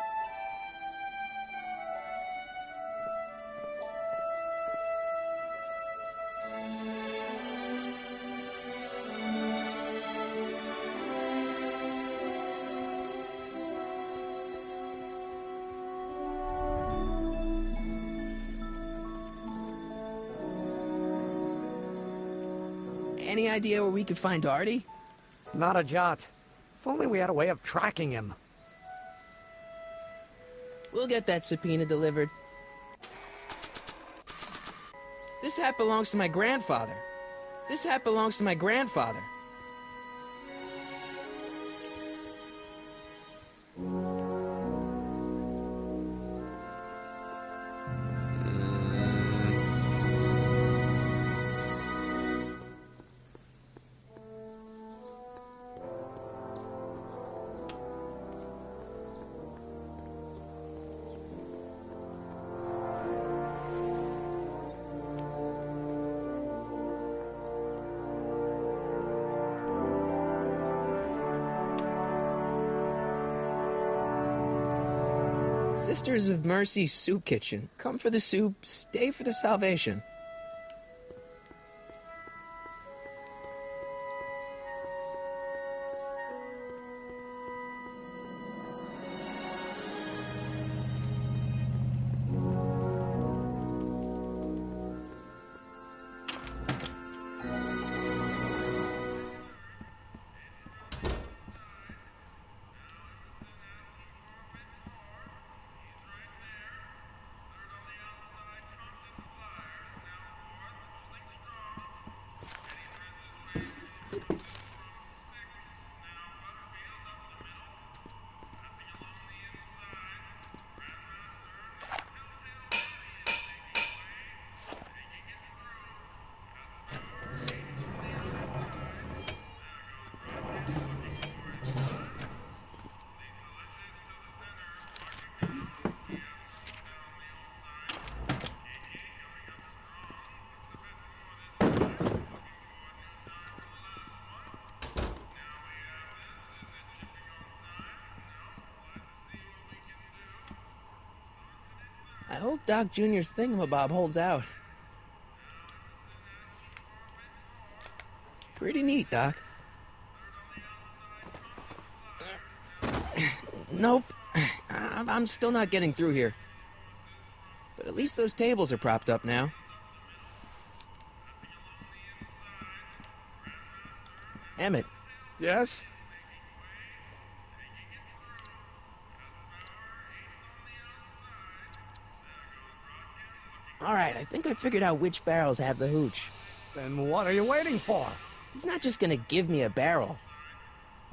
S3: Any idea where we could find Artie?
S14: Not a jot. If only we had a way of tracking him.
S3: We'll get that subpoena delivered. This hat belongs to my grandfather. This hat belongs to my grandfather. Sisters of Mercy Soup Kitchen. Come for the soup, stay for the salvation. hope Doc Jr.'s thingamabob holds out. Pretty neat, Doc. Nope. I'm still not getting through here. But at least those tables are propped up now. Emmett.
S14: Yes?
S3: Alright, I think I figured out which barrels have the hooch.
S14: Then what are you waiting for?
S3: He's not just gonna give me a barrel.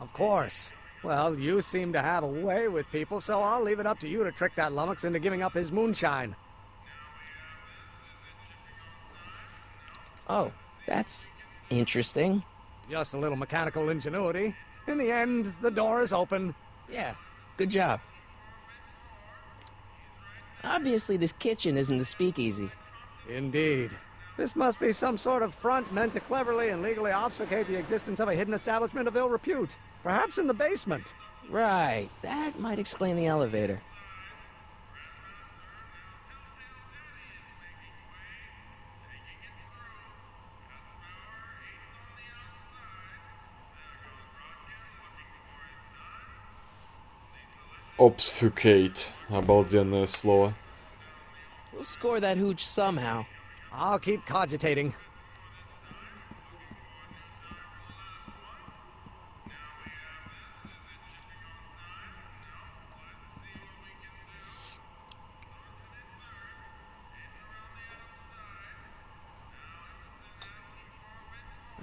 S14: Of course. Well, you seem to have a way with people, so I'll leave it up to you to trick that lummox into giving up his moonshine.
S3: Oh, that's interesting.
S14: Just a little mechanical ingenuity. In the end, the door is open.
S3: Yeah, good job. Obviously, this kitchen isn't the speakeasy.
S14: Indeed. This must be some sort of front meant to cleverly and legally obfuscate the existence of a hidden establishment of ill repute. Perhaps in the basement.
S3: Right, that might explain the elevator.
S1: Obfuscate. Обалденное слово.
S3: We'll score that hooch somehow.
S14: I'll keep cogitating.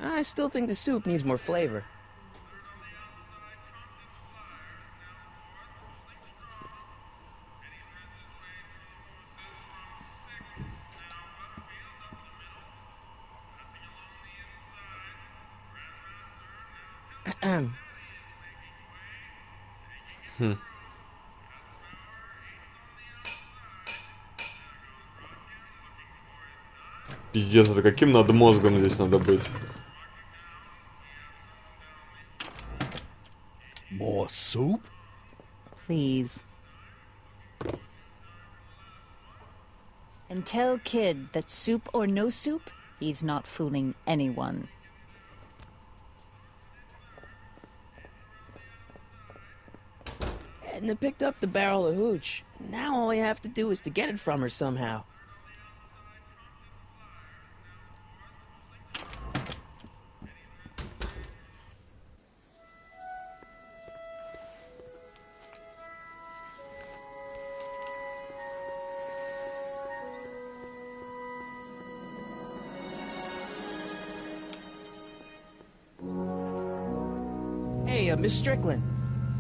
S3: I still think the soup needs more flavor.
S1: Пиздец, это каким надо мозгом здесь надо быть?
S6: More soup?
S10: Please. And tell Kid that soup or no soup, he's not fooling anyone.
S3: Edna picked up the barrel of hooch. Now all I have to do is to get it from her somehow. Hey, Miss Strickland.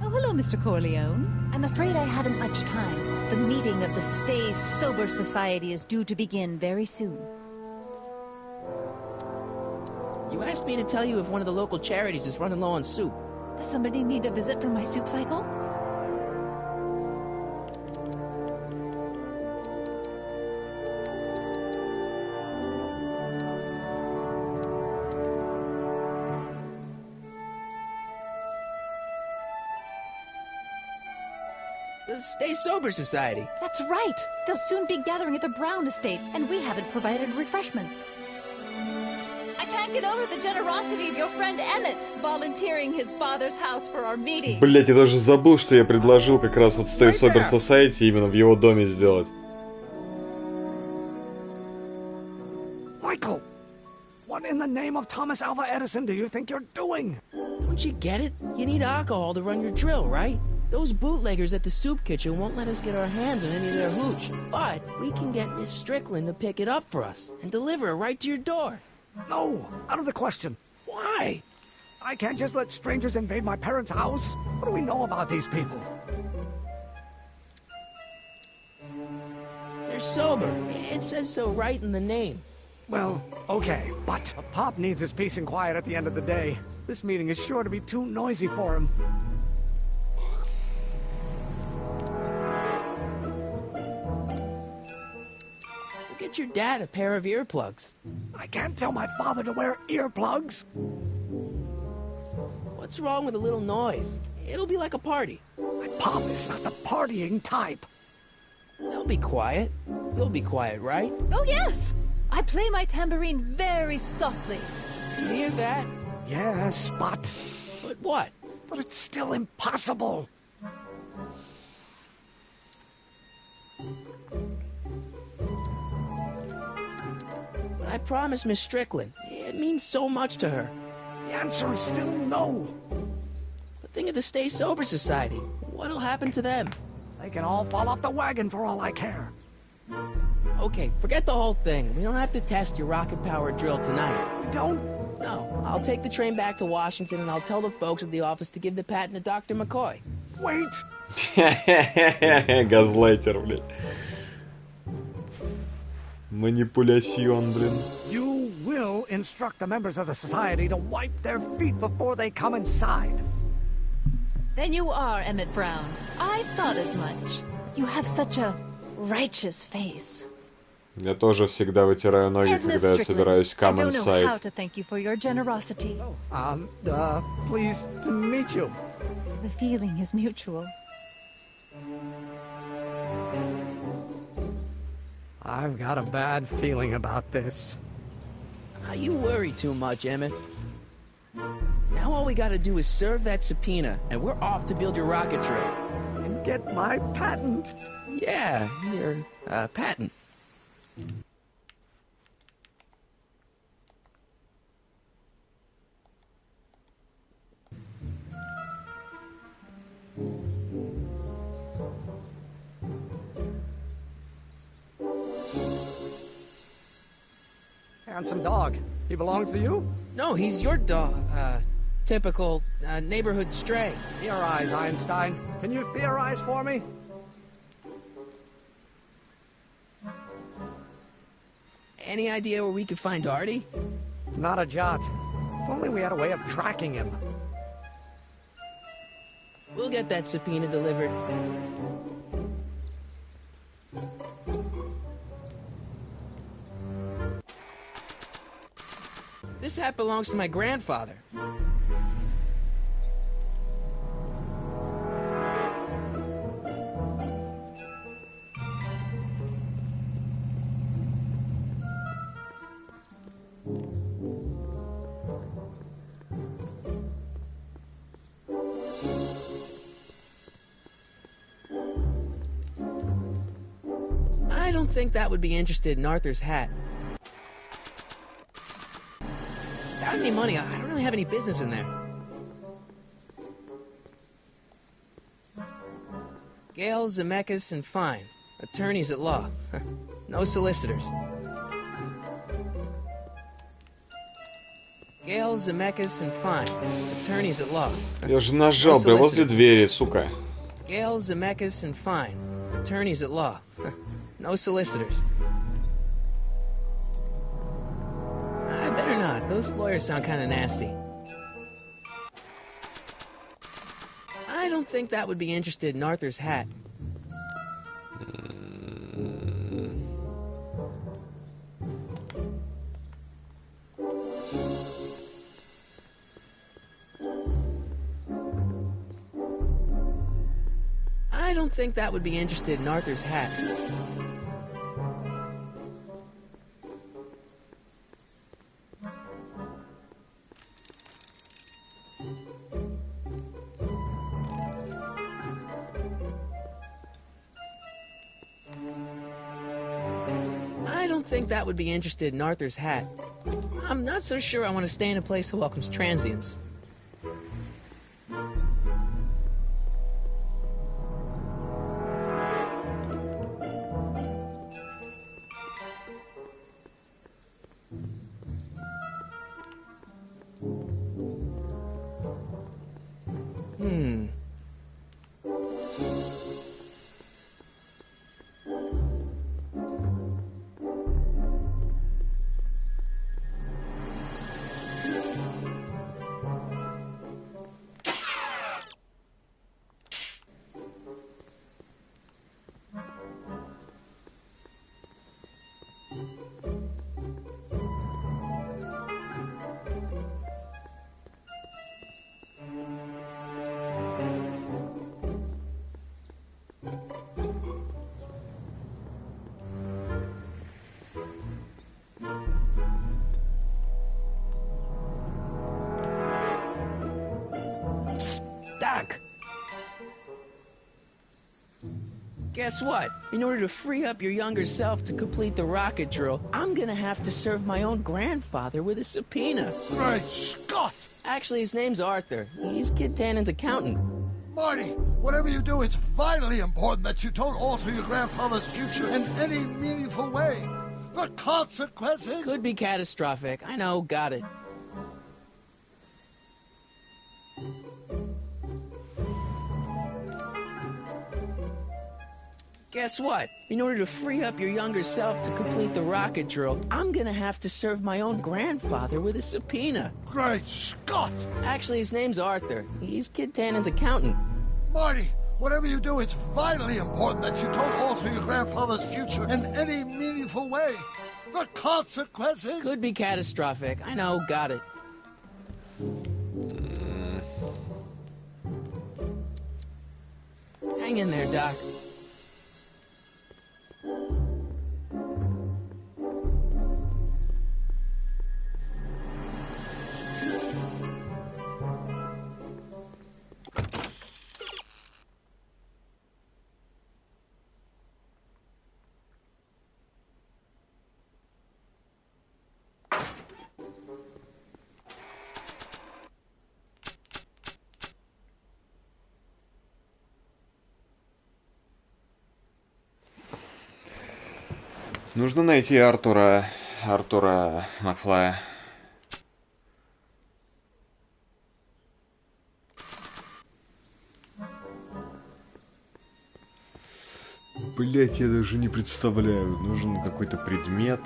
S10: Oh, hello, Mr. Corleone. I'm afraid I haven't much time. The meeting of the Stay Sober Society is due to begin very soon.
S3: You asked me to tell you if one of the local charities is running low on soup.
S10: Does somebody need a visit from my soup cycle?
S3: The Stay Sober Society.
S10: That's right. They'll soon be gathering at the Brown estate, and we haven't provided refreshments. I can't get over the generosity of your friend Emmett, volunteering his father's house for our meeting.
S1: Блять, я даже забыл, что я предложил как раз вот Stay Sober Society именно в его доме сделать.
S14: Michael, what in the name of Thomas Alva Edison do you think you're doing?
S3: Don't you get it? You need alcohol to run your drill, right? Those bootleggers at the soup kitchen won't let us get our hands on any of their hooch. But we can get Miss Strickland to pick it up for us and deliver it right to your door.
S14: No, out of the question. Why? I can't just let strangers invade my parents' house. What do we know about these people?
S3: They're sober. It says so right in the name.
S14: Well, okay, but Pop needs his peace and quiet at the end of the day. This meeting is sure to be too noisy for him.
S3: Get your dad a pair of earplugs.
S14: I can't tell my father to wear earplugs.
S3: What's wrong with a little noise? It'll be like a party.
S14: My Pop is not the partying type.
S3: They'll be quiet. You'll be quiet, right?
S10: Oh, yes! I play my tambourine very softly.
S3: You hear that?
S14: Yes, but
S3: what?
S14: But it's still impossible.
S3: But I promised Miss Strickland. It means so much to her.
S14: The answer is still no.
S3: But think of the Stay Sober Society. What'll happen to them?
S14: They can all fall off the wagon for all I care.
S3: Okay, forget the whole thing. We don't have to test your rocket-powered drill tonight.
S14: We don't?
S3: No. I'll take the train back to Washington and I'll tell the folks at the office to give the patent to Dr. McCoy.
S14: Wait!
S1: Газлайтер, блядь. Манипуляцион, блин.
S14: You will instruct the members of the society to wipe their feet before they come inside.
S10: Then you are Emmett Brown. I thought as much. You have such a righteous face.
S1: Я тоже всегда вытираю ноги, когда я собираюсь come
S10: I don't know how
S1: inside.
S10: to thank you for your generosity.
S14: Pleased to meet you.
S10: The feeling is mutual.
S14: I've got a bad feeling about this.
S3: You worry too much, Emmett. Now all we gotta do is serve that subpoena, and we're off to build your rocket train.
S14: And get my patent.
S3: Yeah, your patent.
S14: Handsome dog. He belongs to you?
S3: No, he's your dog. Typical neighborhood stray.
S14: Theorize, Einstein. Can you theorize for me?
S3: Any idea where we could find Artie?
S14: Not a jot. If only we had a way of tracking him.
S3: We'll get that subpoena delivered. This hat belongs to my grandfather. I don't think that would be interested in Arthur's hat. Without any money, I don't really have any business in there. Gale, Zemeckis, and Fine. Attorneys at law. No solicitors. Gale, Zemeckis, and Fine. Attorneys at law.
S1: Я же нажал, бля, возле двери, сука.
S3: Gale, Zemeckis, and Fine. Attorneys at law. No solicitors. I better not. Those lawyers sound kind of nasty. I don't think that would be interested in Arthur's hat. I don't think that would be interested in Arthur's hat. I don't think that would be interested in Arthur's hat. I'm not so sure I want to stay in a place that welcomes transients. Doc! Guess what? In order to free up your younger self to complete the rocket drill, I'm gonna have to serve my own grandfather with a subpoena.
S2: Great Scott!
S3: Actually, his name's Arthur. He's Kid Tannen's accountant.
S2: Marty, whatever you do, it's vitally important that you don't alter your grandfather's future in any meaningful way. The consequences...
S3: Could be catastrophic. I know, got it. Guess what? In order to free up your younger self to complete the rocket drill, I'm gonna have to serve my own grandfather with a subpoena.
S2: Great Scott!
S3: Actually, his name's Arthur. He's Kid Tannen's accountant.
S2: Marty, whatever you do, it's vitally important that you don't alter your grandfather's future in any meaningful way. The consequences...
S3: Could be catastrophic. I know, got it. Hang in there, Doc.
S1: Нужно найти Артура Макфлая. Блять, я даже не представляю. Нужен какой-то предмет.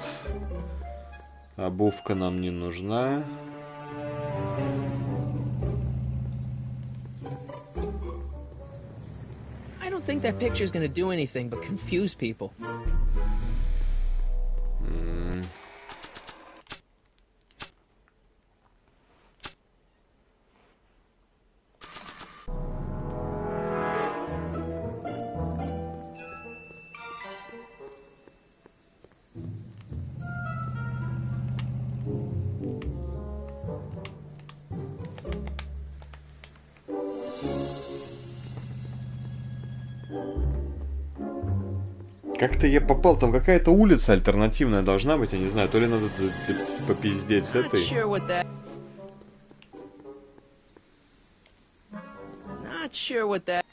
S1: Обувка нам не нужна.
S3: I don't think that picture's gonna do anything but confuse people.
S1: Как-то я попал, там какая-то улица альтернативная должна быть, я не знаю, то ли надо попиздеть с этой.
S3: Not sure what that...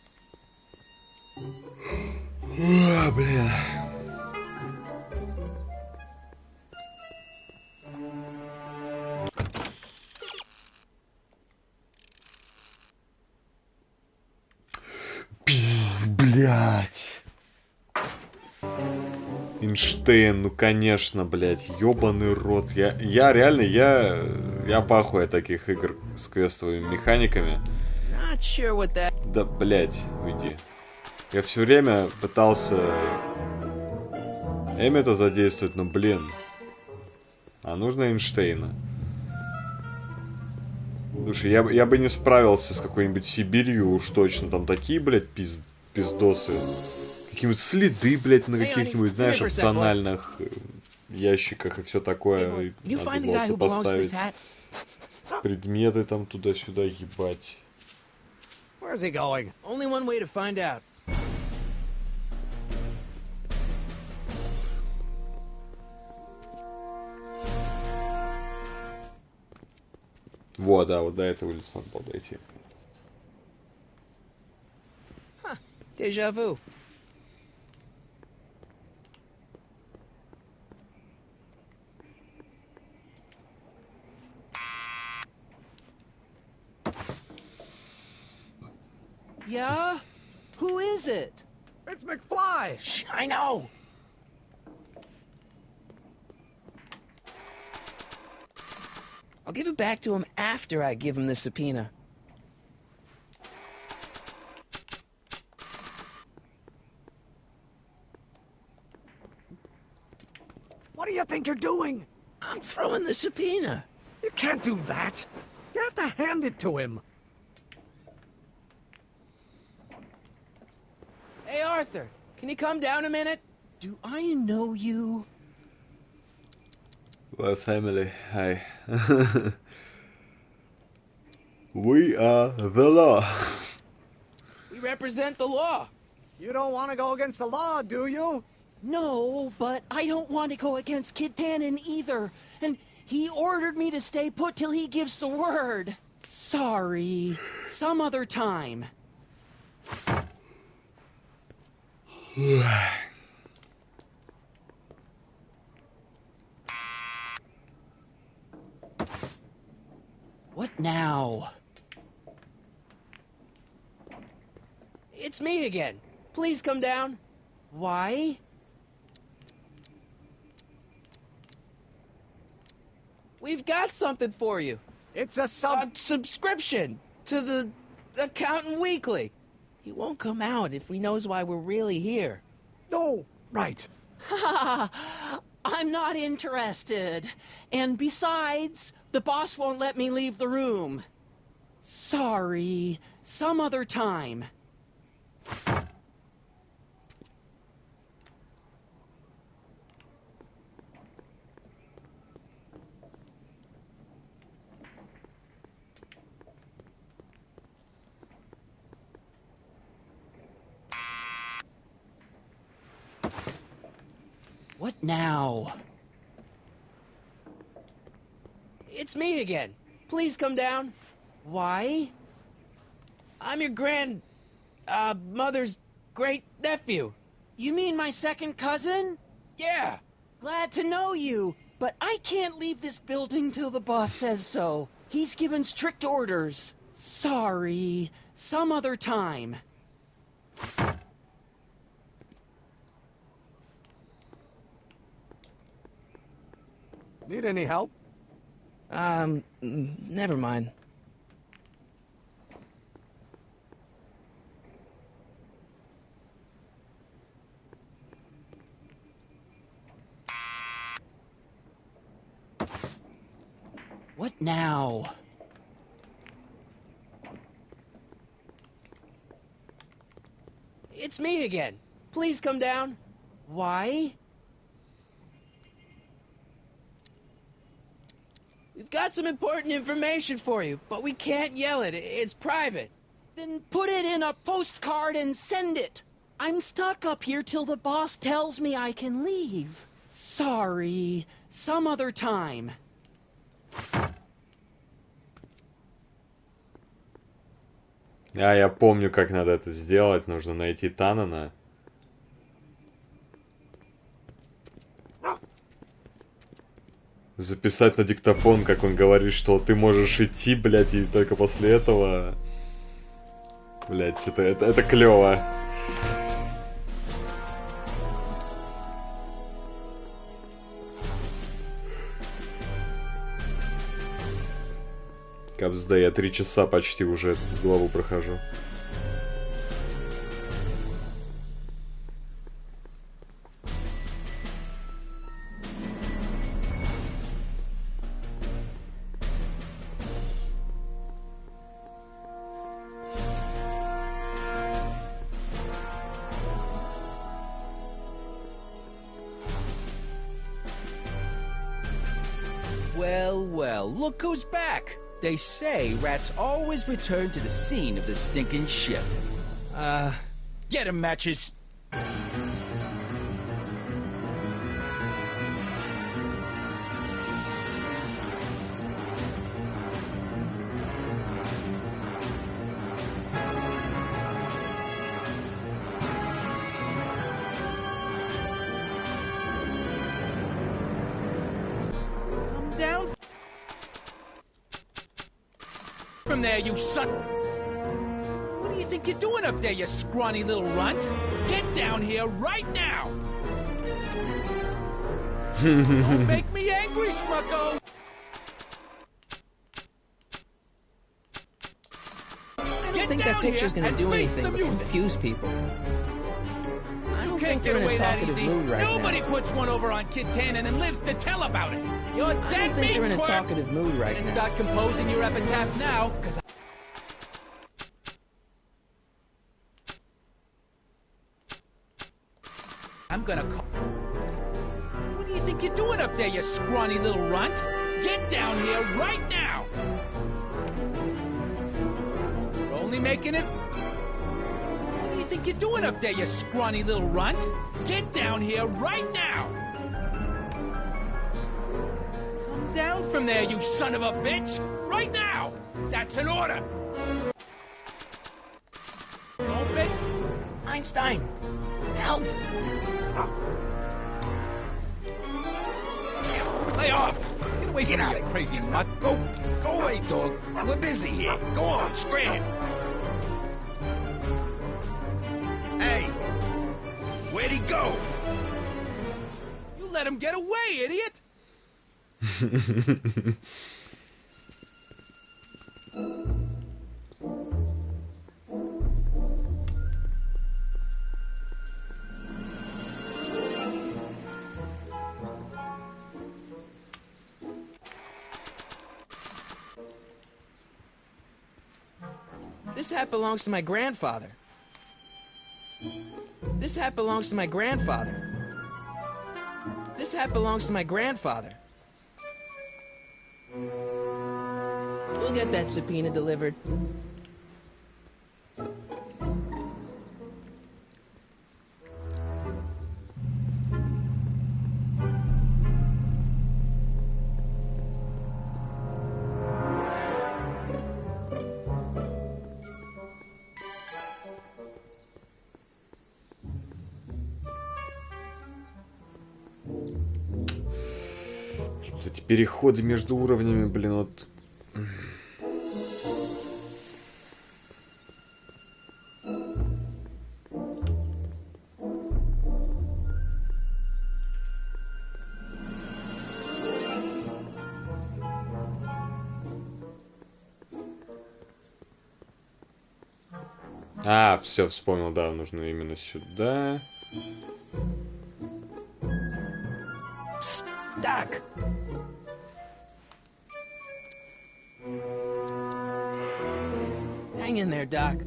S1: Блин. Блять. Эйнштейн, ну конечно, блять, ёбаный рот. Я реально, я пахую от таких игр с квестовыми механиками. Да, блять, уйди. Я все время пытался Эммета задействовать, но, блин. А нужно Эйнштейна. Слушай, я бы не справился с какой-нибудь Сибирью уж точно. Там такие, блядь, пиздосы. Какие-нибудь следы, блядь, на каких-нибудь, знаешь, опциональных ящиках и все такое. Надо было сопоставить. Предметы там туда-сюда, ебать.
S14: Where's he going?
S3: Only one way to find out.
S1: Вот, да, вот до этой улицы надо было дойти.
S3: Déjà vu.
S5: Yeah? Who is it?
S14: It's McFly!
S3: Shh, I know! I'll give it back to him after I give him the subpoena.
S14: What do you think you're doing?
S3: I'm throwing the subpoena.
S14: You can't do that. You have to hand it to him.
S3: Hey, Arthur, can you come down a minute?
S5: Do I know you?
S1: Well, family, hi. We are the law.
S3: We represent the law.
S14: You don't want to go against the law, do you?
S5: No, but I don't want to go against Kid Tannen either. And he ordered me to stay put till he gives the word. Sorry. Some other time. What now?
S3: It's me again. Please come down.
S5: Why?
S3: We've got something for you.
S14: It's a
S3: subscription to the Accountant Weekly. He won't come out if he knows why we're really here.
S14: No, right.
S5: I'm not interested. And besides, the boss won't let me leave the room. Sorry. Some other time. What now?
S3: It's me again. Please come down.
S5: Why?
S3: I'm your mother's great-nephew.
S5: You mean my second cousin?
S3: Yeah.
S5: Glad to know you, but I can't leave this building till the boss says so. He's given strict orders. Sorry. Some other time.
S14: Need any help?
S3: Never mind.
S5: What now?
S3: It's me again. Please come down.
S5: Why?
S3: We've got some important information for you, but we can't yell it. It's private.
S5: Then put it in a postcard and send it. I'm stuck up here till the boss tells me I can leave. Sorry. Some other time.
S1: Я помню, как надо это сделать. Нужно найти Таннена. Записать на диктофон, как он говорит, что ты можешь идти, блядь, и только после этого... Блядь, это клёво. Капсда, я 3 часа почти уже эту главу прохожу.
S12: Well, well, look who's back. They say rats always return to the scene of the sinking ship. Get 'em, Matches. Come down from there, you son. What do you think you're doing up there, you scrawny little runt? Get down here right now! Don't make me angry, Smucko!
S3: I don't think that picture's gonna do anything but confuse people. I don't think they're in a talkative mood right now.
S12: Nobody puts one over on Kid Tannen and lives to tell about it. You're dead meat,
S3: I don't think they're in a
S12: twerp.
S3: talkative mood right
S12: Better
S3: now.
S12: start composing your epitaph now, because I'm gonna call... What do you think you're doing up there, you scrawny little runt? Get down here right now! You're only making it think you're doing up there, you scrawny little runt? Get down here right now! Come down from there, you son of a bitch! Right now! That's an order! Open!
S3: Einstein, help!
S12: Lay off! Get away from me, you crazy nut!
S15: Go away, dog. We're busy here. Go on, scram. Hey, where'd he go?
S12: You let him get away, idiot!
S3: This hat belongs to my grandfather. This hat belongs to my grandfather. This hat belongs to my grandfather. We'll get that subpoena delivered.
S1: Эти переходы между уровнями, блин, вот... А, все, вспомнил, да, нужно именно сюда.
S3: Doc! Hang in there, Doc.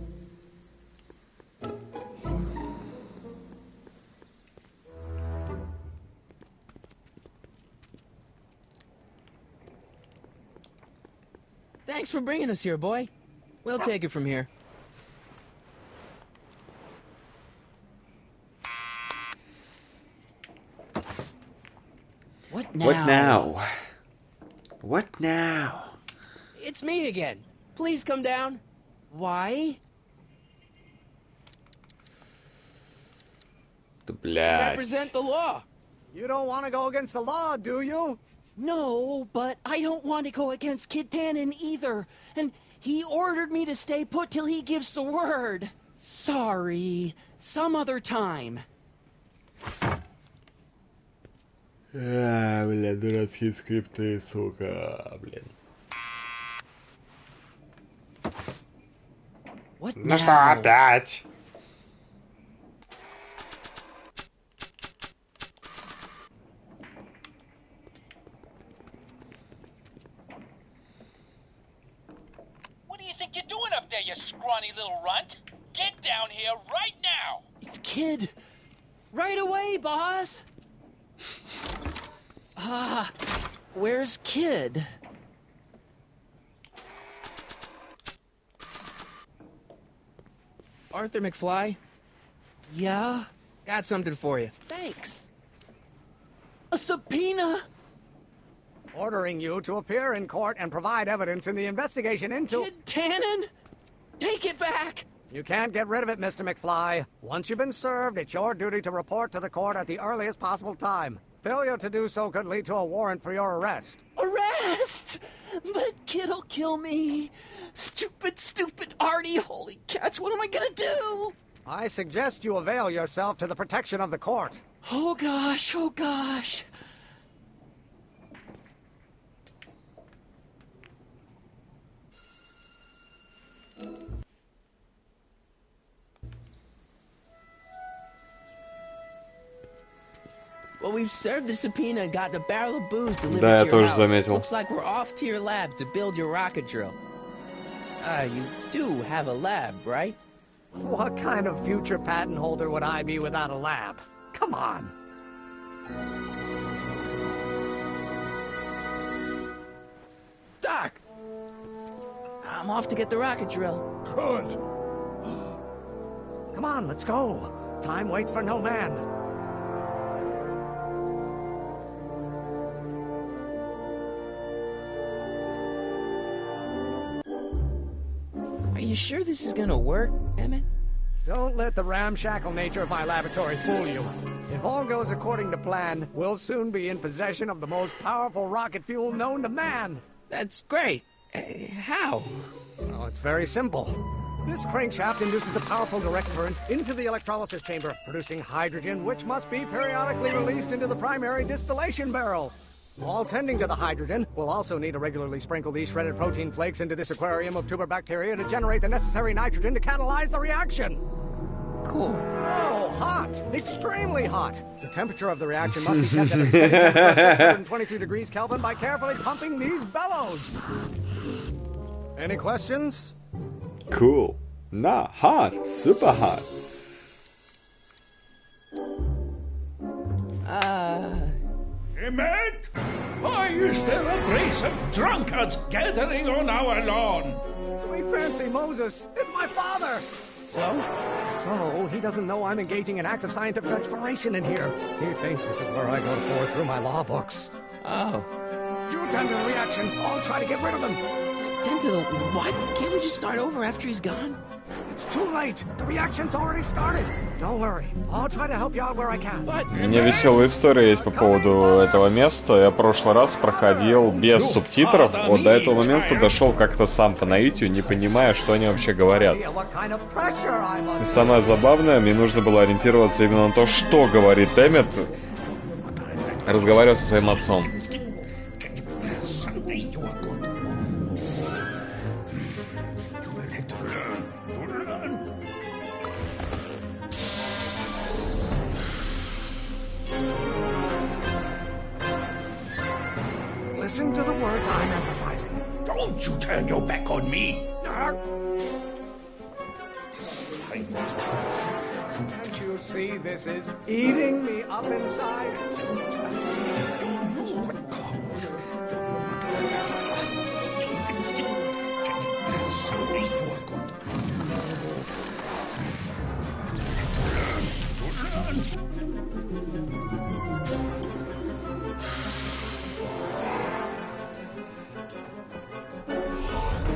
S3: Thanks for bringing us here, boy. We'll take it from here. What now?
S1: What now? What now?
S3: It's me again. Please come down.
S5: Why?
S1: Да, блядь.
S3: Represent the law.
S14: You don't want to go against the law, do you?
S5: No, but I don't want to go against Kid Tannen either. And he ordered me to stay put till he gives the word. Sorry. Some other time.
S1: А, бля, дурацкие скрипты, сука, блин.
S5: What
S1: Ну что, опять?
S12: What do you think you're doing up there, you scrawny little runt? Get down here right now!
S5: It's Kid. Right away, boss. Ah, where's Kid?
S3: Arthur McFly?
S5: Yeah?
S3: Got something for you.
S5: Thanks. A subpoena?
S14: Ordering you to appear in court and provide evidence in the investigation into...
S5: Kid Tannen? Take it back!
S14: You can't get rid of it, Mr. McFly. Once you've been served, it's your duty to report to the court at the earliest possible time. Failure to do so could lead to a warrant for your arrest.
S5: Arrest! But Kid'll kill me. Stupid, stupid Artie. Holy cats, what am I gonna do?
S14: I suggest you avail yourself to the protection of the court.
S5: Oh gosh, oh gosh.
S3: Well, we've served the subpoena and gotten a barrel of booze delivered
S1: Да, я
S3: to your
S1: тоже
S3: house.
S1: заметил.
S3: Looks like we're off to your lab to build your rocket drill. You do have a lab, right?
S14: What kind of future patent holder would I be without a lab? Come on.
S3: Doc! I'm off to get the rocket drill.
S6: Good.
S14: Come on, let's go. Time waits for no man.
S3: Are you sure this is gonna work, Emmett?
S14: Don't let the ramshackle nature of my laboratory fool you. If all goes according to plan, we'll soon be in possession of the most powerful rocket fuel known to man.
S3: That's great. How?
S14: Oh, it's very simple. This crankshaft induces a powerful direct current into the electrolysis chamber, producing hydrogen, which must be periodically released into the primary distillation barrel. While tending to the hydrogen, we'll also need to regularly sprinkle these shredded protein flakes into this aquarium of tuber bacteria to generate the necessary nitrogen to catalyze the reaction.
S3: Cool.
S14: Oh, hot! Extremely hot! The temperature of the reaction must be kept at a steady temperature of 623 degrees Kelvin by carefully pumping these bellows. Any questions?
S1: Cool. Nah, hot. Super hot.
S13: Emmett? Why is there a brace of drunkards gathering on our lawn?
S14: Sweet fancy Moses, it's my father! So, he doesn't know I'm engaging in acts of scientific exploration in here. He thinks this is where I go to pour through my law books.
S3: Oh.
S14: You attend to the reaction. I'll try to get rid of him.
S3: Attend to the what? Can't we just start over after he's gone?
S14: It's too late. The reaction's already started. Don't worry. I'll try to help you out where I can.
S1: У меня веселая история есть по поводу этого места. Я в прошлый раз проходил без субтитров, вот до этого момента дошел как-то сам по наитию, не понимая, что они вообще говорят. И самое забавное, мне нужно было ориентироваться именно на то, что говорит Эммет, разговаривая со своим отцом.
S14: Listen to the words I'm emphasizing.
S13: Don't you turn your back on me.
S14: Can't you see this is eating me up inside?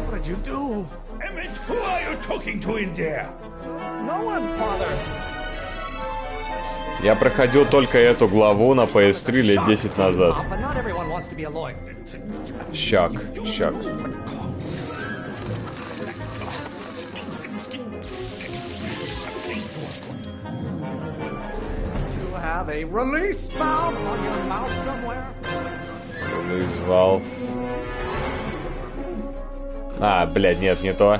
S14: What did you do?
S13: Emmett, who are you talking to in there?
S14: No one, father.
S1: Я проходил только эту главу на PS3 лет 10 назад. Щак.
S14: Have a release valve on your mouth somewhere?
S1: Release valve. А, блядь, нет, не то.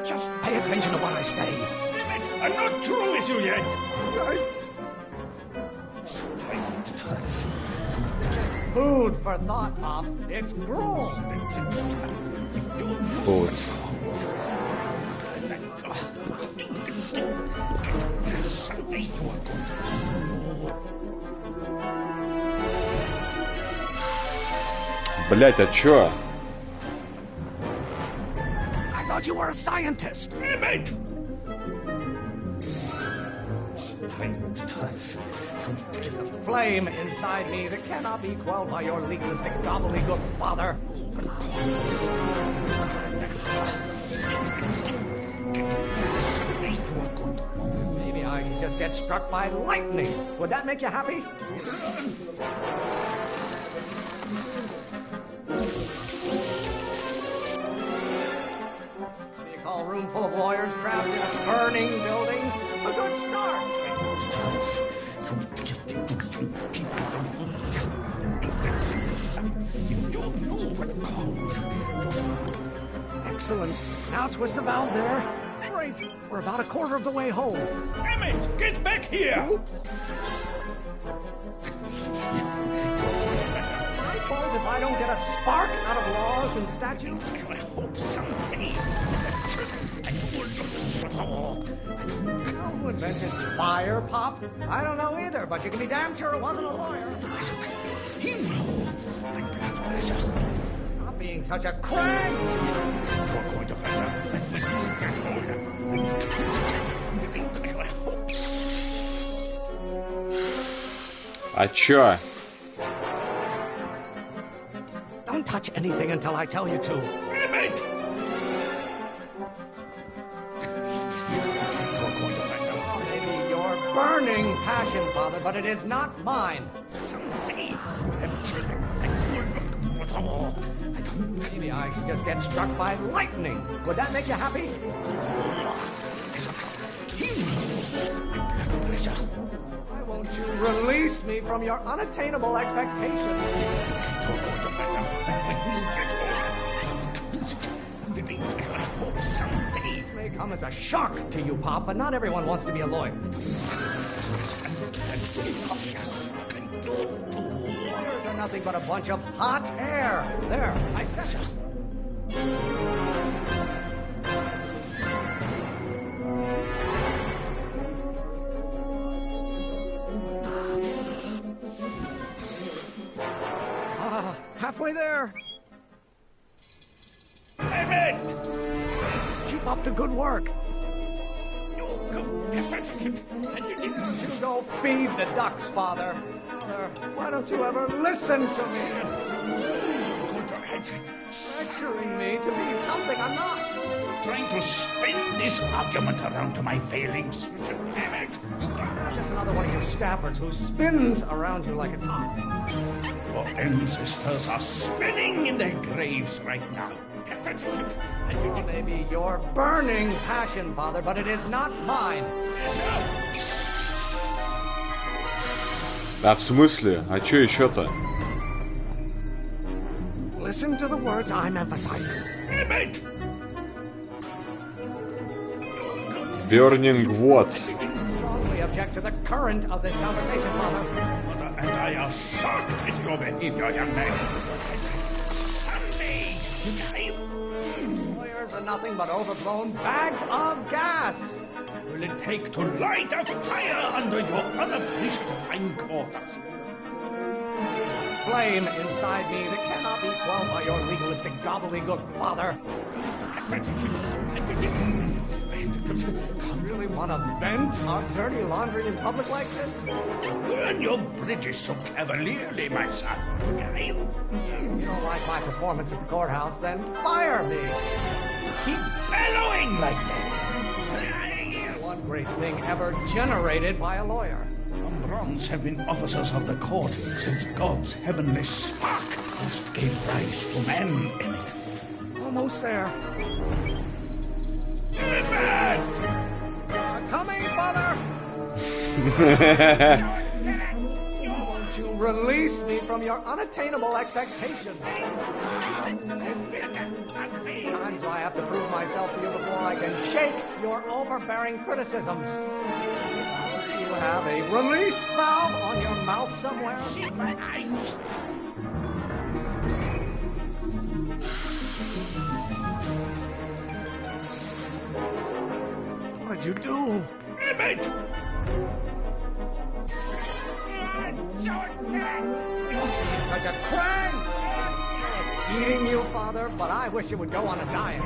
S14: Just pay attention to what I say.
S13: Emmett, I'm not through with you yet.
S14: Food for thought, Pop. It's gruel.
S1: Food. Блять, а чё?
S14: I thought you were a scientist.
S13: Emmett!
S14: There's a flame inside me that cannot be quelled by your legalistic gobbledygook, father. Maybe I can just get struck by lightning. Would that make you happy? What do you call a room full of lawyers trapped in a burning building? A good start. Excellent. Now twist the valve there. Great. We're about a quarter of the way home.
S13: Emmett, get back here!
S14: Oops. My fault if I don't get a spark out of laws and statutes?
S13: I hope someday
S14: Who invented fire, Pop? I don't know either, but you can be damn sure it wasn't a lawyer. Stop being such a crank!
S6: You're going to find out.
S1: А чё?
S14: Don't touch anything until I tell you to.
S6: Emmett!
S14: Maybe your burning passion, Father, but it is not mine. Maybe I should just get struck by lightning. Would that make you happy? Why won't you release me from your unattainable expectations? This may come as a shock to you, Pop, but not everyone wants to be a lawyer. Lawyers are nothing but a bunch of hot air. There, I said it. Halfway there.
S6: Emmett!
S14: Keep up the good work.
S6: You
S14: go feed the ducks, Father. Father, why don't you ever listen to me? Lecturing me to be something I'm not.
S6: Trying to spin this argument around to my failings. Emmett, you got...
S14: Just another one of your staffers who spins around you like a top.
S6: Your ancestors are spinning in their graves right now.
S14: Oh, maybe your burning passion, Father, but it is not mine.
S1: Да в смысле? А чё ещё-то?
S14: Listen to the words I'm emphasizing.
S6: Emmett!
S1: Burning what?
S14: Strongly object to the current of this conversation, Father.
S6: And I are shocked at your behavior, young man. Someday,
S14: lawyers are nothing but overblown bags of gas.
S6: Will it take to light a fire under your unabridged hindquarters?
S14: Flame inside me that cannot be quelled by your legalistic gobbledygook, Father. Really want to vent our dirty laundry in public like this?
S6: Burn your bridges so cavalierly, my son.
S14: You don't like my performance at the courthouse, then fire me.
S6: Keep bellowing like that.
S14: One great thing ever generated by a lawyer.
S6: Umbrons have been officers of the court since God's heavenly spark first gave rise to man in it.
S14: Almost there. Coming, Father! Won't you release me from your unattainable expectations? Times I have to prove myself to you before I can shake your overbearing criticisms. Don't you have a release valve on your mouth somewhere? What did you do?
S6: Emmett!
S14: Such a crank! It's eating you, Father, but I wish you would go on a diet.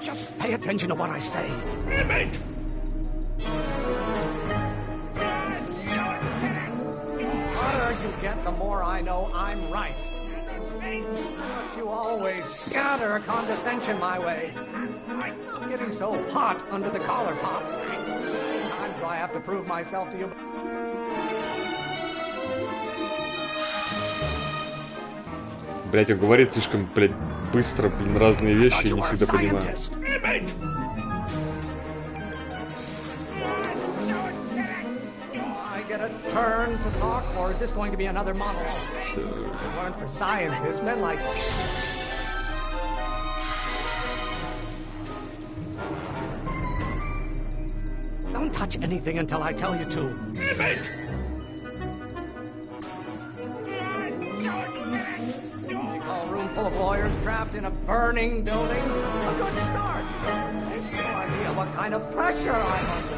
S14: Just pay attention to what I say.
S6: Emmett!
S14: You get, the more I know I'm right. Must you always scatter condescension my way? I'm getting so hot under the collar, Pop. Times I have to prove myself to you.
S1: Блять, он говорит слишком, блять, быстро, блин, разные вещи, я не всегда понимаю.
S14: A turn to talk, or is this going to be another monologue? I've learned for scientists, men like... Don't touch anything until I tell you to.
S6: Emmett!
S14: The trapped in a burning building. A good start. I have no idea what kind of pressure I'm under.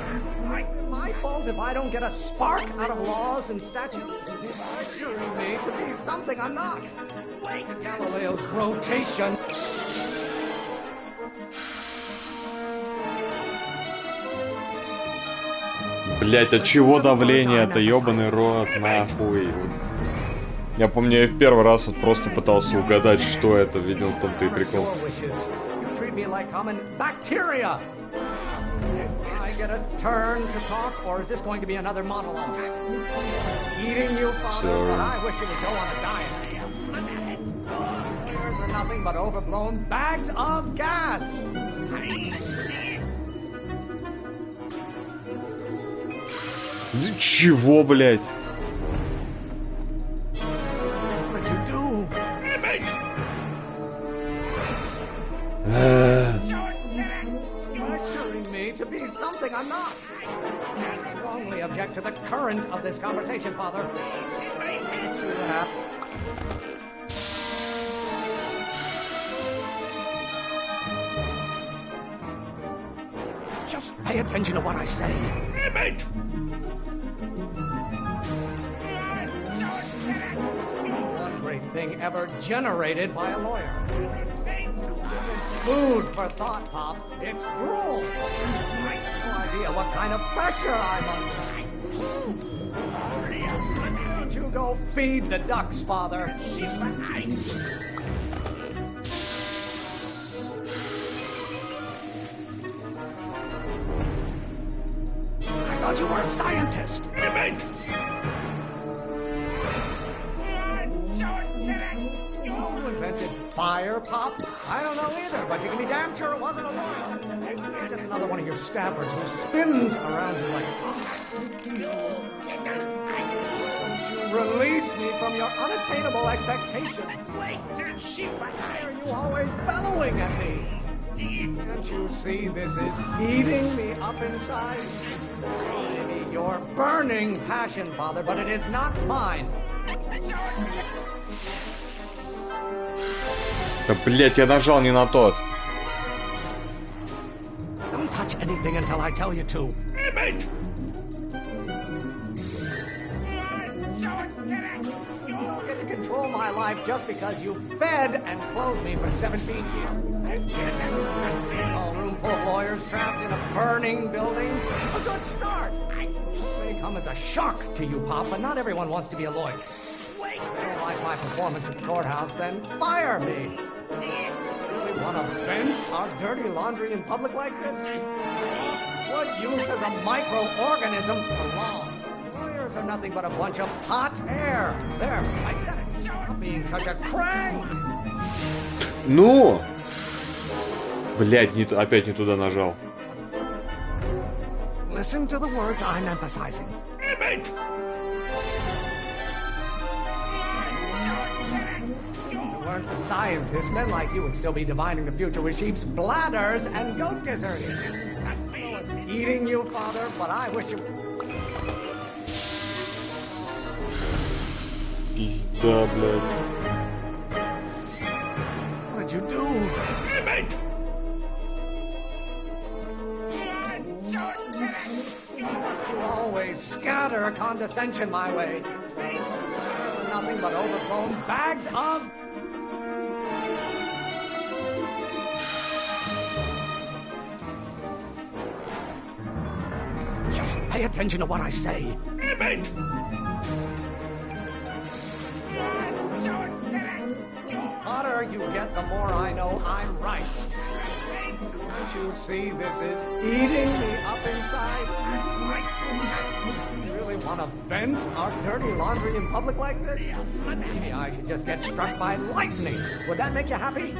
S14: It's my fault if I don't get a spark out of laws and statutes. Pressuring me to be something I'm not. Like Galileo's rotation.
S1: Блять, от чего давление-то, ёбаный рот, нахуй. Я помню, я в первый раз вот просто пытался угадать, что это, видел в том-то и прикол.
S14: I get a turn to talk, or is this going to be another monologue? Eating you, Father, but I wish you would go on a diet. Yours are nothing but overblown bags of gas.
S1: Чего, блядь?
S14: What'd you do? Pressuring me to be something I'm not. I strongly object to the current of this conversation, Father. Just pay attention to what I say. One great thing ever generated by a lawyer. Food for thought, Pop. It's gruel. I have no idea what kind of pressure I'm under. Why don't you go feed the ducks, Father? I thought you were a scientist. Who invented fire, Pop? I don't know either, but you can be damn sure it wasn't a lawyer. You're just another one of your staffers who spins around you like a top. Don't you release me from your unattainable expectations. Why are you always bellowing at me? Can't you see this is eating me up inside? Maybe your burning passion, Father, but it is not mine.
S1: Да, блять, я нажал не на тот.
S14: Don't touch anything until I tell you to. You don't get to control my life just because you fed and clothed me for 17 years. A room full of lawyers trapped in a burning building. A good start. This may come as a shock to you, Pop, but not everyone wants to be a lawyer. If you don't like my performance at the courthouse, then fire me. Really want to vent our dirty laundry in public like this? What use is a microorganism for law? Lawyers are nothing but a bunch of hot air. There, I said it. Stop being such a crank.
S1: Ну! Блять, опять не туда нажал.
S14: Listen to the words I'm emphasizing. Weren't the scientists, men like you would still be divining the future with sheep's bladders and goat gizzards. No one's eating you, Father, but I wish you...
S1: Пизда, блядь.
S14: What'd you do? You always scatter condescension my way. There's nothing but overblown bags of... Just pay attention to what I say. The hotter you get, the more I know I'm right. Don't you see this is eating me up inside? You really want to vent our dirty laundry in public like this? Maybe I should just get struck by lightning. Would that make you happy?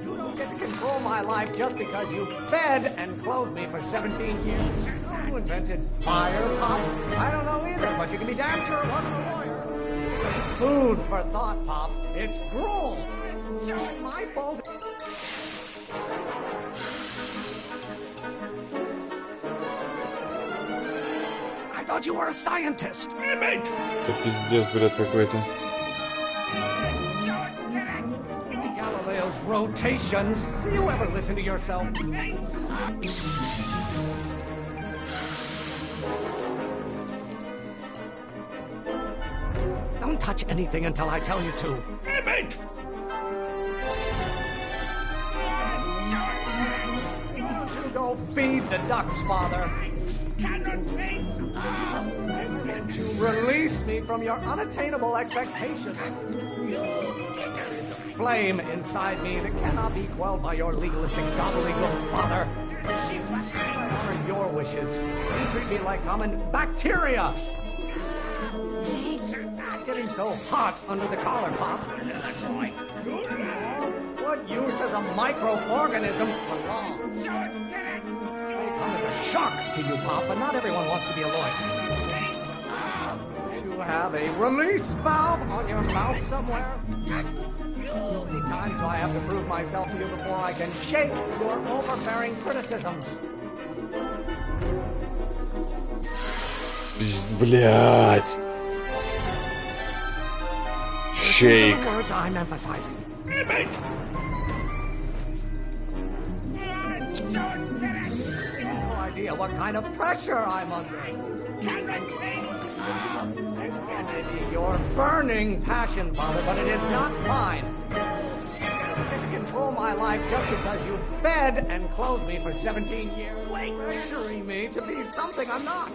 S14: You don't get to control my life just because you fed and clothed me for 17 years. Who invented fire, Pop? I don't know either, but you can be damn sure it wasn't a lawyer. Food for thought, Pop. It's gruel. It's my fault. I thought you were a scientist.
S1: Это пиздец, блядь, какой-то.
S14: Galileo's rotations. Do you ever listen to yourself? Don't touch anything until I tell you to.
S6: Damn it!
S14: Why don't you go feed the ducks, Father? Won't you release me from your unattainable expectations? Flame inside me that cannot be quelled by your legalistic gobbledygook, Father. What are your wishes? You treat me like common bacteria. Getting so hot under the collar, Pop. What use has a microorganism for long? May come as a shock to you, Pop, but not everyone wants to be a lawyer. You have a release valve on your mouth somewhere? How many times do I have to prove myself to you before I can shake your overbearing criticisms?
S1: Блять. Shake.
S14: The words I'm emphasizing. No idea what kind of pressure I'm under. Maybe your burning passion, Father, but it is not mine. You get to control my life just because you fed and clothed me for 17 years, pressuring me to be something I'm not.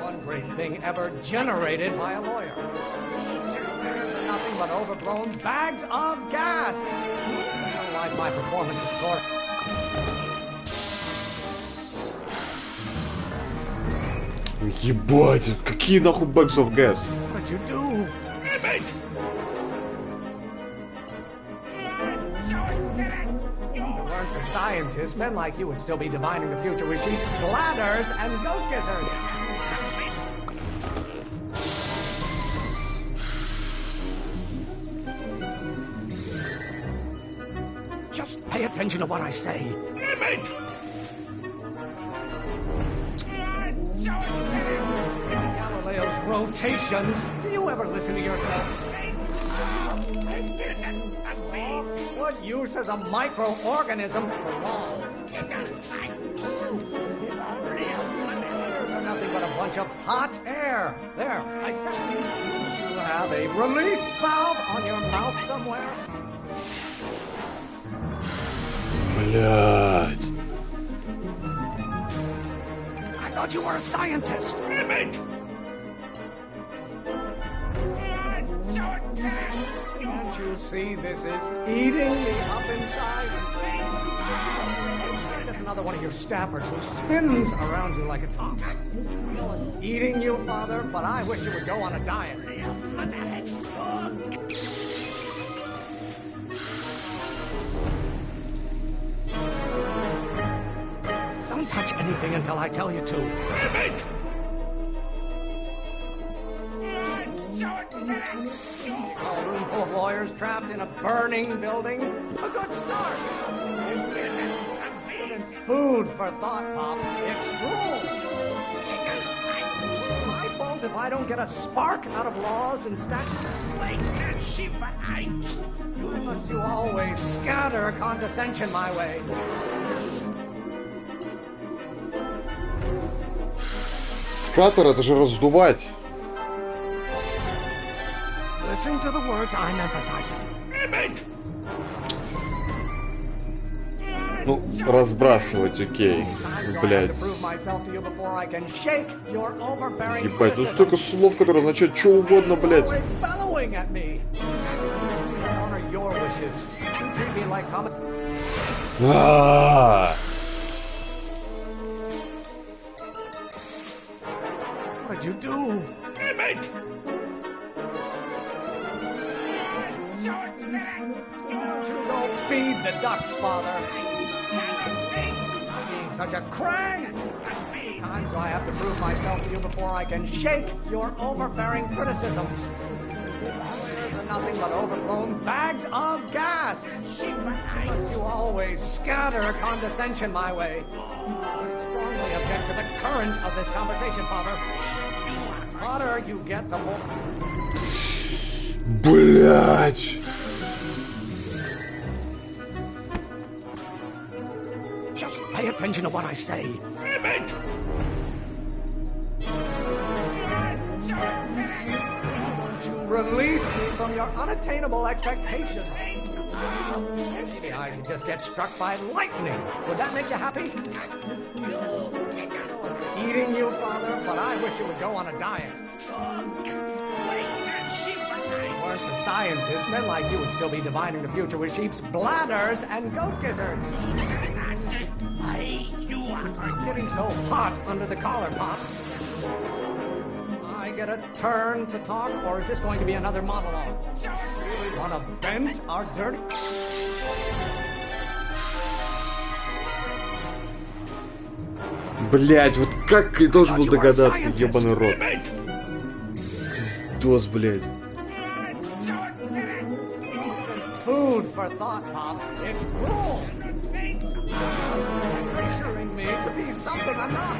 S14: One great thing ever generated by a lawyer. Nothing but overblown bags of gas. I don't like my performance in court.
S1: Ебать, какие нахуй bags of gas?
S14: What'd you do? Weren't the scientists, men like you would still be divining the future with sheep's bladders and goat gizzards. Just pay attention to what I say. Galileo's rotations. Do you ever listen to yourself? What use has a microorganism for long? There's nothing but a bunch of hot air. There, I said you have a release valve on your mouth somewhere.
S1: Блять.
S14: I thought you were a scientist. Damn it! Can't you see this is eating me up inside? Just another one of your staffers who spins around you like a top. No one's eating you, Father, but I wish you would go on a diet. Don't touch anything until I tell you to. Damn it! A room full of lawyers trapped in a burning building? A good start. It's food for thought, Pop. It's fuel. My fault if I don't get a spark out of laws and statutes. Why must you always scatter condescension my way?
S1: Скатер, это же раздувать.
S14: Listen to the words I'm emphasizing.
S1: Ну, разбрасывать, окей. Блять. Ебать, ну столько слов, которые означают что угодно, блять.
S14: What'd you do? Damn it! Don't you go feed the ducks, Father. Being such a crank. Times do I have to prove myself to you before I can shake your overbearing criticisms. Lawyers are nothing but overblown bags of gas. Must you always scatter condescension my way? I strongly object to the current of this conversation, Father. The hotter you get, the more...
S1: Блять.
S14: pay attention to what I say.
S6: Emmett!
S14: To release me from your unattainable expectations. Maybe I should just get struck by lightning. Would that make you happy? It's eating you, Father, but I wish you would go on a diet. If you weren't the scientists, men like you would still be divining the future with sheep's bladders and goat gizzards. I'm getting so hot under the collar, Pop. I get a turn to talk, or is this going to be another monologue? Really want to vent our dirty...
S1: Блять, вот как я должен был догадаться, ебаный рот. Пиздос, блять.
S14: Food for thought, Pop. It's cruel. Pressuring me to be something I'm not.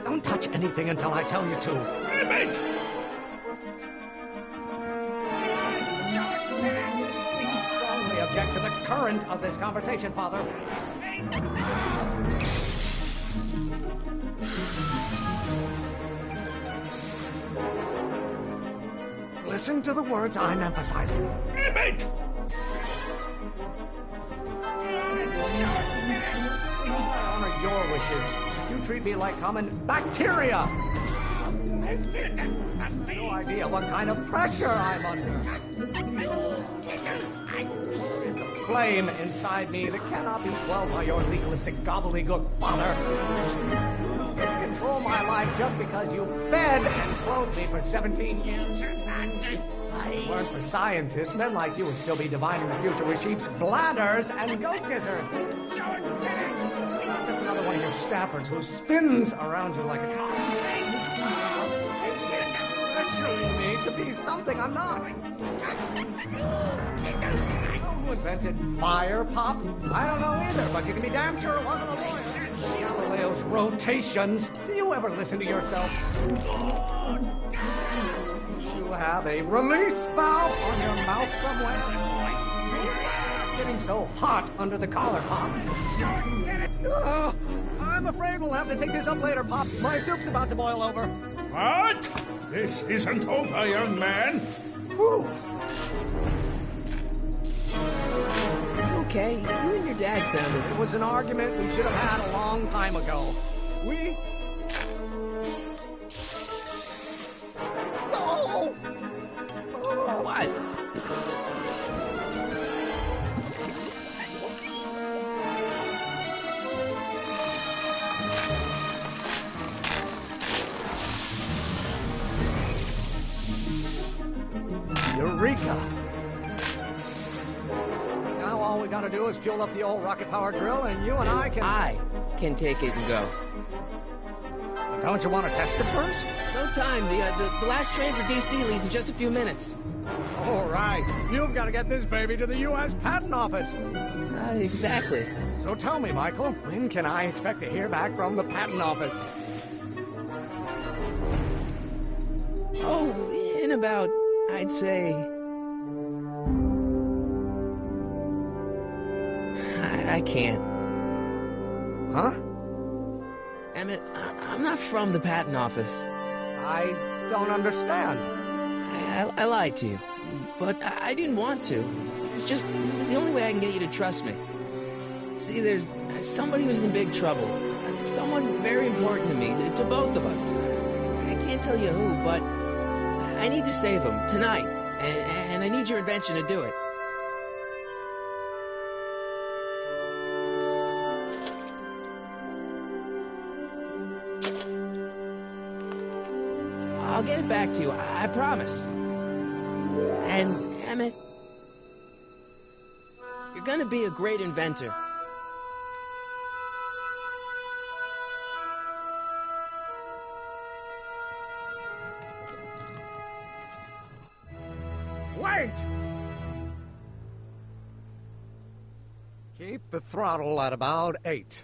S14: Don't touch anything until I tell you to. Strongly object to the current of this conversation, Father. Listen to the words I'm emphasizing.
S6: Emmett!
S14: I honor your wishes. You treat me like common bacteria. No idea what kind of pressure I'm under. There's a flame inside me that cannot be quelled by your legalistic gobbledygook, Father. You control my life just because you fed and clothed me for 17 years. If it weren't for scientists, men like you would still be divining the future with sheep's bladders and goat gizzards. Just another one of your staffers who spins around you like a top. Pressuring me to be something I'm not. Who invented fire, Pop? I don't know either, but you can be damn sure it wasn't a lawyer. Galileo's rotations. Do you ever listen to yourself? You have a release valve on your mouth somewhere? Getting so hot under the collar, Pop. I'm afraid we'll have to take this up later, Pop. My soup's about to boil over.
S6: What? This isn't over, young man.
S14: Whew.
S3: Okay, you and your dad sounded...
S14: It was an argument we should have had a long time ago. We... Oh!
S3: What?
S14: Eureka! Now all we gotta do is fuel up the old rocket power drill and you and I can
S3: take it and go.
S14: But don't you want to test it first?
S3: No time. The last train for DC leaves in just a few minutes.
S14: All right. You've got to get this baby to the U.S. Patent Office.
S3: Exactly.
S14: So tell me, Michael, when can I expect to hear back from the Patent Office?
S3: Oh, in about, I'd say... I can't.
S14: Huh?
S3: Emmett, I'm not from the patent office.
S14: I don't understand.
S3: I lied to you, but I didn't want to. It was the only way I can get you to trust me. See, there's somebody who's in big trouble. Someone very important to me, to both of us. I can't tell you who, but I need to save him tonight, and I need your invention to do it. I'll get it back to you, I promise. And, Emmett, you're gonna be a great inventor.
S14: Wait! Keep the throttle at about 8.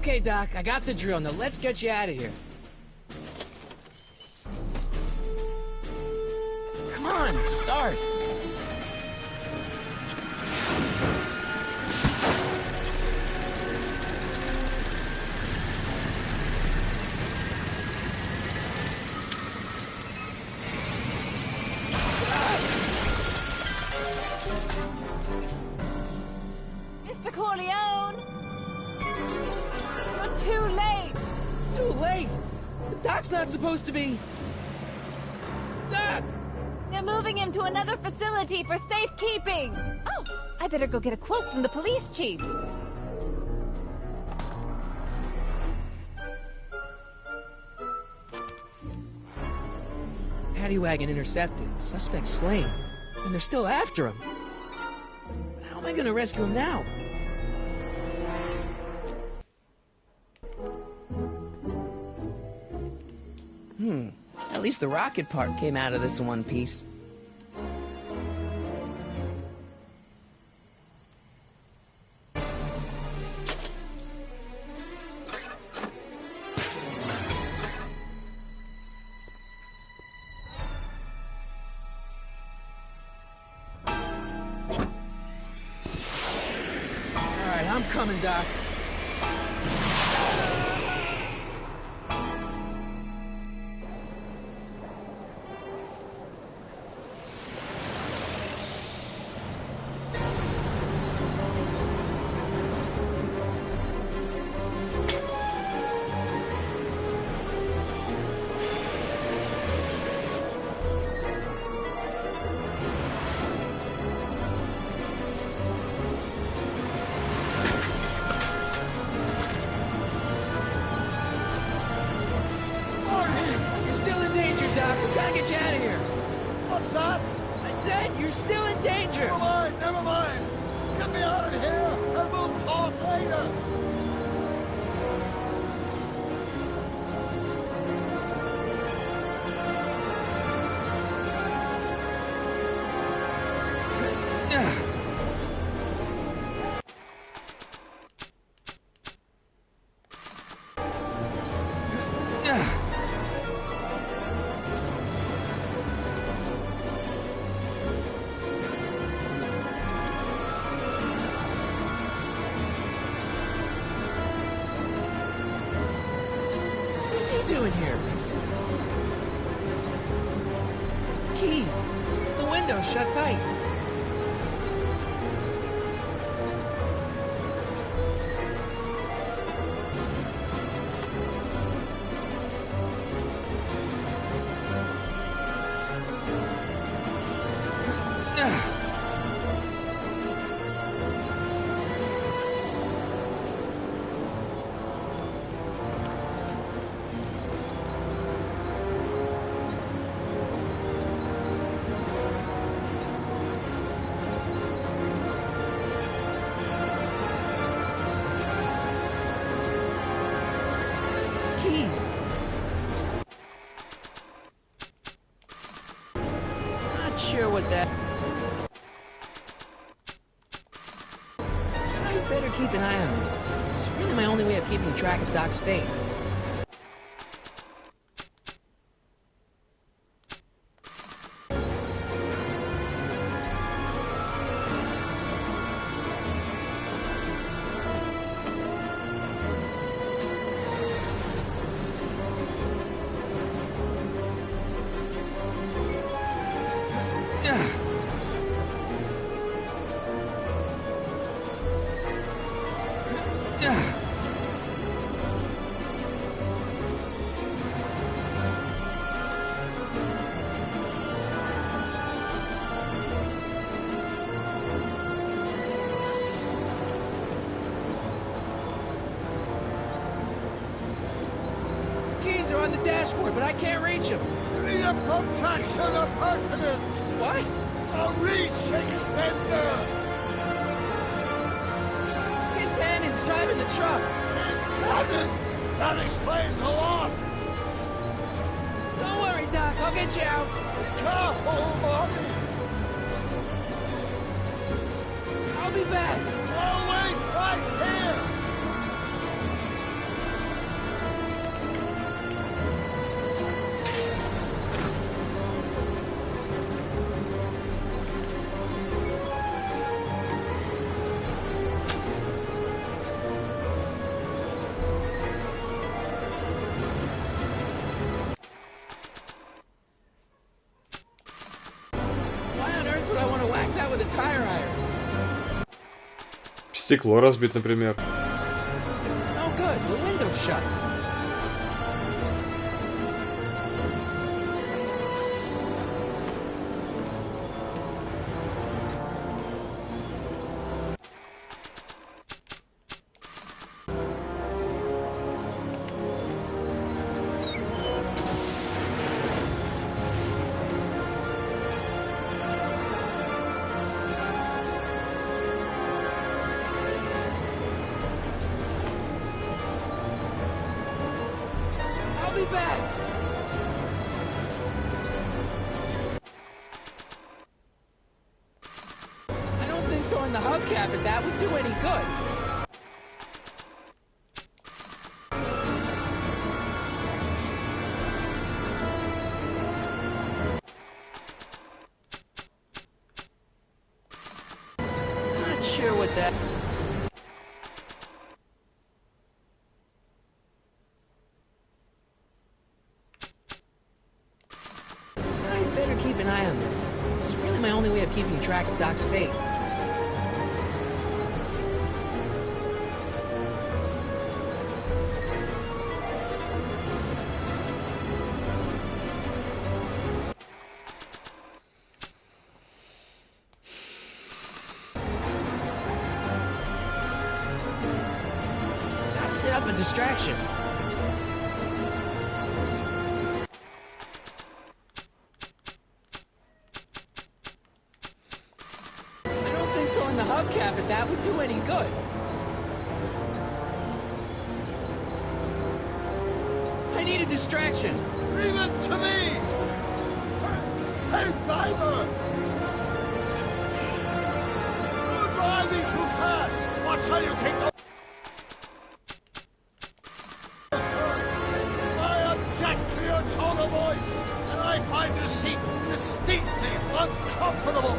S3: Okay, Doc, I got the drill. Now let's get you out of here. Come on, start.
S10: Mr. Corleone! You're too late!
S3: Too late? The Doc's not supposed to be... Doc!
S10: They're moving him to another facility for safekeeping! Oh, I better go get a quote from the police chief.
S3: Paddy wagon intercepted. Suspect slain. And they're still after him. How am I gonna rescue him now? At least the rocket part came out of this in one piece. Alright, I'm coming, Doc. Gotta get you out of here.
S2: What's that?
S3: I said you're still in danger.
S2: Never mind, never mind. Get me out of here, and we'll talk later.
S3: What's he doing here? Keys. The window's shut tight. Keys. Not sure what that... I better keep an eye on this. It's really my only way of keeping track of Doc's fate. Keys are on the dashboard, but I can't reach them.
S2: Need a protraction appurtenance.
S3: What?
S2: A reach extender.
S3: Kid Tannen's driving the truck.
S2: Tannen? That explains a lot.
S3: Don't worry, Doc. I'll get you out.
S2: Careful, Marty.
S3: I'll be back.
S2: I'll wait right here.
S3: tire iron.
S1: Стекло разбит, например.
S3: No good. The window's shut. Be back. I don't think throwing the hubcap at that would do any good. Not sure what that... Keep an eye on this. It's really my only way of keeping track of Doc's fate. Gotta set up a distraction. The hubcap at that would do any good. I need a distraction.
S2: Leave it to me! Hey, driver! You're driving too fast! Watch how you take the... I object to your tone of voice, and I find this seat distinctly uncomfortable.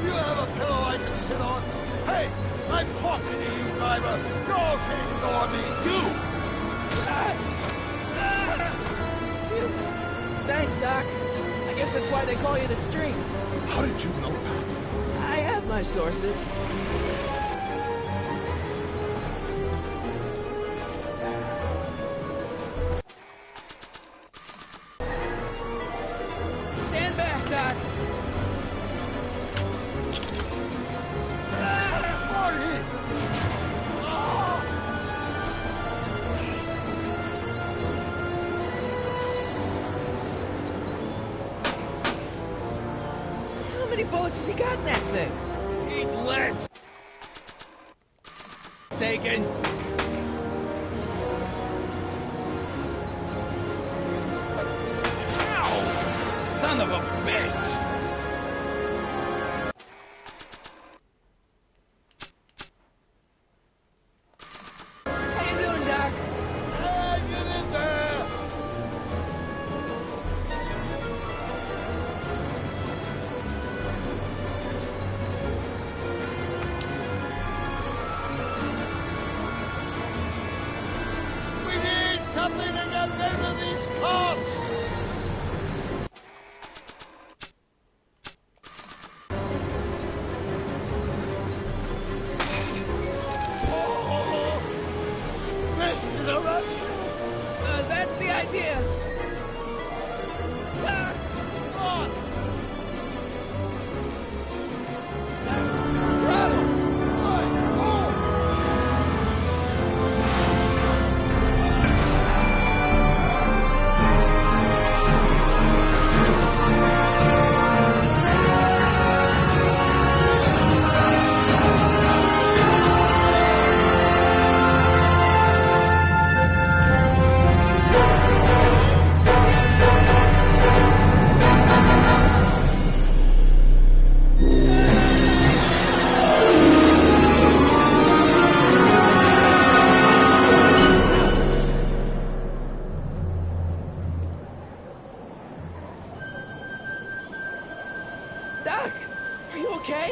S2: You have a pillow I can sit on? Hey, I'm talking to you, driver. Don't ignore me.
S3: Thanks, Doc. I guess that's why they call you the Streak.
S2: How did you know that?
S3: I have my sources. Stand back, Doc. How many bullets has he got in that thing?
S11: Eat legs! Taken. Ow! Son of a bitch!
S3: How you doing, Doc?
S2: Get in there! We need something to get rid of these cops! This is a rescue!
S3: That's the idea.
S2: On!
S3: Throttle. Doc, are you okay?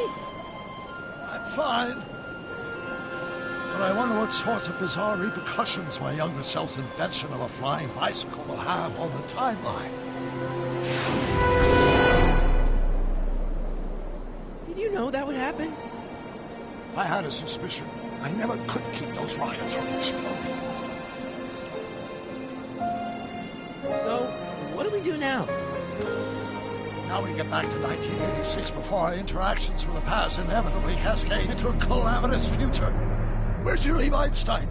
S2: I'm fine. But I wonder what sorts of bizarre repercussions my younger self's invention of a flying bicycle will have on the timeline.
S3: Did you know that was happen?
S2: I had a suspicion. I never could keep those rockets from exploding.
S3: So, what do we do now?
S2: Now we get back to 1986 before our interactions with the past inevitably cascade into a calamitous future. Where'd you leave Einstein?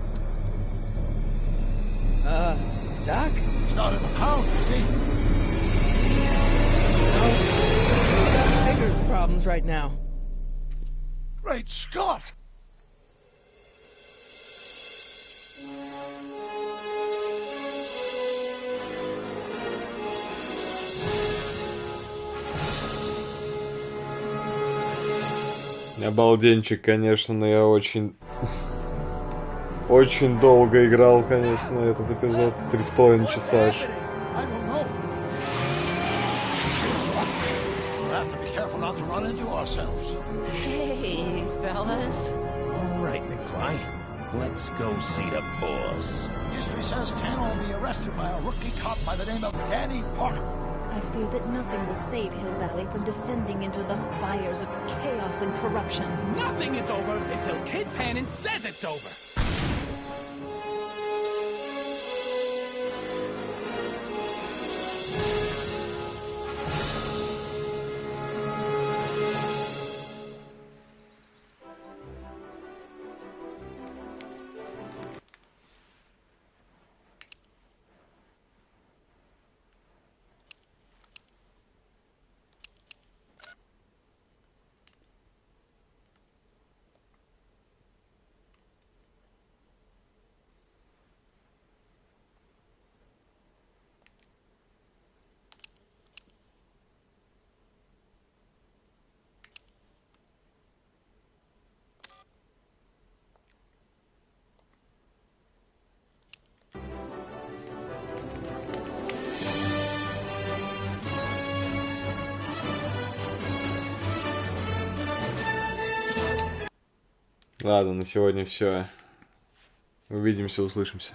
S3: Doc?
S2: He's not in the pound, is he?
S3: No. We've got bigger problems right now.
S2: Great Scott!
S1: Обалденчик, конечно, но я очень долго играл, конечно, этот эпизод. 3,5 часа аж.
S2: I don't know. We'll have to be careful not to run into ourselves.
S5: Hey, fellas.
S15: All right, McFly. Let's go see the boss.
S2: History says 10 will be arrested by a rookie cop by the name of Danny Parker.
S10: I fear that nothing will save Hill Valley from descending into the fires of chaos and corruption.
S12: Nothing is over until Kid Tannen says it's over.
S1: Ладно, на сегодня все. Увидимся, услышимся.